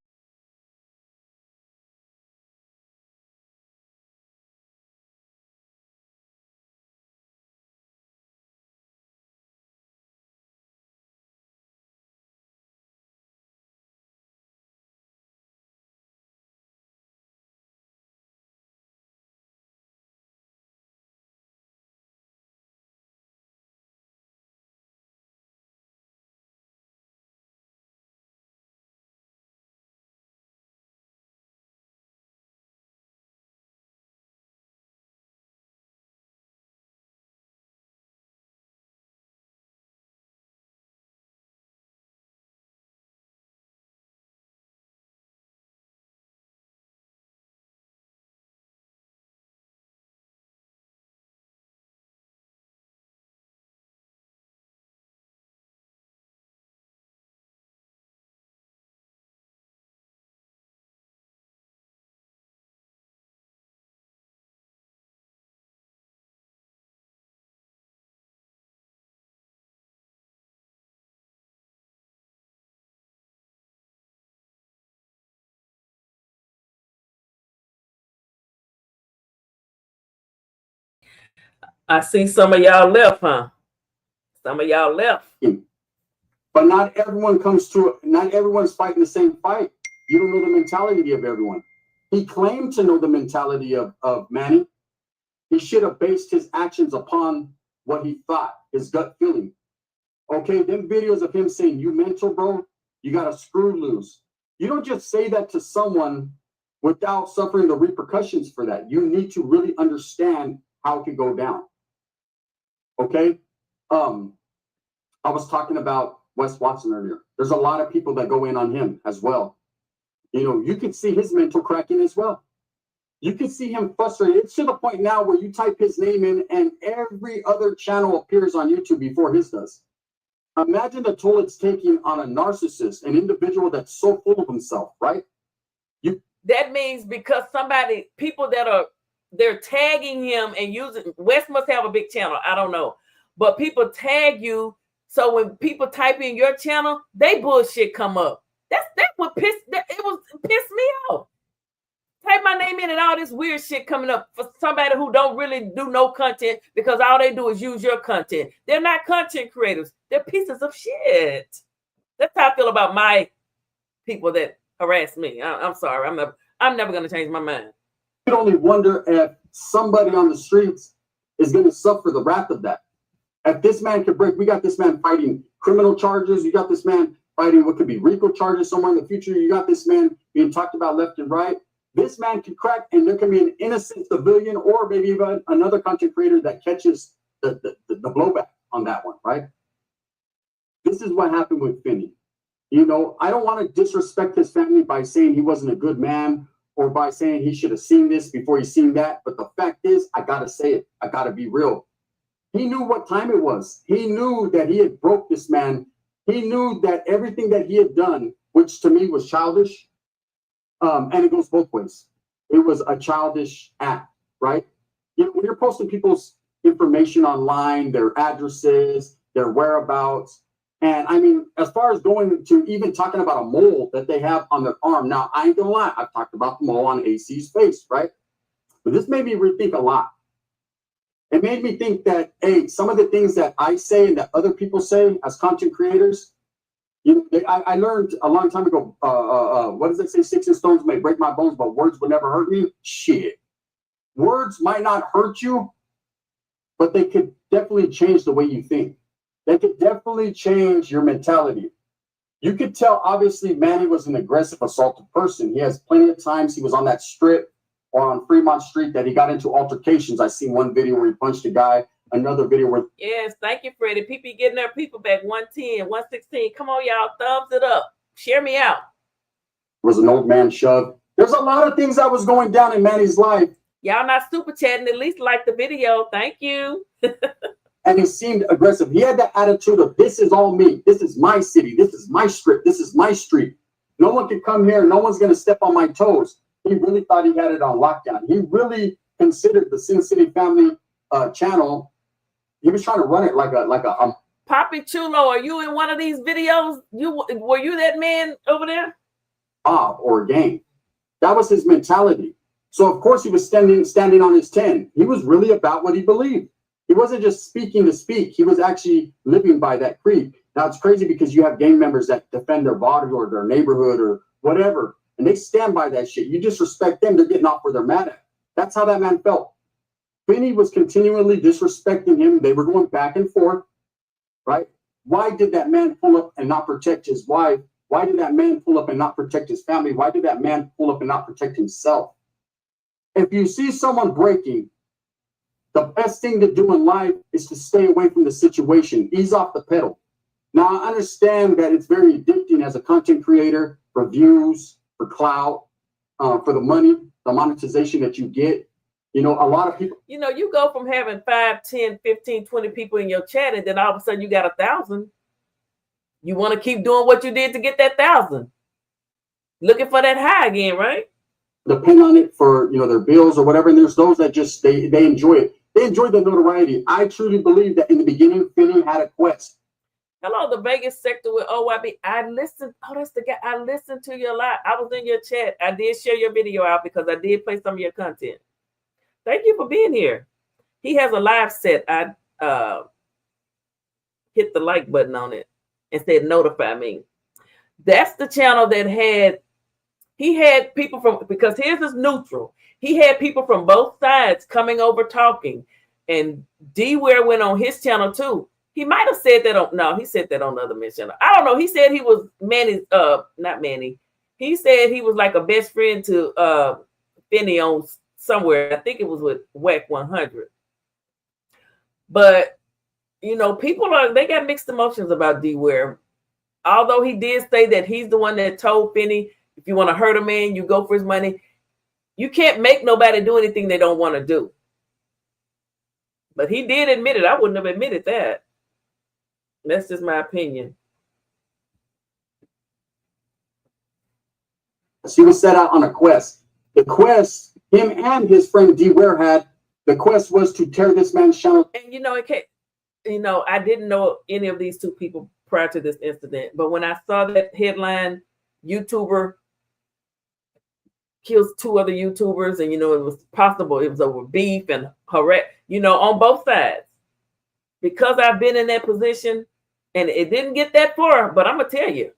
I see some of y'all left, huh? Some of y'all left. But not everyone's fighting the same fight. You don't know the mentality of everyone. He claimed to know the mentality of Manny. He should have based his actions upon what he thought, his gut feeling. Okay, them videos of him saying, you mental, bro, you got to screw loose. You don't just say that to someone without suffering the repercussions for that. You need to really understand how it can go down. Okay? I was talking about Wes Watson earlier. There's a lot of people that go in on him as well. You know, you can see his mental cracking as well. You can see him frustrated. It's to the point now where you type his name in and every other channel appears on YouTube before his does. Imagine the toll it's taking on a narcissist, an individual that's so full of himself, right? That means because people they're tagging him and using, Wes must have a big channel, I don't know. But people tag you, so when people type in your channel, they bullshit come up. That's what pissed me off. Type my name in and all this weird shit coming up for somebody who don't really do no content because all they do is use your content. They're not content creators. They're pieces of shit. That's how I feel about my people that harass me. I'm sorry. I'm never going to change my mind. You can only wonder if somebody on the streets is going to suffer the wrath of that. If this man could break, we got this man fighting criminal charges. You got this man fighting what could be RICO charges somewhere in the future. You got this man being talked about left and right. This man can crack, and there can be an innocent civilian or maybe even another content creator that catches the blowback on that one, right? This is what happened with Finny. You know, I don't want to disrespect his family by saying he wasn't a good man or by saying he should have seen this before he seen that. But the fact is, I got to say it. I got to be real. He knew what time it was. He knew that he had broke this man. He knew that everything that he had done, which to me was childish, and it goes both ways. It was a childish act, right? You know, when you're posting people's information online, their addresses, their whereabouts, and I mean, as far as going to even talking about a mole that they have on their arm. Now, I ain't gonna lie, I've talked about the mole on AC's face, right? But this made me rethink a lot. It made me think that, hey, some of the things that I say and that other people say as content creators, you know, I learned a long time ago, what does it say? Sticks and stones may break my bones, but words will never hurt me. Shit. Words might not hurt you, but they could definitely change the way you think. They could definitely change your mentality. You could tell, obviously, Manny was an aggressive, assaultive person. He has plenty of times he was on that strip or on Fremont Street that he got into altercations. I seen one video where he punched a guy, another video where... Yes, thank you, Freddie. People getting their people back, 110, 116. Come on, y'all, thumbs it up. Share me out. Was an old man shoved. There's a lot of things that was going down in Manny's life. Y'all not super chatting, at least like the video. Thank you. And he seemed aggressive. He had that attitude of, this is all me. This is my city. This is my strip. This is my street. No one can come here. No one's going to step on my toes. He really thought he had it on lockdown. He really considered the Sin City family channel. He was trying to run it like a Poppy Chulo, are you in one of these videos? Were you that man over there? Or a gang. That was his mentality. So of course he was standing on his 10. He was really about what he believed. He wasn't just speaking to speak. He was actually living by that creed. Now it's crazy because you have gang members that defend their body or their neighborhood or whatever, and they stand by that shit. You disrespect them, they're getting off where they're mad at. That's how that man felt. Finny was continually disrespecting him. They were going back and forth, right? Why did that man pull up and not protect his wife? Why did that man pull up and not protect his family? Why did that man pull up and not protect himself? If you see someone breaking, the best thing to do in life is to stay away from the situation. Ease off the pedal. Now, I understand that it's very addicting as a content creator for views, for clout, for the money, the monetization that you get. You know, a lot of people... You know, you go from having 5, 10, 15, 20 people in your chat, and then all of a sudden you got 1,000. You want to keep doing what you did to get that 1,000. Looking for that high again, right? Depend on it for, you know, their bills or whatever. And there's those that just, they enjoy it. They enjoy the notoriety. I truly believe that in the beginning, Finny had a quest. Hello, the Vegas sector with OYB. I listened. Oh, that's the guy. I listened to you a lot. I was in your chat. I did share your video out because I did play some of your content. Thank you for being here. He has a live set. I hit the like button on it and said notify me. That's the channel that he had people from, because his is neutral. He had people from both sides coming over talking. And Dware went on his channel too. He might have said that on, no, he said that on the other men's channel. I don't know. He said he was Manny's, not Manny. He said he was like a best friend to Finny on somewhere. I think it was with WACK100. But, you know, they got mixed emotions about Dware. Although he did say that he's the one that told Finny, if you want to hurt a man, you go for his money. You can't make nobody do anything they don't want to do. But he did admit it. I wouldn't have admitted that. That's just my opinion. She was set out on a quest. The quest, him and his friend Dware had, the quest was to tear this man's channel. And you know, I didn't know any of these two people prior to this incident. But when I saw that headline, YouTuber kills 2 other YouTubers, and you know, it was possible it was over beef and harass, you know, on both sides. Because I've been in that position, and it didn't get that far, but I'm gonna tell you,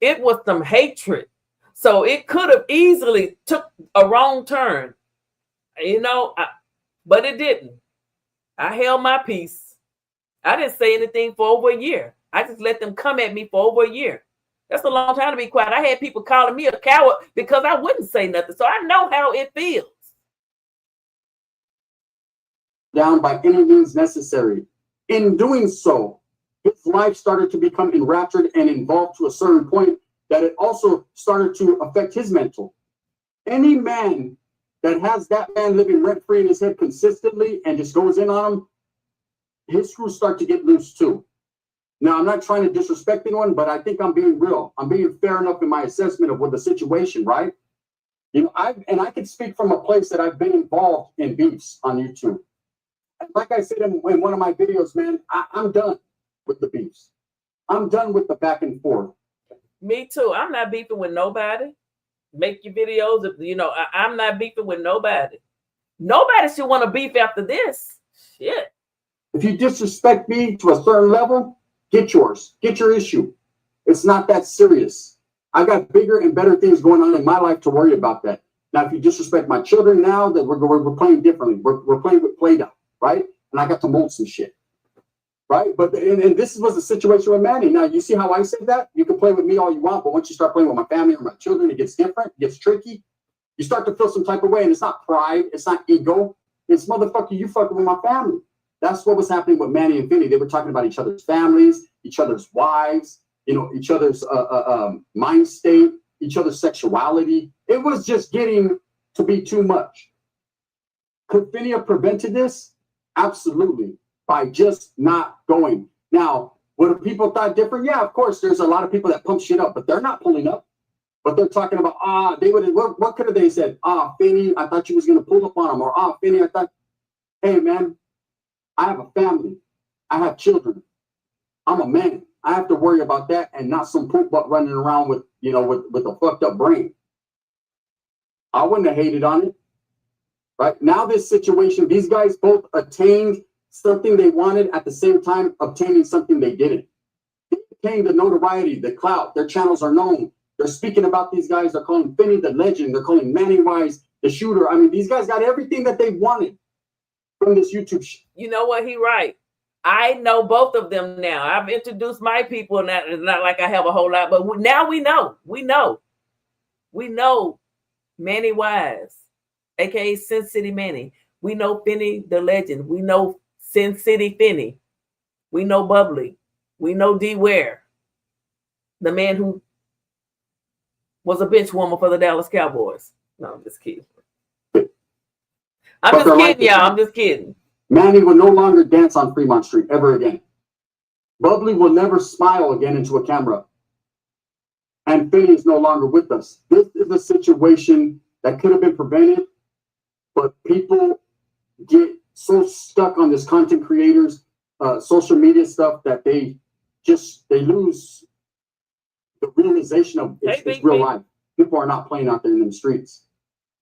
it was some hatred. So it could have easily took a wrong turn, you know, but it didn't. I held my peace. I didn't say anything for over a year. I just let them come at me for over a year. That's a long time to be quiet. I had people calling me a coward because I wouldn't say nothing. So I know how it feels. Down by any means necessary. In doing so, his life started to become enraptured and involved to a certain point that it also started to affect his mental. Any man that has that man living rent-free in his head consistently and just goes in on him, his screws start to get loose too. Now, I'm not trying to disrespect anyone, but I think I'm being real. I'm being fair enough in my assessment of what the situation, right? You know, I can speak from a place that I've been involved in beefs on YouTube. And like I said in one of my videos, man, I'm done with the beefs. I'm done with the back and forth. Me too. I'm not beefing with nobody. Make your videos. You know, I'm not beefing with nobody. Nobody should want to beef after this. Shit. If you disrespect me to a certain level, get yours. Get your issue. It's not that serious. I got bigger and better things going on in my life to worry about that. Now, if you disrespect my children now, that we're playing differently. We're playing with Play-Doh, right? And I got to mold some shit. Right? But and this was the situation with Manny. Now, you see how I said that? You can play with me all you want, but once you start playing with my family or my children, it gets different, it gets tricky. You start to feel some type of way, and it's not pride, it's not ego. It's motherfucker, you fucking with my family. That's what was happening with Manny and Finny. They were talking about each other's families, each other's wives, you know, each other's mind state, each other's sexuality. It was just getting to be too much. Could Finny have prevented this? Absolutely. By just not going. Now, would have people thought different? Yeah, of course. There's a lot of people that pump shit up, but they're not pulling up. But they're talking about, they would have, what could have they said? Finny, I thought you was going to pull up on him. Or, Finny, I thought, hey, man, I have a family. I have children. I'm a man. I have to worry about that and not some poop butt running around with, you know, with a fucked up brain. I wouldn't have hated on it. Right? Now this situation, these guys both attained something they wanted at the same time obtaining something they didn't. They obtained the notoriety, the clout. Their channels are known. They're speaking about these guys. They're calling Finny the legend. They're calling Manny Wise the shooter. I mean, these guys got everything that they wanted from this YouTube shit. You know what? He right. I know both of them now. I've introduced my people, and it's not like I have a whole lot, but now we know. We know Manny Wise, aka Sin City Manny. We know Finny the legend. We know Sin City Finny. We know Bubbly. We know Dware, the man who was a bench warmer for the Dallas Cowboys. No, I'm just kidding. I'm just kidding, y'all. I'm just kidding. Manny will no longer dance on Fremont Street ever again. Bubbly will never smile again into a camera. And Finny is no longer with us. This is a situation that could have been prevented, but people get so stuck on this content creators, social media stuff that they lose the realization of it's real life. People are not playing out there in the streets.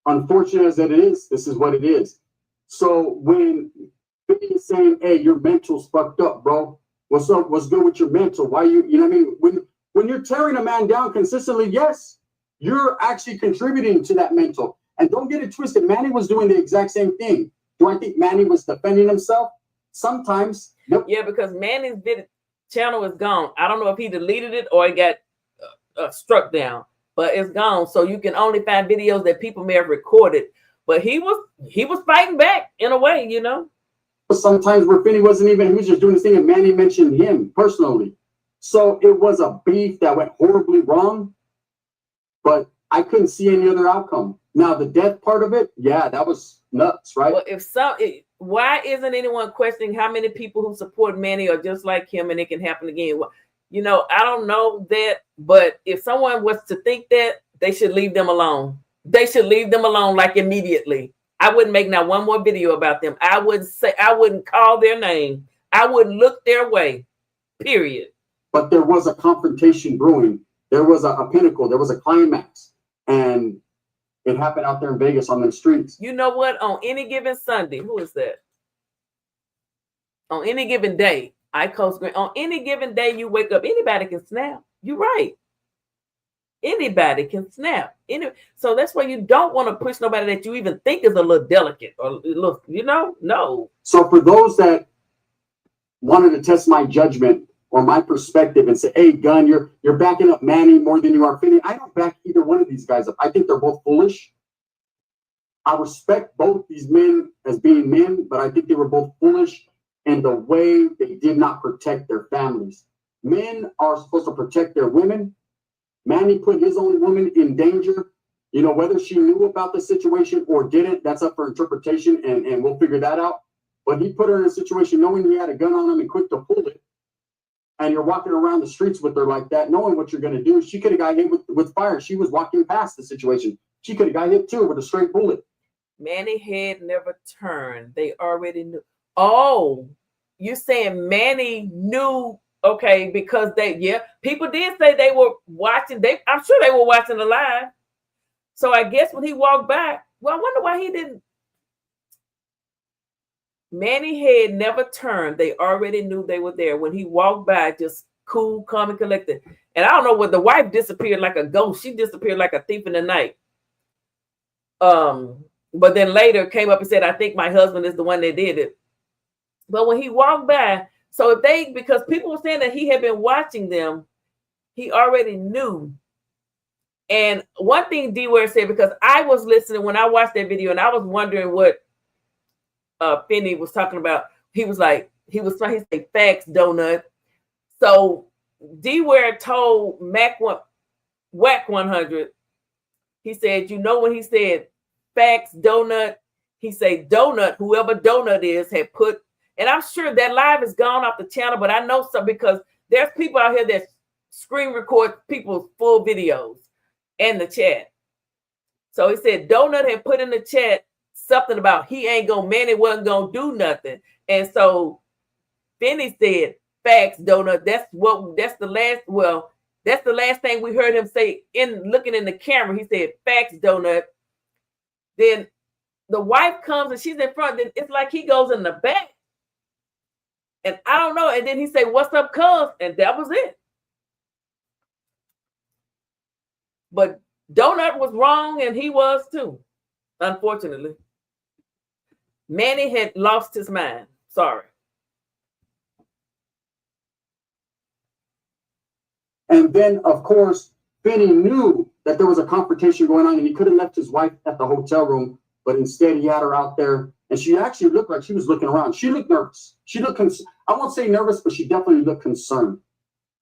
Unfortunate as it is, this is what it is. So when Finny is saying, hey, your mental's fucked up, bro. What's up? What's good with your mental? Why you know what I mean? When you're tearing a man down consistently, yes, you're actually contributing to that mental. And don't get it twisted. Manny was doing the exact same thing. Do I think Manny was defending himself? Sometimes. Nope. Yeah, because Manny's channel is gone. I don't know if he deleted it or it got struck down, but it's gone. So you can only find videos that people may have recorded. But he was fighting back in a way, you know. Sometimes where Finny wasn't even, he was just doing his thing, and Manny mentioned him personally. So it was a beef that went horribly wrong, but I couldn't see any other outcome. Now the death part of it, yeah, that was nuts, right? Well, why isn't anyone questioning how many people who support Manny are just like him and it can happen again? You know, I don't know that, but if someone was to think that, they should leave them alone. They should leave them alone, like immediately. I wouldn't make not one more video about them. I wouldn't call their name. I wouldn't look their way, period. But there was a confrontation brewing. There was a pinnacle. There was a climax. And it happened out there in Vegas on the streets. You know what? On any given Sunday, who is that? On any given day, on any given day you wake up, anybody can snap. You're right. Anybody can snap. So that's why you don't want to push nobody that you even think is a little delicate or a little, you know, no. So for those that wanted to test my judgment or my perspective and say, hey, Gun, you're backing up Manny more than you are Finny. I don't back either one of these guys up. I think they're both foolish. I respect both these men as being men, but I think they were both foolish in the way they did not protect their families. Men are supposed to protect their women. Manny put his own woman in danger. You know, whether she knew about the situation or didn't, that's up for interpretation, and we'll figure that out. But he put her in a situation knowing he had a gun on him and quick to pull it. And you're walking around the streets with her like that, knowing what you're going to do. She could have got hit with fire. She was walking past the situation. She could have got hit too with a straight bullet. Manny had never turned. They already knew. Oh, you're saying Manny knew. Okay, because people did say they were watching. I'm sure they were watching the live. So I guess when he walked by, well, I wonder why he didn't. Manny had never turned. They already knew they were there. When he walked by, just cool, calm, and collected. And I don't know what the wife disappeared like a ghost. She disappeared like a thief in the night. But then later came up and said, I think my husband is the one that did it. But when he walked by, so because people were saying that he had been watching them, he already knew. And one thing Dware said, because I was listening when I watched that video and I was wondering what Finny was talking about. He was like, he said facts, donut. So Dware told WACK100, he said, you know, when he said facts, donut, he said donut, whoever donut is had put. And I'm sure that live is gone off the channel, but I know some because there's people out here that screen record people's full videos in the chat. So he said Donut had put in the chat something about Manny wasn't gonna do nothing. And so Finny said, facts, Donut. That's the last thing we heard him say looking in the camera. He said, facts, Donut. Then the wife comes and she's in front, then it's like he goes in the back. And I don't know. And then he said, what's up, cuz? And that was it. But Donut was wrong, and he was too, unfortunately. Manny had lost his mind. Sorry. And then, of course, Finny knew that there was a confrontation going on, and he could have left his wife at the hotel room, but instead he had her out there. And she actually looked like she was looking around. She looked nervous. She looked, I won't say nervous, but she definitely looked concerned.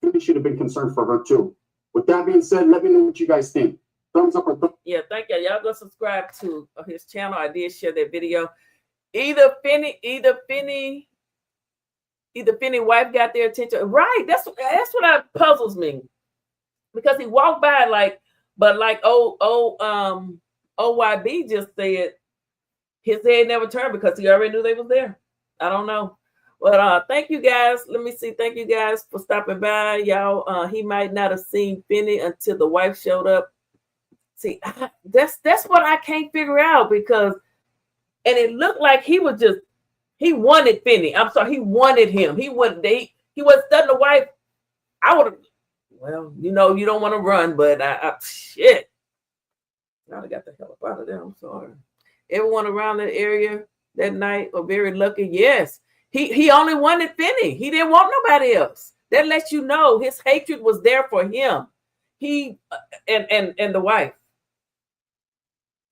Maybe should have been concerned for her too. With that being said, let me know what you guys think. Thumbs up or thumbs down. Yeah, thank you. Y'all go subscribe to his channel. I did share that video. Either Finny wife got their attention. Right. That's what puzzles me. Because he walked by like OYB just said, his head never turned because he already knew they was there. I don't know. But thank you guys. Let me see. Thank you guys for stopping by. Y'all, he might not have seen Finny until the wife showed up. See, that's what I can't figure out because and it looked like he wanted Finny. I'm sorry, he wanted him. He wasn't studying the wife. I would have, well, you don't want to run, but shit. I got the hell up out of there. I'm sorry. Everyone around that area that night are very lucky. Yes. He only wanted Finny. He didn't want nobody else. That lets you know his hatred was there for him. He and the wife.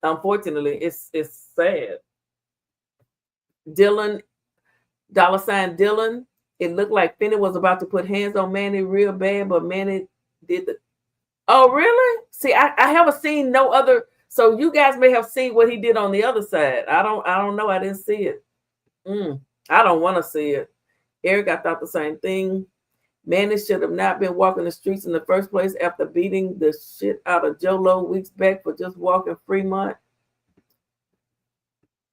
Unfortunately, it's sad. Dylan, $Dylan. It looked like Finny was about to put hands on Manny real bad, but Manny did the. Oh, really? See, I haven't seen no other. So you guys may have seen what he did on the other side. I don't know. I didn't see it. I don't want to see it. Eric, I thought the same thing. Manny should have not been walking the streets in the first place after beating the shit out of Jolo weeks back for just walking Fremont.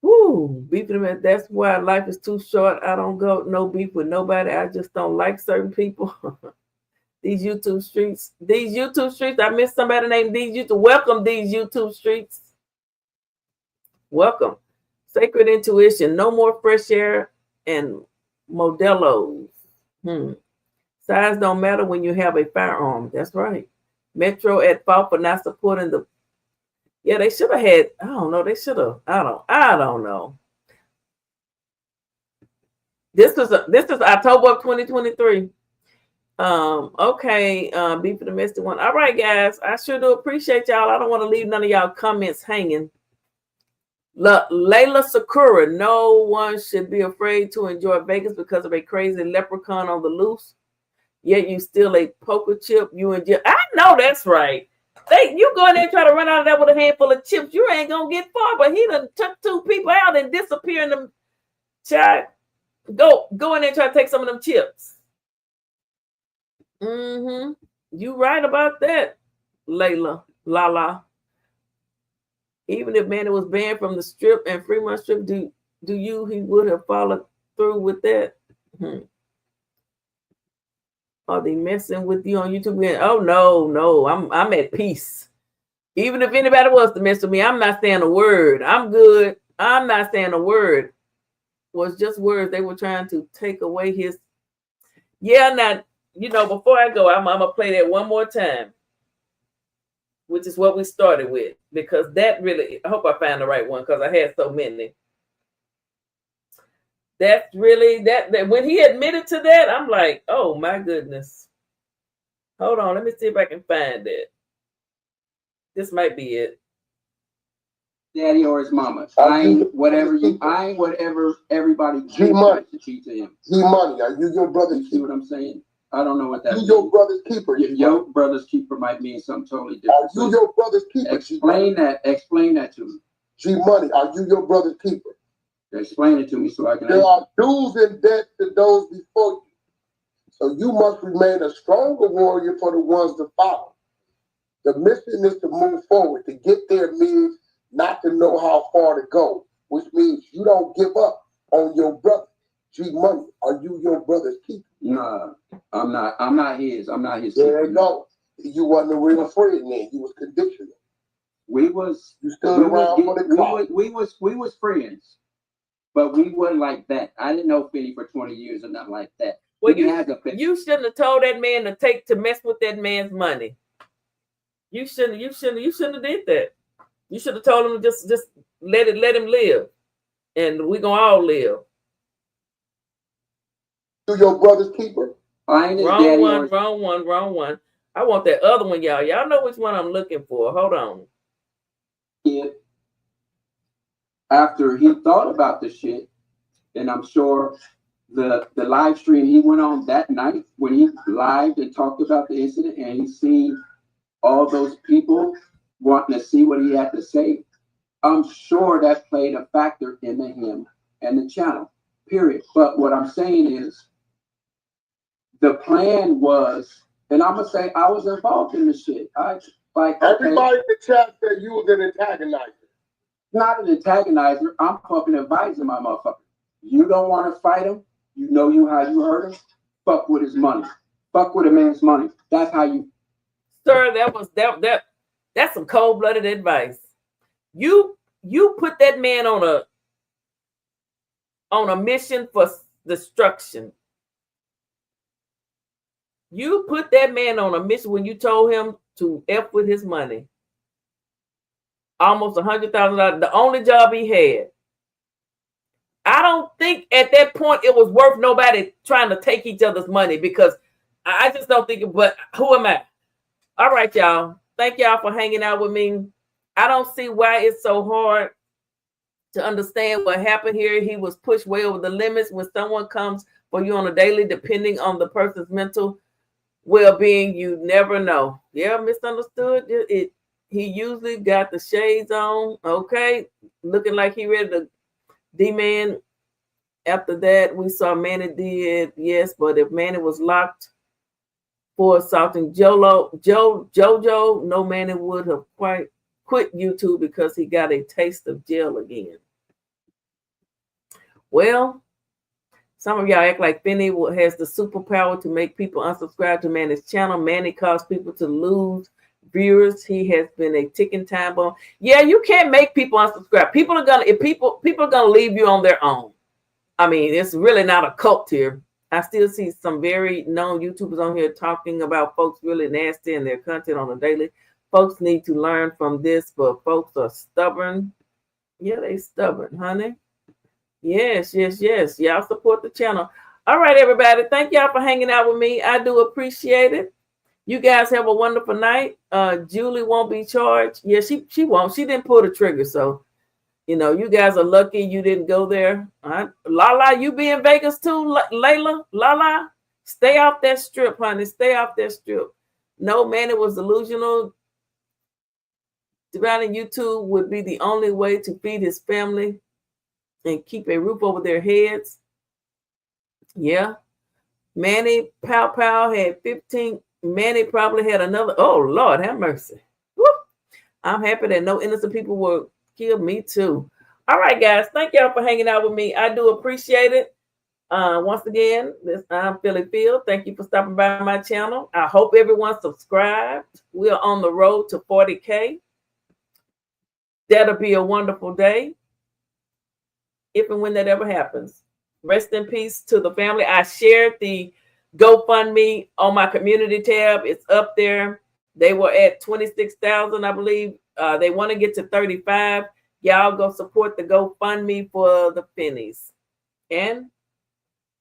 Woo, beefing him. That's why life is too short. I don't go no beef with nobody. I just don't like certain people. These YouTube streets. I miss somebody named these YouTube. Welcome, these YouTube streets. Welcome. Sacred intuition. No more fresh air and Modelos. Size don't matter when you have a firearm. That's right. Metro at fault for not supporting the. Yeah, they should have had. I don't know. They should have. I don't know. This is October of 2023. Okay. Be for the domestic one. All right, guys. I sure do appreciate y'all. I don't want to leave none of y'all comments hanging. Layla Sakura. No one should be afraid to enjoy Vegas because of a crazy leprechaun on the loose. Yet you steal a poker chip. You and I know that's right. You go in there and try to run out of there with a handful of chips. You ain't gonna get far. But he done took 2 people out and disappear in them. Child, go in there and try to take some of them chips. You right about that, Layla. Lala. Even if Manny was banned from the strip and Fremont strip, he would have followed through with that. Are they messing with you on YouTube? Oh no, I'm at peace. Even if anybody was to mess with me, I'm not saying a word. I'm good. I'm not saying a word. Was just words. They were trying to take away his. Yeah, now before I go, I'm gonna play that one more time, which is what we started with, because that really. I hope I found the right one because I had so many. That's really that when he admitted to that, I'm like, oh my goodness. Hold on, let me see if I can find it. This might be it. Daddy or his mama. I ain't whatever everybody G-Money. to cheat to him. G-Money, are you your brother's keeper? See what I'm saying? I don't know what that you means. Your brother's keeper. Your brother's keeper might mean something totally different. Are you your brother's keeper? Explain that to me. G-Money, are you your brother's keeper? Explain it to me so I can. There are dues and debts to those before you. So you must remain a stronger warrior for the ones to follow. The mission is to move forward. To get there means not to know how far to go, which means you don't give up on your brother. G-Money, are you your brother's keeper? No, I'm not. I'm not his. I'm not his there keeper. You go. You wasn't a real friend then. You was conditional. You stood around for the clock. We was friends. But we wasn't like that. I didn't know Finny for 20 years or nothing like that. Well, you shouldn't have told that man to mess with that man's money. You shouldn't have did that. You should have told him to just let him live, and we gonna all live. You your brother's keeper? Wrong one. I want that other one, y'all. Y'all know which one I'm looking for. Hold on. Yeah. After he thought about the shit, and I'm sure the live stream he went on that night when he lived and talked about the incident, and he seen all those people wanting to see what he had to say, I'm sure that played a factor in him and the channel, period. But what I'm saying is the plan was, and I'm going to say I was involved in the shit. Everybody in the chat said you was an antagonizer. Not an antagonizer. I'm fucking advising my motherfucker. You don't want to fight him. You know how you hurt him. Fuck with his money. Fuck with a man's money. That's how you. Sir, that's some cold-blooded advice. You put that man on on a mission for destruction. You put that man on a mission when you told him to F with his money. Almost $100,000, the only job he had. I don't think at that point it was worth nobody trying to take each other's money, because I just don't think it, but who am I? All right, y'all. Thank y'all for hanging out with me. I don't see why it's so hard to understand what happened here. He was pushed way over the limits. When someone comes for you on a daily, depending on the person's mental well-being, you never know. Yeah, misunderstood. He usually got the shades on. Okay, looking like he ready to demand. After that, we saw Manny did, yes, but if Manny was locked for assaulting JoJo, no Manny would have quite quit YouTube because he got a taste of jail again. Well, some of y'all act like Finny has the superpower to make people unsubscribe to Manny's channel. Manny caused people to lose viewers. He has been a ticking time bomb. Yeah, you can't make people unsubscribe. People are gonna leave you on their own. I mean, it's really not a cult here. I still see some very known YouTubers on here talking about folks really nasty in their content on a daily. Folks need to learn from this, but folks are stubborn. Yeah, they stubborn, honey. Yes. Y'all support the channel. All right, everybody. Thank y'all for hanging out with me. I do appreciate it. You guys have a wonderful night. Julie won't be charged. Yeah, she won't. She didn't pull the trigger, so you know, you guys are lucky you didn't go there. Lala, you be in Vegas too, Layla? Lala, stay off that strip, honey. Stay off that strip. No, man, it was delusional. Dividing YouTube would be the only way to feed his family and keep a roof over their heads. Yeah. Manny Pow had 15. Manny probably had another. Oh, Lord, have mercy. Woo. I'm happy that no innocent people were killed. Me too. All right, guys. Thank y'all for hanging out with me. I do appreciate it. Once again, I'm Philly Field. Thank you for stopping by my channel. I hope everyone subscribed. We are on the road to 40K. That'll be a wonderful day, if and when that ever happens. Rest in peace to the family. I shared the GoFundMe on my community tab. It's up there. They were at 26,000, I believe. They want to get to 35. Y'all go support the GoFundMe for the Finnies. And,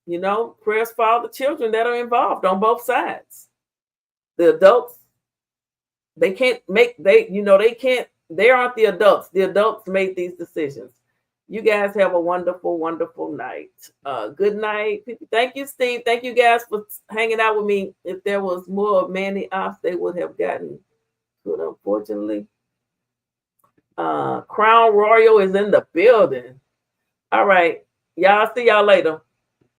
you know, prayers for all the children that are involved on both sides. The adults, they aren't the adults. The adults made these decisions. You guys have a wonderful, wonderful night. Good night. Thank you, Steve. Thank you guys for hanging out with me. If there was more of Manny off, they would have gotten good, unfortunately. Crown Royal is in the building. All right. Y'all, see y'all later.